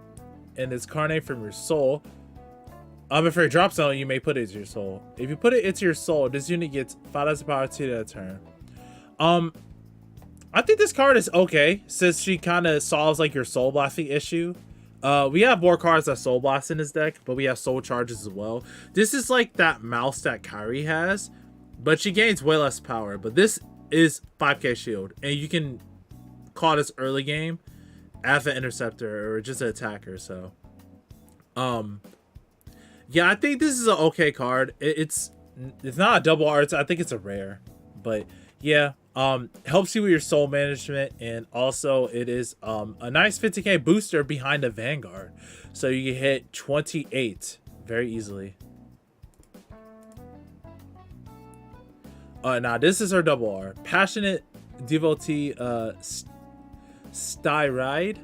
in this card name from your soul. If you're drop zone, you may put it into your soul. If you put it into your soul, this unit gets 5,000 power 2 at a turn. I think this card is okay, since she kind of solves like your soul blasting issue. We have more cards that soul blast in this deck, but we have soul charges as well. This is like that mouse that Kyrie has, but she gains way less power. But this is 5k shield, and you can call this early game as an interceptor or just an attacker. So, yeah, I think this is an okay card. It's not a double art. I think it's a rare, but yeah. Helps you with your soul management, and also it is a nice 50k booster behind the Vanguard, so you can hit 28 very easily. Now this is her double R, Passionate Devotee Styride.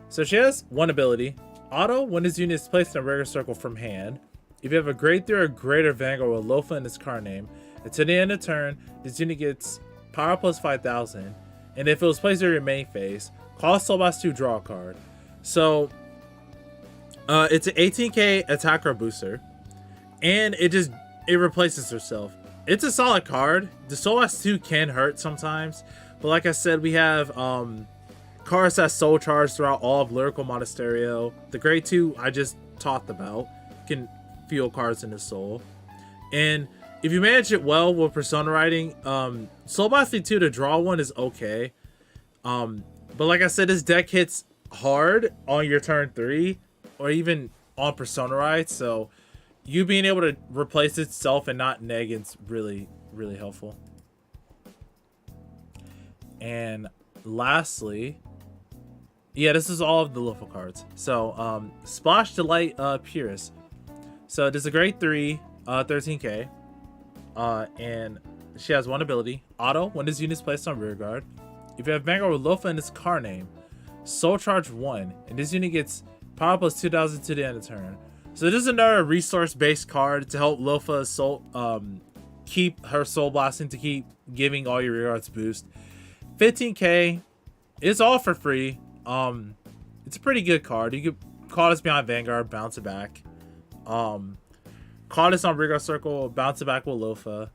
So she has 1 ability. Auto when this unit is placed in a regular circle from hand. If you have a grade 3 or greater Vanguard with Lilfa in its card name, until the end of turn, this unit gets power plus 5,000. And if it was placed in your main phase, cost Soul Blast 2, draw a card. So, it's an 18k attacker booster. and it replaces herself. It's a solid card. The Soul Blast 2 can hurt sometimes, but like I said, we have cards that soul charge throughout all of Lyrical Monasterio. The grade 2 I just talked about can fuel cards into soul, and if you manage it well with Persona Writing, Soul Blasting 2 to draw one is okay. But like I said, this deck hits hard on your turn 3 or even on Persona Ride, so you being able to replace itself and not neg is really, really helpful. And lastly, yeah, this is all of the Lilfa cards. So, Splash Delight Purist. So, this is a grade 3, 13k. And she has one ability. Auto, when this unit is placed on rear guard. If you have Vanguard with Lilfa in its card name, Soul Charge 1. And this unit gets power plus 2000 to the end of turn. So, this is another resource-based card to help Lilfa soul, keep her Soul Blasting, to keep giving all your rear guards boost. 15k. It's all for free. It's a pretty good card. You could call this behind Vanguard, bounce it back. Call this on Rigor Circle, bounce it back with Lilfa,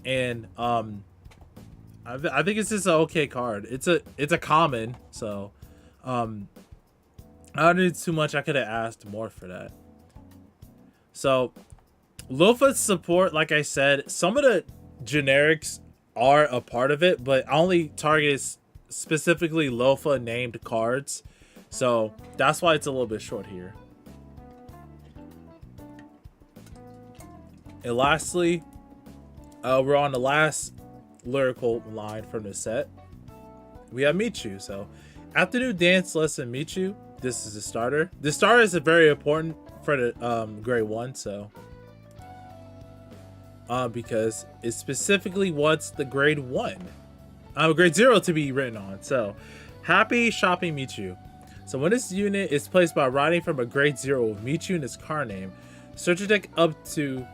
and I think it's just an okay card. It's a common, so I don't need too much. I could have asked more for that. So Lilfa's support, like I said, some of the generics are a part of it, but I only target specifically Lilfa named cards, so that's why it's a little bit short here. And lastly, we're on the last lyrical line from the set. We have Michu. So, Afternoon Dance Lesson Michu. This is a starter. The starter is very important for the grade 1. So, because it specifically wants the grade 1, grade 0 to be written on. So, Happy Shopping Michu. So, when this unit is placed by writing from a grade 0 with Michu in its card name, search your deck up to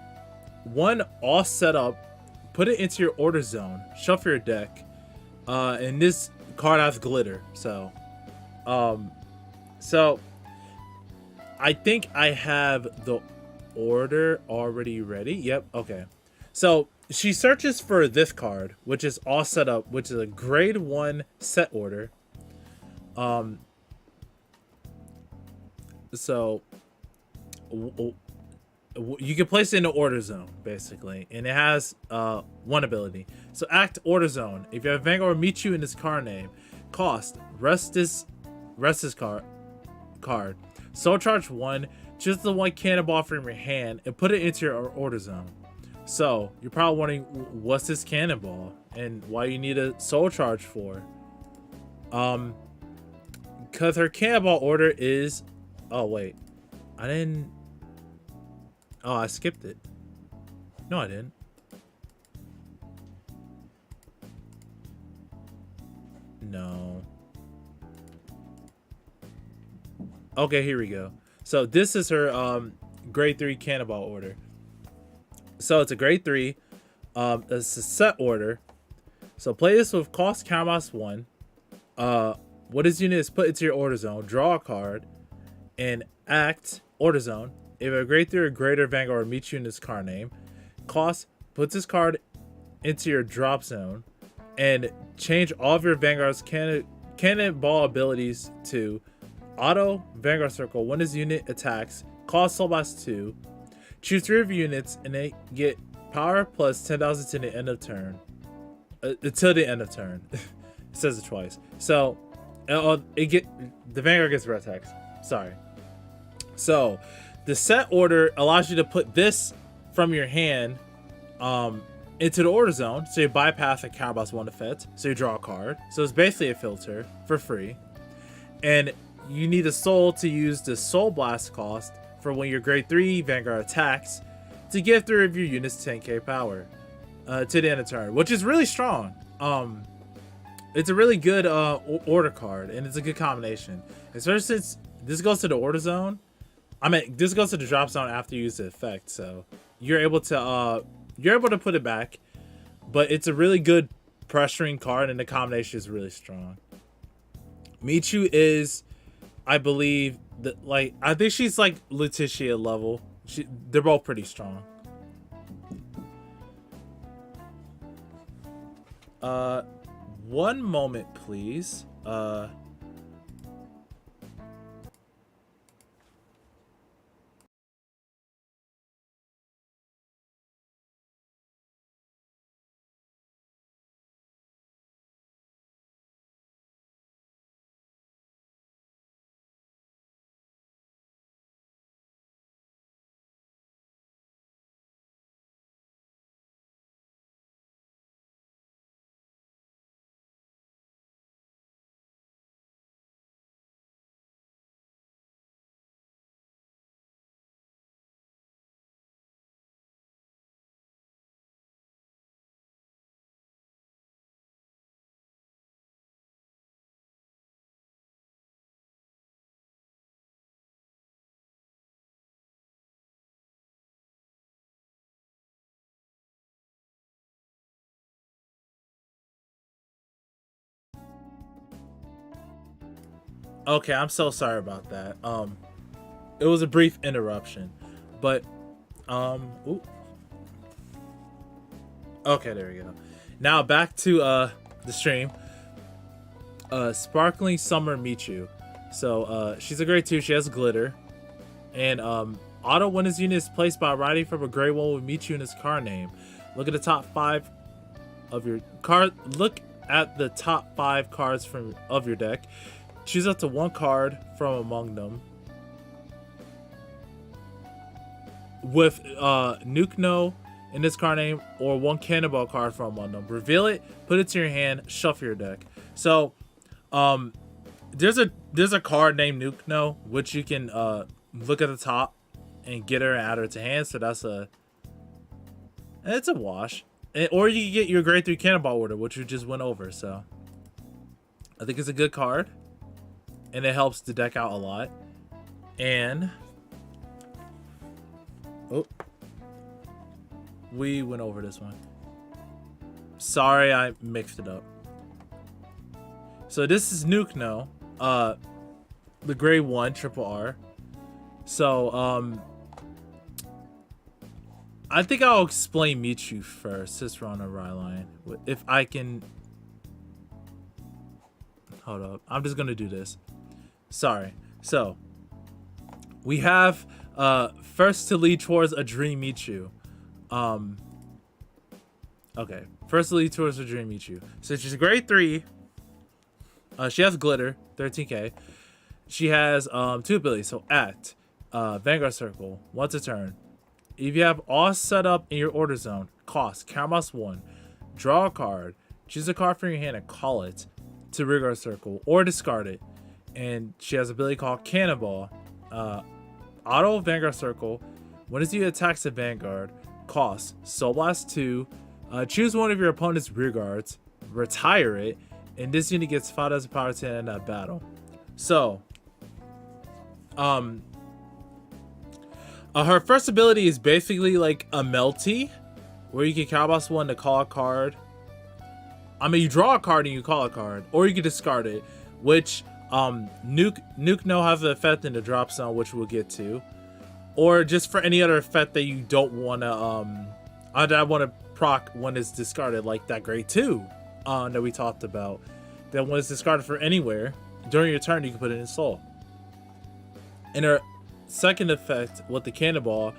1 all set up, put it into your order zone, shuffle your deck, and this card has glitter. So I think I have the order already ready. Yep. Okay. So she searches for this card, which is all set up, which is a grade 1 set order. So you can place it in the order zone, basically, and it has one ability. So act order zone. If you have Vanguard meet you in this card name, cost rest this card. Soul charge 1, choose the 1 cannonball from your hand and put it into your order zone. So you're probably wondering, what's this cannonball and why you need a soul charge for? Because her cannonball order is, oh wait, I didn't. Oh, I skipped it. No, I didn't. No. Okay, here we go. So this is her grade 3 cannonball order. So it's a grade 3. It's a set order. So play this with cost Counterboss 1. What this unit is put into your order zone, draw a card, and act order zone. If a grade 3 or greater Vanguard meets you in this card name, cost puts this card into your drop zone and change all of your Vanguard's cannonball abilities to auto Vanguard Circle. When this unit attacks, cost Soul Blast 2. Choose 3 of your units and they get power plus 10,000 to the end of turn. Until the end of turn. It says it twice. So the Vanguard gets red text. Sorry. So the set order allows you to put this from your hand into the order zone, so you bypass a Counterboss 1 effect, so you draw a card. So it's basically a filter for free. And you need a soul to use the Soul Blast cost for when your grade 3 Vanguard attacks to give 3 of your units 10k power to the end of turn, which is really strong. It's a really good order card, and it's a good combination. Especially since this goes to the order zone. I mean, this goes to the drop zone after you use the effect, so you're able to put it back. But it's a really good pressuring card, and the combination is really strong. Michu is, I believe, I think she's like Luticia level. They're both pretty strong. One moment, please. Okay, I'm so sorry about that. It was a brief interruption, but ooh. Okay, there we go. Now back to the stream. Sparkling Summer Michu. So she's a grade 2. She has glitter, and auto when his unit is placed by riding from a grade 1 with Michu in his card name. Look at the top 5 of your card. Look at the top 5 cards of your deck. Choose up to 1 card from among them with Nuke No in this card name, or 1 cannonball card from among them. Reveal it, put it to your hand, shuffle your deck. So there's a card named Nuke No, which you can look at the top and get her and add her to hand. So it's a wash. Or you can get your grade 3 cannonball order, which we just went over. So I think it's a good card, and it helps the deck out a lot. And we went over this one. Sorry, I mixed it up. So this is Nuke No, the grade 1 triple R. So I think I'll explain Michu first, since we're on a Rye line. If I can, hold up. I'm just gonna do this. Sorry. So we have first to lead towards a Dream Michu. Okay, first to lead towards a Dream Michu. So she's a grade 3. She has glitter, 13k. She has 2 abilities. So act, Vanguard Circle, once a turn. If you have all set up in your order zone, cost Caramos 1, draw a card, choose a card from your hand and call it to Vanguard Circle or discard it. And she has an ability called Cannonball. Auto Vanguard Circle. When this unit attacks the Vanguard, cost Soul Blast 2. Choose one of your opponent's rear guards, retire it, and this unit gets 5 as a power to end that battle. So, her first ability is basically like a Melty, where you can Cowboss 1 to call a card. I mean, you draw a card and you call a card, or you can discard it, which Nuke No has the effect in the drop zone, which we'll get to, or just for any other effect that you don't want to that want to proc when it's discarded, like that grade 2 that we talked about, that when it's discarded for anywhere during your turn, you can put it in soul. And her second effect with the cannonball,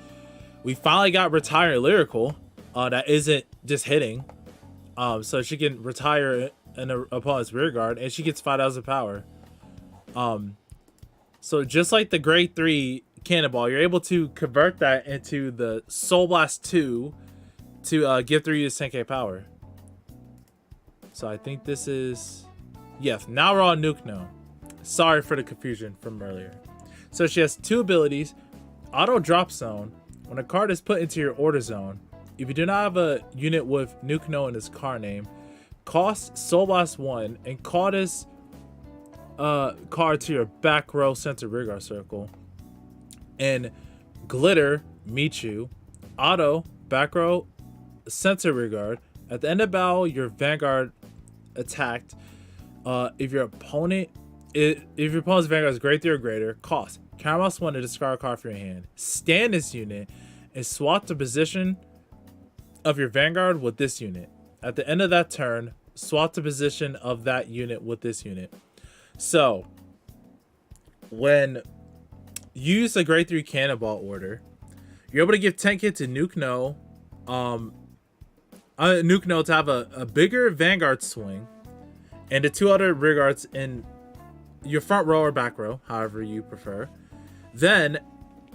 we finally got retire Lyrical, that isn't just hitting, so she can retire an opponent's rear guard, and she gets 5,000 power. So just like the grade 3 cannonball, you're able to convert that into the Soul Blast 2 to give 3 units 10k power. So I think this is, yes, now we're on Nuke No. Sorry for the confusion from earlier. So she has 2 abilities. Auto drop zone. When a card is put into your order zone, if you do not have a unit with Nuke No in its card name, cost Soul Blast 1 and call this card to your back row center rearguard circle. And glitter Michu. Auto back row center rearguard. At the end of battle, your Vanguard attacked. If your opponent's Vanguard is grade 3 or greater, cost Caramel's 1 to discard a card from your hand. Stand this unit and swap the position of your Vanguard with this unit. At the end of that turn, swap the position of that unit with this unit. So, when you use a grade 3 Cannonball order, you're able to give 10k to Nuke No, Nuke No to have a bigger Vanguard swing, and the 2 other rear guards in your front row or back row, however you prefer. Then,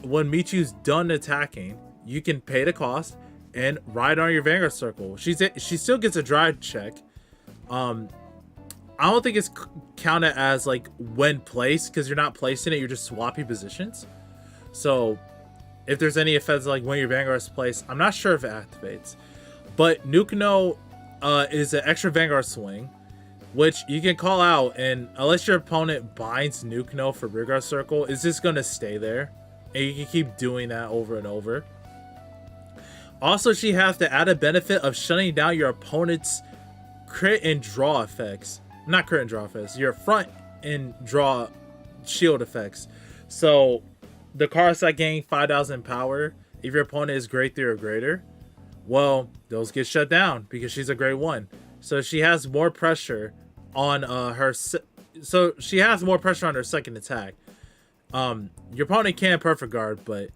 when Michu's done attacking, you can pay the cost and ride on your Vanguard circle. She still gets a drive check. I don't think it's counted as like when placed, because you're not placing it, you're just swapping positions. So if there's any effects like when your Vanguard is placed, I'm not sure if it activates. But Nuke No is an extra Vanguard swing, which you can call out, and unless your opponent binds Nuke No for Rearguard Circle, it's just going to stay there. And you can keep doing that over and over. Also, she has the added benefit of shutting down your opponent's crit and draw effects. Not crit and draw effects. Your front and draw shield effects. So, the cards that gain 5,000 power, if your opponent is grade 3 or greater, well, those get shut down because she's a grade 1. So, she has more pressure on her... So, she has more pressure on her second attack. Your opponent can't perfect guard, but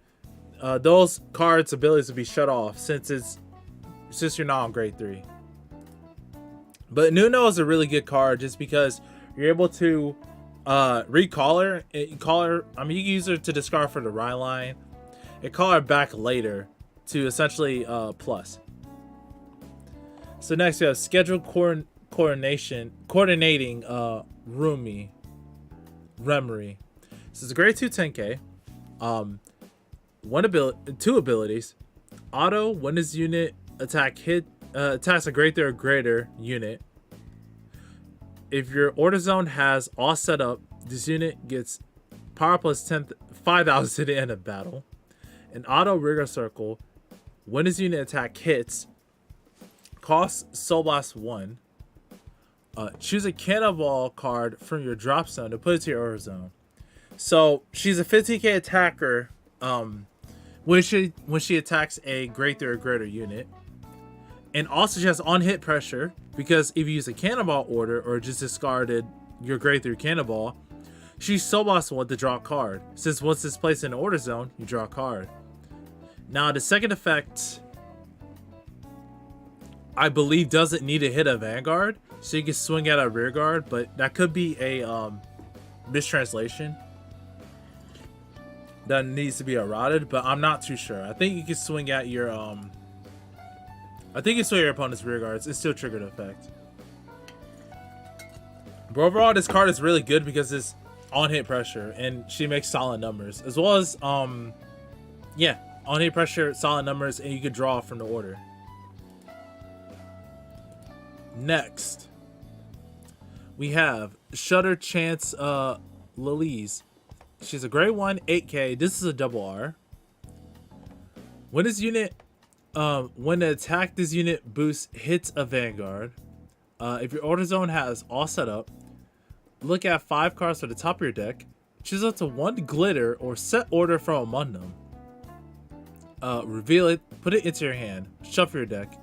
those cards' abilities will be shut off since you're not on grade 3. But Nuno is a really good card just because you're able to recall her. I mean, you can use her to discard for the Rye line and call her back later to essentially plus. So next we have scheduled coordinating Remery. This is a grade 2 10k. Two abilities. Auto, when this unit attacks a grade 3 or greater unit. If your order zone has all set up, this unit gets power plus 5,000 to the end of battle. An auto rigor circle, when this unit attack hits, costs Soul Blast 1. Choose a Cannonball card from your drop zone to put it to your order zone. So she's a 15k attacker when she attacks a grade 3 or greater unit. And also she has on-hit pressure, because if you use a Cannonball order or just discarded your grade 3 Cannonball, she's Soul Blast 1 to draw a card. Since once it's placed in the order zone, you draw a card. Now the second effect, I believe, doesn't need to hit a Vanguard, so you can swing at a rear guard, but that could be a mistranslation that needs to be eroded, but I'm not too sure. I think you can swing at your your opponent's rear guards. It's still triggered effect. But overall, this card is really good because it's on hit pressure and she makes solid numbers, as well as on hit pressure, solid numbers, and you can draw from the order. Next, we have Shutter Chance Lilise. She's a grade 1 8k. This is a double R. When this unit when the attack this unit boost hits a Vanguard, if your order zone has all set up, look at 5 cards to the top of your deck, choose up to 1 glitter or set order from among them. Reveal it, put it into your hand, shuffle your deck.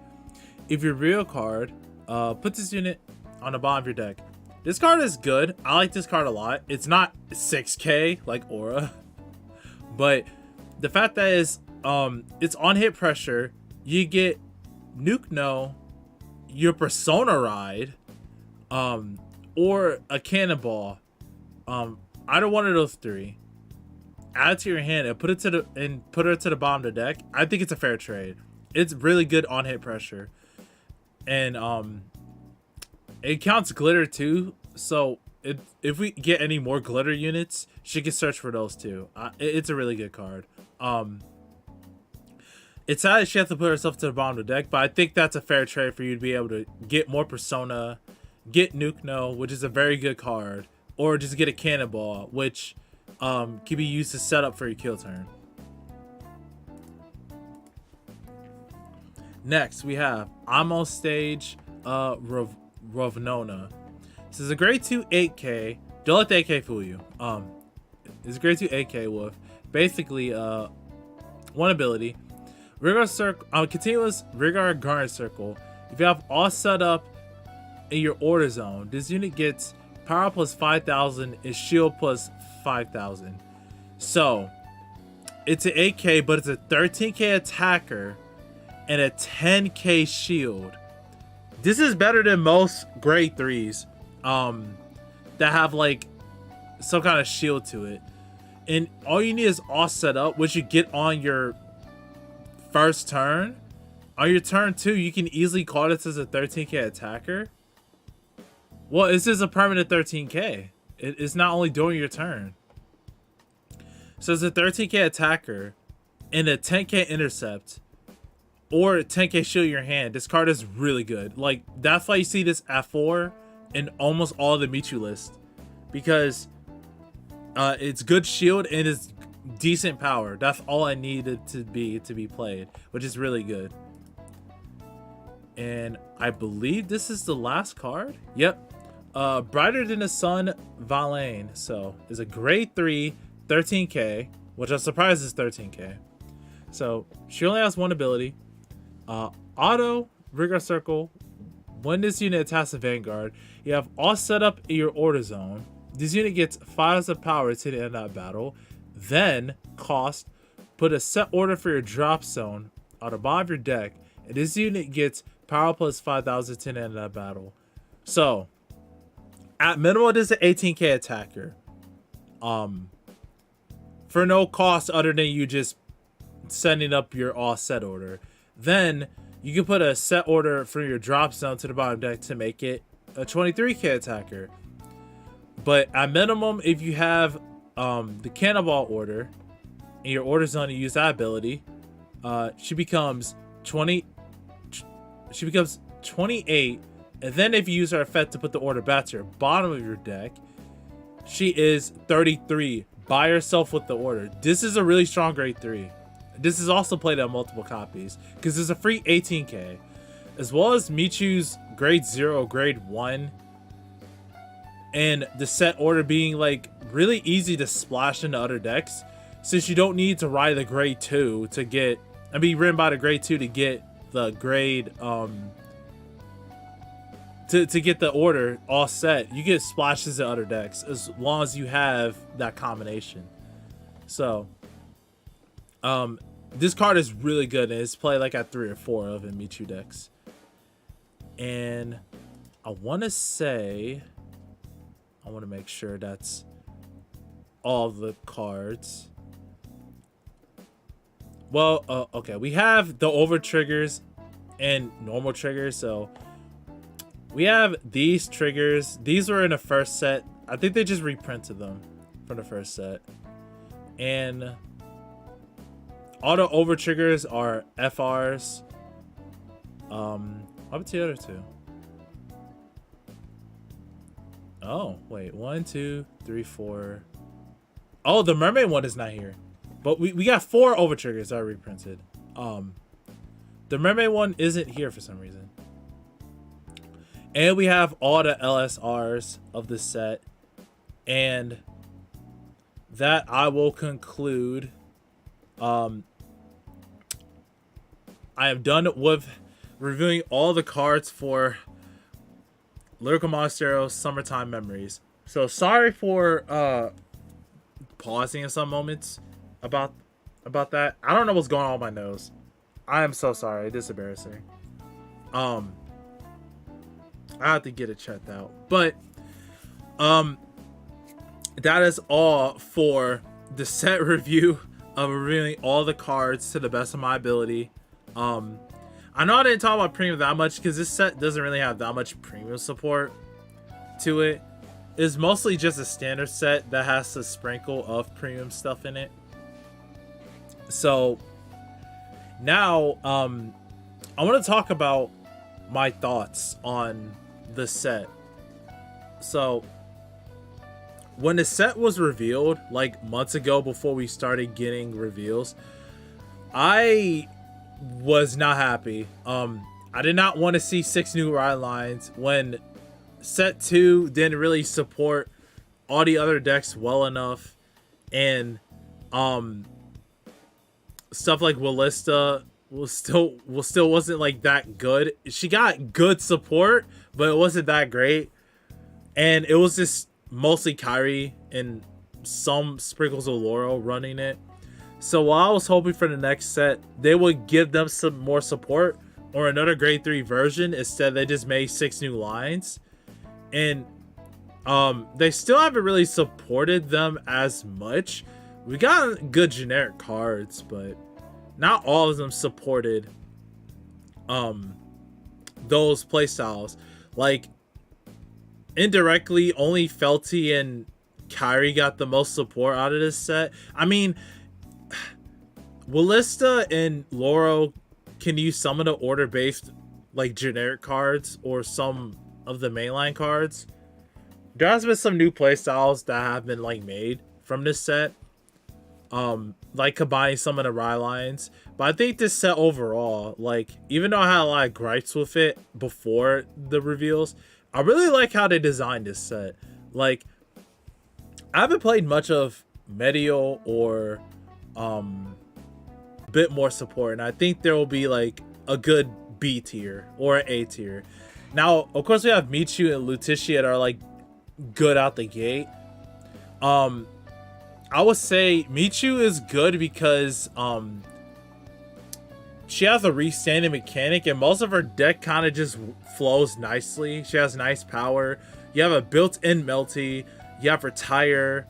If your real card, put this unit on the bottom of your deck. This card is good. I like this card a lot. It's not 6k like Aura, but the fact that it's on hit pressure, you get Nuke No, your Persona Ride, or a Cannonball. Either one of those 3. Add it to your hand and put it to the bottom of the deck. I think it's a fair trade. It's really good on hit pressure, and it counts glitter too. So if we get any more glitter units, she can search for those too. It's a really good card. It's sad that she has to put herself to the bottom of the deck, but I think that's a fair trade for you to be able to get more Persona, get Nuke No, which is a very good card, or just get a Cannonball, which can be used to set up for your kill turn. Next, we have Amo Stage Rovnona. This is a grade 2 8k. Don't let the 8k fool you. It's grade 2 AK with basically one ability. Rigor circle, continuous rigor guard circle. If you have all set up in your order zone, this unit gets power plus 5,000 and shield plus 5,000. So it's an 8k, but it's a 13k attacker and a 10k shield. This is better than most grade 3s that have like some kind of shield to it. And all you need is all set up, which you get on your first turn. On your turn 2, you can easily call this as a 13k attacker. Well, this is a permanent 13k. It's not only during your turn. So it's a 13k attacker and a 10k intercept or 10k shield in your hand. This card is really good. Like, that's why you see this at 4 in almost all the Michu list, because it's good shield and it's decent power. That's all I needed to be played, which is really good. And I believe this is the last card. Yep. Brighter Than the Sun Valaine. So it's a grade 3 13k, which I'm surprised is 13k. So she only has one ability. Auto Rigor Circle. When this unit attacks the Vanguard, you have all set up in your order zone. This unit gets 5 of power to the end of that battle. Then, cost, put a set order for your drop zone on the bottom of your deck. And this unit gets power plus 5,000 to the end of that battle. So, at minimum, this is an 18k attacker. For no cost other than you just setting up your all set order. Then, you can put a set order for your drop zone to the bottom deck to make it a 23k attacker. But at minimum, if you have the Cannonball order in your order zone, you use that ability, she becomes 20. She becomes 28, and then if you use her effect to put the order back to your bottom of your deck, she is 33 by herself with the order. This is a really strong grade 3. This is also played on multiple copies because there's a free 18k, as well as Michu's grade 0, grade 1, and the set order being like really easy to splash into other decks, since you don't need to ride the grade 2 to get, and be ridden by the grade 2 to get the grade to get the order all set. You get splashes in other decks as long as you have that combination. So this card is really good, and it's played like at 3 or 4 of in Michu decks. And I want to say, I want to make sure that's all the cards. Well, okay, we have the over triggers and normal triggers. So we have these triggers. These were in the first set. I think they just reprinted them from the first set. And all the over triggers are FRs. What about the other two? Oh, wait. 1, 2, 3, 4. Oh, the mermaid one is not here. But we got 4 over triggers that are reprinted. The mermaid one isn't here for some reason. And we have all the LSRs of the set. And that I will conclude. I am done with reviewing all the cards for Lyrical Monasterio Summertime Memories. So sorry for pausing in some moments about that. I don't know what's going on with my nose. I am so sorry. It is embarrassing. I have to get it checked out. But that is all for the set review of reviewing all the cards to the best of my ability. I know I didn't talk about premium that much because this set doesn't really have that much premium support to it. It's mostly just a standard set that has a sprinkle of premium stuff in it. So now I want to talk about my thoughts on the set. So when the set was revealed like months ago before we started getting reveals, I was not happy. I did not want to see 6 new ride lines when set 2 didn't really support all the other decks well enough, and um stuff like Willista still wasn't like that good. She got good support, but it wasn't that great. And it was just mostly Kyrie and some sprinkles of Laurel running it. So while I was hoping for the next set, they would give them some more support or another grade 3 version. Instead, they just made 6 new lines. And they still haven't really supported them as much. We got good generic cards, but not all of them supported those playstyles. Like, indirectly, only Felty and Kyrie got the most support out of this set. I mean, Willista and Laurel can use some of the order-based, like, generic cards or some of the mainline cards. There has been some new playstyles that have been, like, made from this set. Like combining some of the Rye lines. But I think this set overall, like, even though I had a lot of gripes with it before the reveals, I really like how they designed this set. Like, I haven't played much of Mediell or bit more support, and I think there will be like a good B tier or an A tier. Now, of course, we have Michu and Luticia that are like good out the gate. I would say Michu is good because she has a restanding mechanic, and most of her deck kind of just flows nicely. She has nice power. You have a built-in Melty. You have Retire.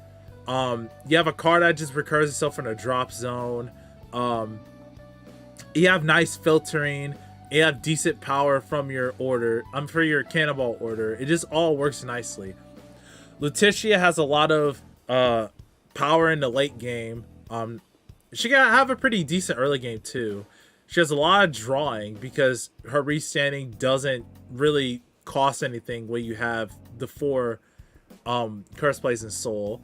You have a card that just recurs itself in a drop zone. You have nice filtering. You have decent power from your order. For your Cannonball order. It just all works nicely. Luticia has a lot of power in the late game. She gotta have a pretty decent early game too. She has a lot of drawing because her restanding doesn't really cost anything when you have the 4 Curse Plays and Soul.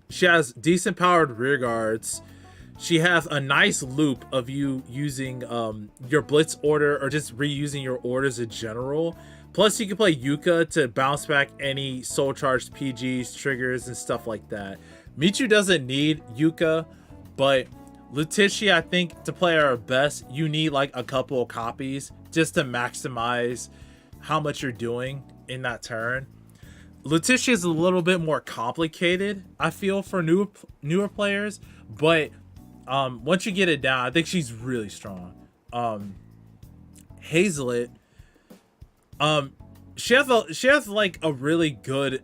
She has decent powered rear guards. She has a nice loop of you using your Blitz order or just reusing your orders in general. Plus, you can play Kyouka to bounce back any soul charged PGs, triggers, and stuff like that. Michu doesn't need Kyouka, but Luticia, I think, to play her best, you need like a couple of copies just to maximize how much you're doing in that turn. Luticia is a little bit more complicated, I feel, for newer players, but once you get it down, I think she's really strong. Haseritt, she has like a really good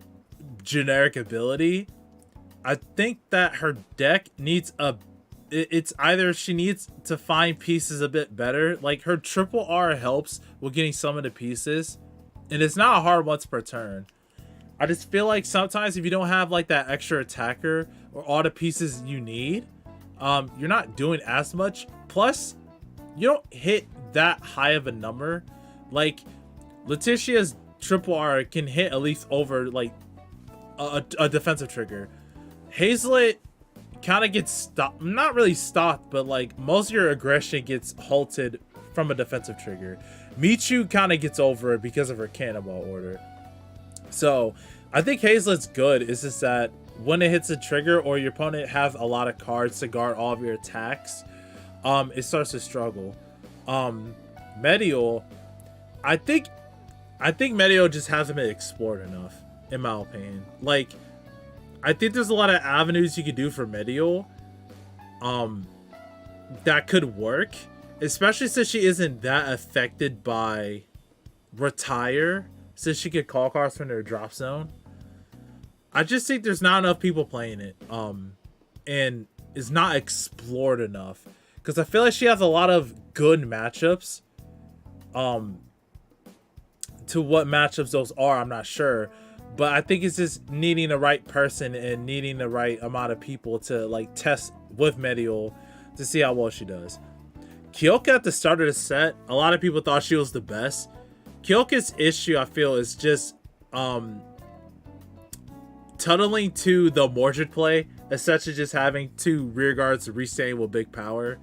generic ability. I think that her deck needs it's either she needs to find pieces a bit better. Like, her triple R helps with getting some of the pieces, and it's not a hard once per turn. I just feel like sometimes if you don't have like that extra attacker or all the pieces you need, you're not doing as much. Plus, you don't hit that high of a number. Like, Luticia's triple R can hit at least over like a defensive trigger. Haseritt kind of gets stopped, not really stopped, but like most of your aggression gets halted from a defensive trigger. Michu kind of gets over it because of her Cannonball order. So I think Haseritt's good. It's just that when it hits a trigger or your opponent has a lot of cards to guard all of your attacks, it starts to struggle. Mediell, I think Mediell just hasn't been explored enough, in my opinion. Like, I think there's a lot of avenues you could do for Mediell that could work, especially since she isn't that affected by Retire, since she could call cards from their drop zone. I just think there's not enough people playing it, and is not explored enough, because I feel like she has a lot of good matchups. To what matchups those are, I'm not sure. But I think it's just needing the right person and needing the right amount of people to like test with Mediell to see how well she does. Kyouka at the start of the set, a lot of people thought she was the best. Kyouka's issue, I feel, is just tunneling to the Mordred play, essentially just having 2 rear guards restaying with big power.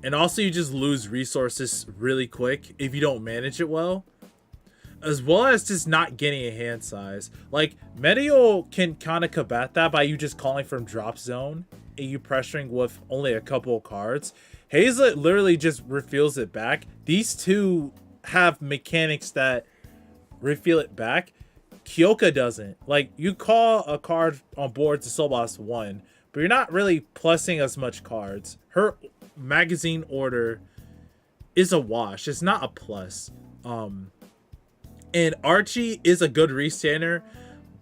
And also you just lose resources really quick if you don't manage it well. as well as just not getting a hand size. Like, Mediell can kind of combat that by you just calling from drop zone and you pressuring with only a couple of cards. Haseritt literally just reveals it back. These two have mechanics that reveal it back. Kyouka doesn't. Like, you call a card on board to soul boss 1, but you're not really plussing as much cards. Her magazine order is a wash. It's not a plus. And Archie is a good restander,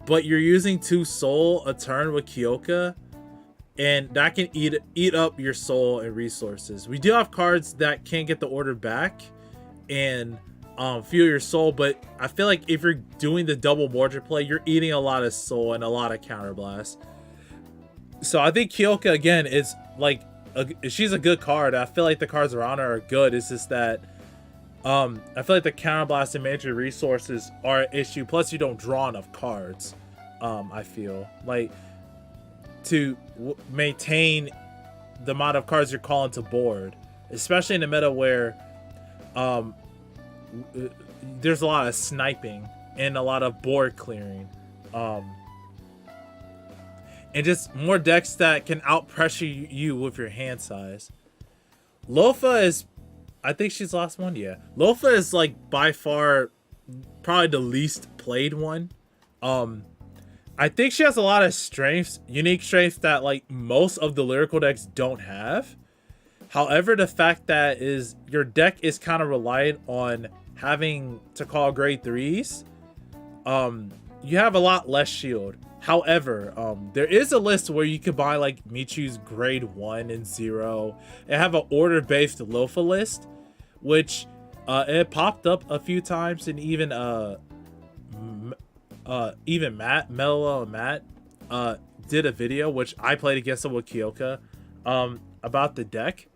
but you're using 2 soul a turn with Kyouka, and that can eat up your soul and resources. We do have cards that can get the order back and fuel your soul, but I feel like if you're doing the double Mordred play, you're eating a lot of soul and a lot of counterblast. So I think Kyouka, again, is like she's a good card. I feel like the cards around her are good. It's just that I feel like the counterblast and major resources are an issue. Plus, you don't draw enough cards. I feel like to maintain the amount of cards you're calling to board, especially in the meta where there's a lot of sniping and a lot of board clearing, and just more decks that can out pressure you with your hand size. Lilfa is, I think she's the last one. Yeah, Lilfa is like by far probably the least played one. I think she has a lot of strengths, unique strengths that like most of the lyrical decks don't have. However, the fact that is your deck is kind of reliant on having to call grade 3s, you have a lot less shield. However, there is a list where you could buy like Michu's grade 1 and 0 and have an order based Lilfa list, which it popped up a few times, and even Matt, Mello and Matt did a video, which I played against him with Kyouka, about the deck,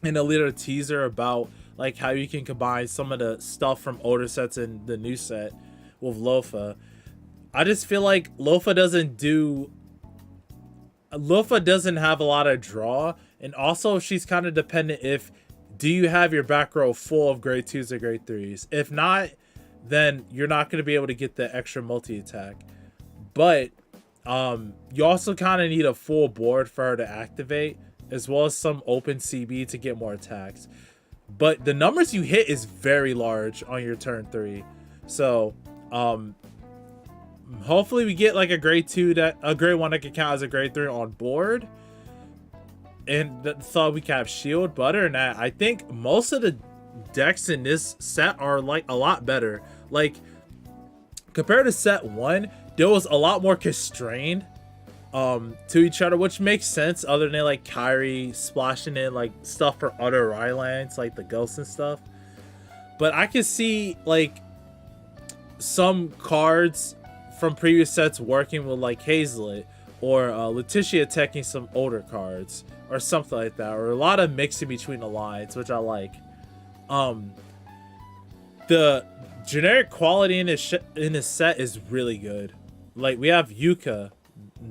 and a little teaser about like how you can combine some of the stuff from older sets and the new set with Lilfa. I just feel like Lilfa doesn't have a lot of draw, and also she's kind of dependent if do you have your back row full of grade 2s or grade 3s. If not, then you're not going to be able to get the extra multi-attack. But you also kind of need a full board for her to activate, as well as some open CB to get more attacks. But the numbers you hit is very large on your turn 3. So hopefully we get like a grade 2 that a grade 1 that can count as a grade 3 on board, and so we can have shield. But other than that, I think most of the decks in this set are like a lot better. Like compared to set 1, there was a lot more constrained to each other, which makes sense other than like Kyrie splashing in like stuff for other Rylands, like the ghosts and stuff. But I can see like some cards from previous sets working with like Haseritt or Luticia attacking some older cards or something like that, or a lot of mixing between the lines, which I like. The generic quality in this set is really good. Like we have Kyouka,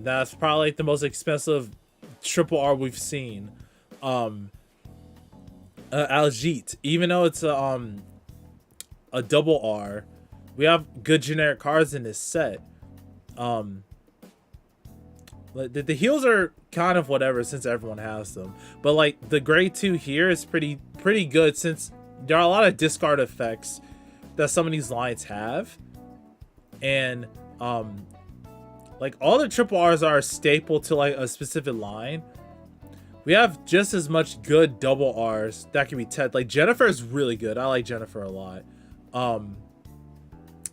that's probably like the most expensive triple R we've seen. Aljeet, even though it's a double R, we have good generic cards in this set. The heals are kind of whatever since everyone has them, but like the grade 2 here is pretty good since there are a lot of discard effects that some of these lines have, and like all the triple R's are a staple to like a specific line. We have just as much good double R's that can be tested. Like Jennifer is really good. I like Jennifer a lot.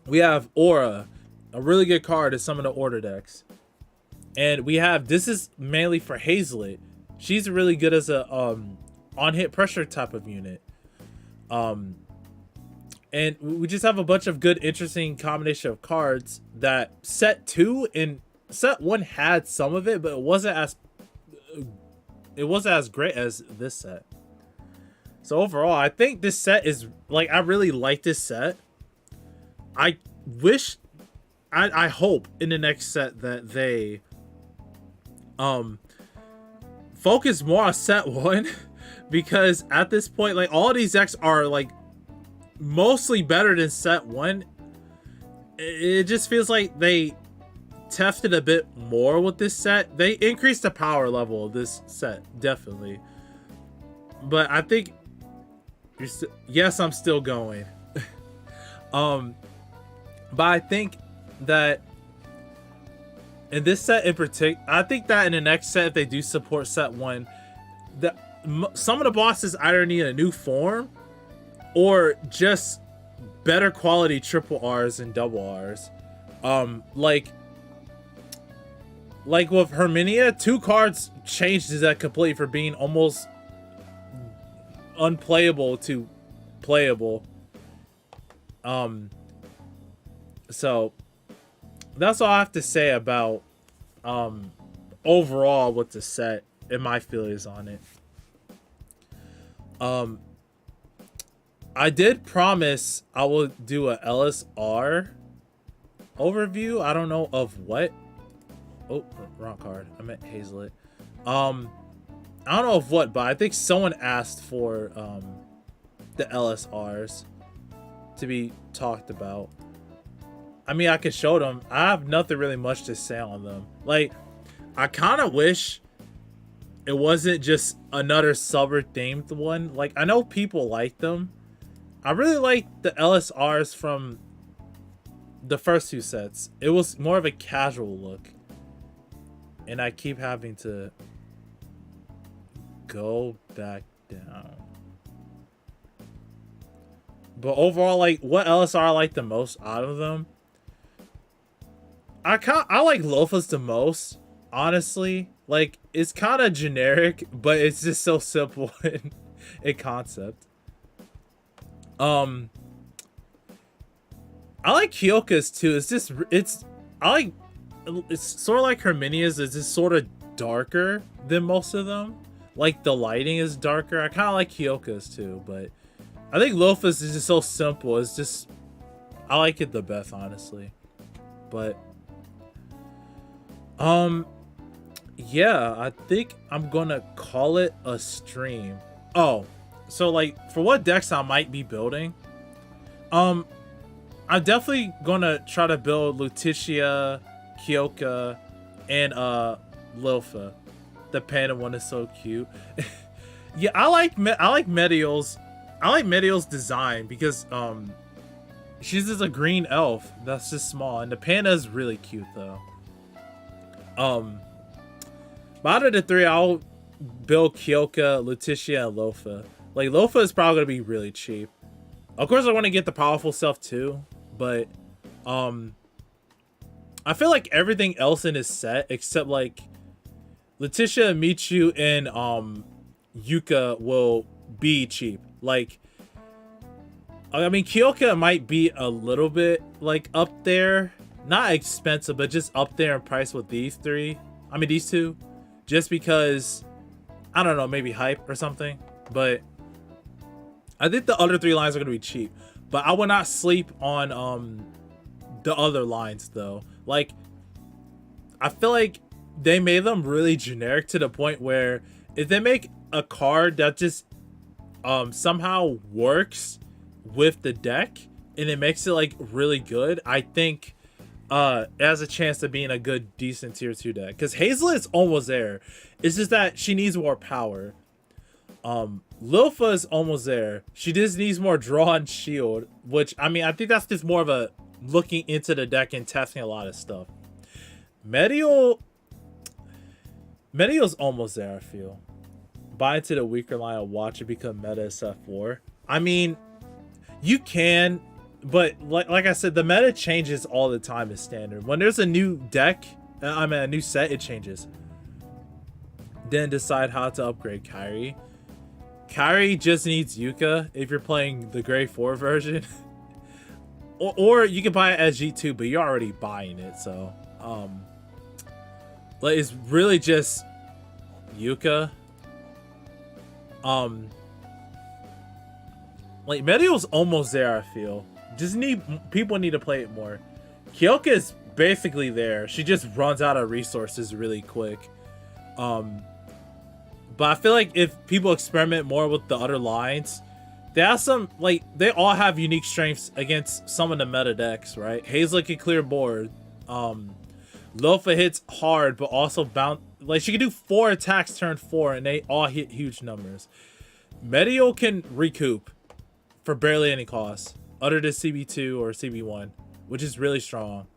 We have Aura, a really good card in some of the order decks. And we have, this is mainly for Haseritt. She's really good as a on-hit pressure type of unit. And we just have a bunch of good, interesting combination of cards that set 2 and set 1 had some of it, but it wasn't as great as this set. So overall, I think this set is like, I really like this set. I wish, I hope in the next set that they focus more on set 1, because at this point, like all of these decks are like mostly better than set 1. It just feels like they tested a bit more with this set. They increased the power level of this set, definitely. But I think yes, I'm still going. But I think that in this set in particular, I think that in the next set, if they do support set 1, that some of the bosses either need a new form or just better quality triple R's and double R's. Like with Herminia, 2 cards changed the deck completely for being almost unplayable to playable. So that's all I have to say about overall with the set and my feelings on it. I did promise I will do a LSR overview. I don't know of what. Oh, wrong card. I meant Haseritt. I don't know of what, but I think someone asked for the LSRs to be talked about. I mean, I could show them. I have nothing really much to say on them. Like, I kind of wish it wasn't just another summer themed one. Like, I know people like them. I really like the LSRs from the first 2 sets. It was more of a casual look. And I keep having to go back down. But overall, like, what LSR I like the most out of them? I like Lilfa's the most, honestly. Like, it's kind of generic, but it's just so simple in concept. I like Kyouka's too. It's sort of like Herminia's. It's just sort of darker than most of them. Like, the lighting is darker. I kind of like Kyouka's too, but I think Lilfa's is just so simple. It's just, I like it the best, honestly. But yeah, I think I'm gonna call it a stream. Oh, so like for what decks I might be building, I'm definitely gonna try to build Luticia, Kyouka, and Lilfa. The panda one is so cute. Yeah, I like Mediell's. I like Mediell's design because she's just a green elf that's just small, and the panda is really cute though. But out of the 3, I'll build Kyouka, Luticia, and Lilfa. Like, Lilfa is probably gonna be really cheap. Of course, I want to get the powerful stuff too, but I feel like everything else in his set except like Luticia, Michu, and Yuka will be cheap. Like, I mean, Kyouka might be a little bit like up there, not expensive, but just up there in price with these 3. I mean, these 2, just because I don't know, maybe hype or something. But I think the other 3 lines are gonna be cheap. But I will not sleep on the other lines though. Like, I feel like they made them really generic to the point where if they make a card that just somehow works with the deck and it makes it like really good, I think it has a chance of being a good decent tier 2 deck. Because Haseritt is almost there. It's just that she needs more power. Lilfa is almost there. She just needs more draw and shield, which, I mean, I think that's just more of a looking into the deck and testing a lot of stuff. Mediell's almost there, I feel. Buy into the weaker line and watch it become meta SF4. I mean, you can, but like I said, the meta changes all the time as standard. When there's a new deck, I mean a new set, it changes. Then decide how to upgrade Kairi. Kairi just needs Yuka if you're playing the Grade 4 version. or you can buy it as G2, but you're already buying it, so like, it's really just Yuka. Like, Mediell's almost there, I feel. Just people need to play it more. Kyouka is basically there. She just runs out of resources really quick. But I feel like if people experiment more with the other lines, They have some, like, they all have unique strengths against some of the meta decks, right? Hazelitt can clear board. Lilfa hits hard, but also bounce. Like, she can do 4 attacks turn 4, and they all hit huge numbers. Mediell can recoup for barely any cost, other than CB2 or CB1, which is really strong.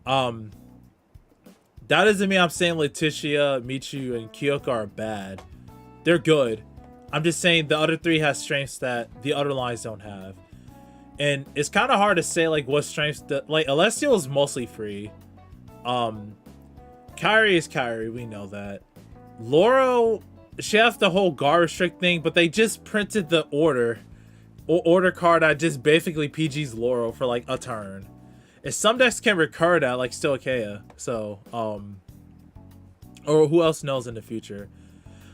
That doesn't mean I'm saying Luticia, Michu, and Kyouka are bad. They're good. I'm just saying the other 3 has strengths that the other lines don't have. And it's kind of hard to say, like, what strengths that, like, Celestial is mostly free. Kyrie is Kyrie, we know that. Loro, she has the whole guard restrict thing, but they just printed the order card that just basically PG's Loro for like a turn. And some decks can recur that, like Stoicheia. So, or who else knows in the future.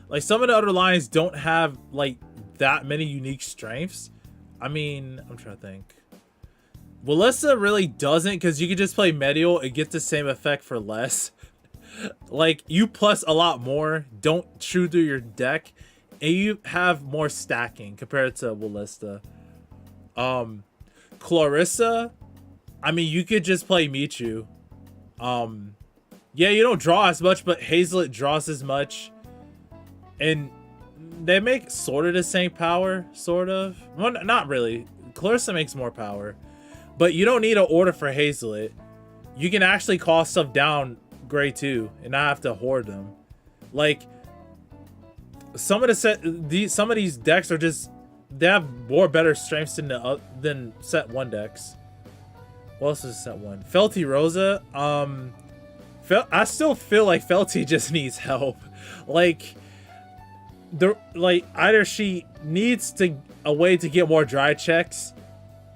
Like, some of the other lines don't have like that many unique strengths. I mean, I'm trying to think. Lilfa really doesn't, because you can just play Mediell and get the same effect for less. Like, you plus a lot more, don't chew through your deck, and you have more stacking compared to Lilfa. Clarissa, I mean, you could just play Michu. Yeah, you don't draw as much, but Haseritt draws as much. And they make sort of the same power, sort of. Well, not really. Clarissa makes more power. But you don't need an order for Haseritt. You can actually call stuff down grade 2 and not have to hoard them. Like, some of these decks are just, they have more better strengths than set 1 decks. What else is set 1? Felty Rosa. I still feel like Felty just needs help. Like, either she needs a way to get more dry checks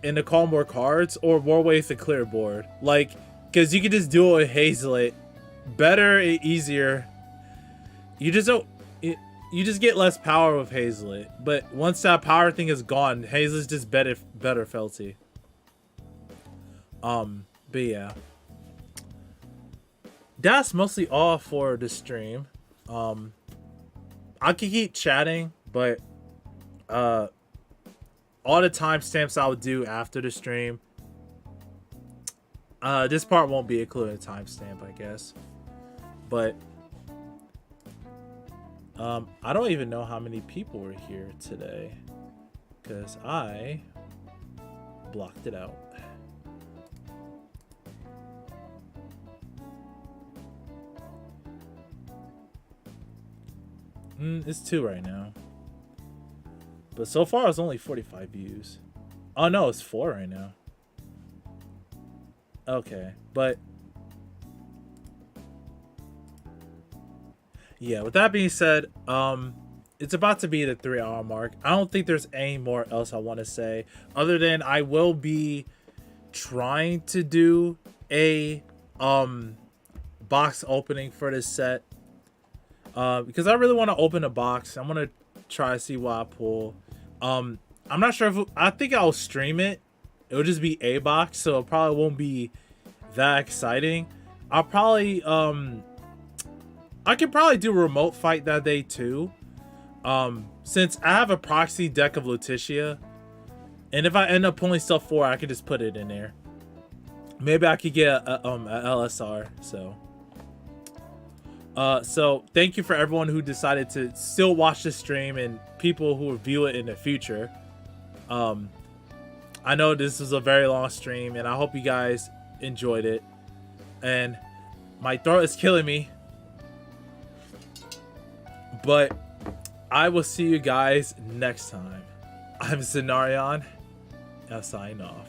and to call more cards, or more ways to clear board. Like, because you can just do it with Haseritt better and easier. You just don't. You just get less power with Haseritt. But once that power thing is gone, Haseritt's just better Felty. But yeah, that's mostly all for the stream. I could keep chatting, but all the timestamps I would do after the stream. This part won't be included timestamp, I guess. But I don't even know how many people were here today, because I blocked it out. It's 2 right now. But so far it's only 45 views. Oh no, it's 4 right now. Okay, but yeah, with that being said, it's about to be the 3-hour mark. I don't think there's any more else I want to say, other than I will be trying to do a box opening for this set. Because I really want to open a box. I'm gonna try to see what I pull. I'm not sure if I think I'll stream it. It'll just be a box, so it probably won't be that exciting. I'll probably I could probably do a remote fight that day too. Since I have a proxy deck of Luticia, and if I end up pulling stuff 4, I could just put it in there. Maybe I could get a LSR. So thank you for everyone who decided to still watch the stream, and people who will view it in the future. I know this was a very long stream, and I hope you guys enjoyed it. And my throat is killing me, but I will see you guys next time. I'm Zenarion, and I'll sign off.